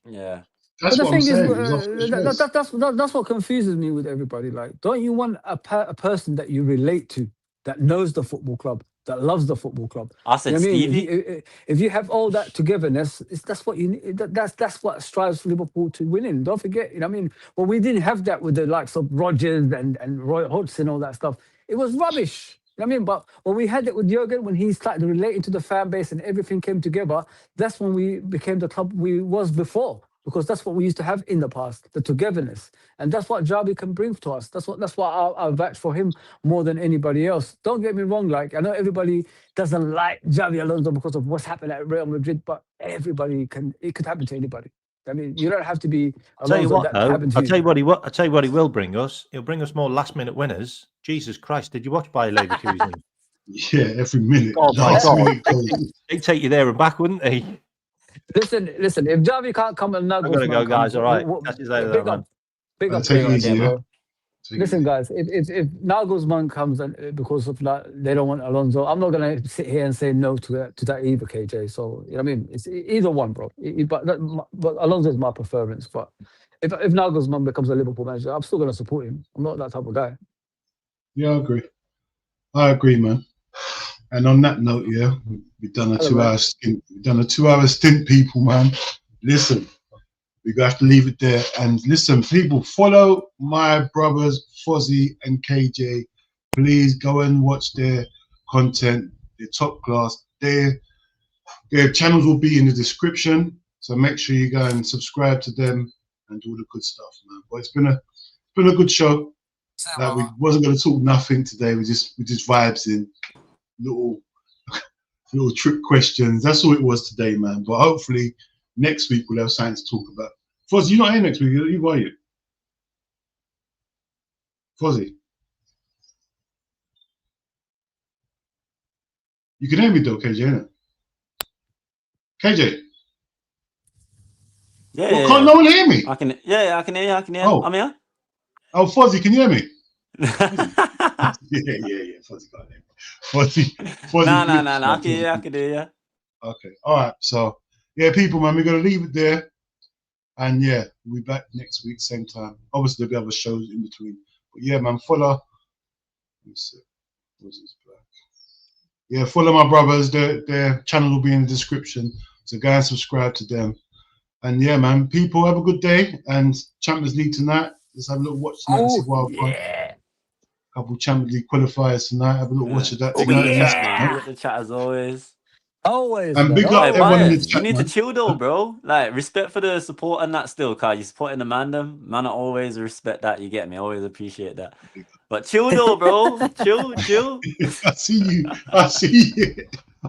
Yeah. That's but what I'm saying. That's what confuses me with everybody. Like, don't you want a person that you relate to, that knows the football club, that loves the football club? I said, Stevie. If you have all that togetherness, that's what you need. That's what strives Liverpool to winning. Don't forget, you know what I mean? Well, we didn't have that with the likes of Rodgers and Roy Hodgson and all that stuff. It was rubbish. You know what I mean? But when we had it with Jurgen, when he started relating to the fan base and everything came together, that's when we became the club we was before. Because that's what we used to have in the past, the togetherness, and that's what Xabi can bring to us. That's why I'll vouch for him more than anybody else. Don't get me wrong. Like, I know everybody doesn't like Xabi Alonso because of what's happened at Real Madrid, but it could happen to anybody. I mean, you don't have to be. I'll tell you what, he will bring us. He'll bring us more last-minute winners. Jesus Christ! Did you watch Bayer Leverkusen? Yeah, every minute. Oh my God! He'd take you there and back, wouldn't he? Listen. If Xavi can't come and Nagelsmann, I'm gonna go, guys. All right, big up. Take it easy, bro. Listen, guys. If Nagelsmann comes and because of that they don't want Alonso, I'm not gonna sit here and say no to that either, KJ. So you know what I mean, it's either one, bro. But Alonso is my preference. But if Nagelsmann becomes a Liverpool manager, I'm still gonna support him. I'm not that type of guy. Yeah, I agree, man. And on that note, we've done a 2-hour stint. We've done a 2-hour stint, people, man. Listen, we're going to have to leave it there. And listen, people, follow my brothers, Fozzie and KJ. Please go and watch their content. They're top class. Their channels will be in the description. So make sure you go and subscribe to them and all the good stuff, man. But it's been a good show. Like, we wasn't going to talk nothing today. We just vibes in. Little trick questions. That's all it was today, man. But hopefully next week we'll have something to talk about. Fozzie, you're not here next week, who are you? Fozzie. You can hear me though, KJ, innit? KJ. Yeah. Can't no one hear me? I can hear you. Oh. I'm here. Oh, Fozzie, can you hear me? Yeah. Fozzie can't hear me. Fozzie. No. I can hear you. Okay. All right. So, yeah, people, man, we're going to leave it there. And yeah, we'll be back next week, same time. Obviously, there'll be other shows in between. But yeah, man, follow. What's this black? Yeah, follow my brothers. Their channel will be in the description. So go and subscribe to them. And yeah, man, people have a good day. And Champions League tonight. Let's have a little watch tonight. Yeah. Couple Champions League qualifiers tonight. Have a little watch of that Big tonight. up the chat, man. Big up the chat as always. Always. And man. big up Hey, everyone in the Bayern, chat. you need man. to chill though, bro. Like, respect for the support and that still, cause you supporting the man them. Man, I always respect that. You get me? I always appreciate that. But chill though, bro. chill. I see you.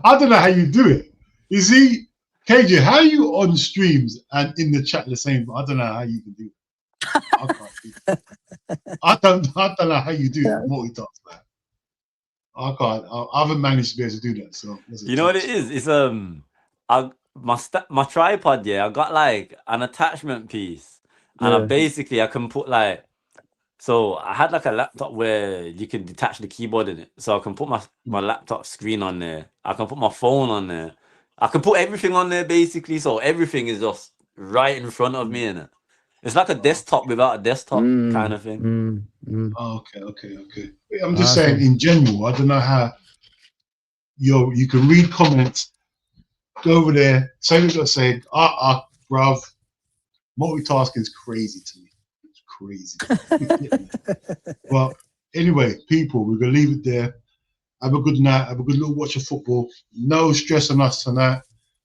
I don't know how you do it. You see, KJ, how are you on streams and in the chat the same? I don't know how you can do it. I can't do it. I don't know how you do it. Multitask, man. I can't. I haven't managed to be able to do that. So You know what it is? It's my tripod. Yeah, I got like an attachment piece, and I can put like. So I had like a laptop where you can detach the keyboard in it. So I can put my laptop screen on there. I can put my phone on there. I can put everything on there basically. So everything is just right in front of me, innit? It's like a desktop without a desktop kind of thing. Oh, okay. I'm just saying in general, I don't know how you can read comments, go over there, say what you got to say, bruv, multitasking is crazy to me. It's crazy. Well, anyway, people, we're going to leave it there. Have a good night. Have a good little watch of football. No stress on us tonight.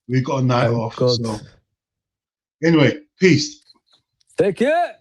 We got a night off. So, anyway, peace. Take care.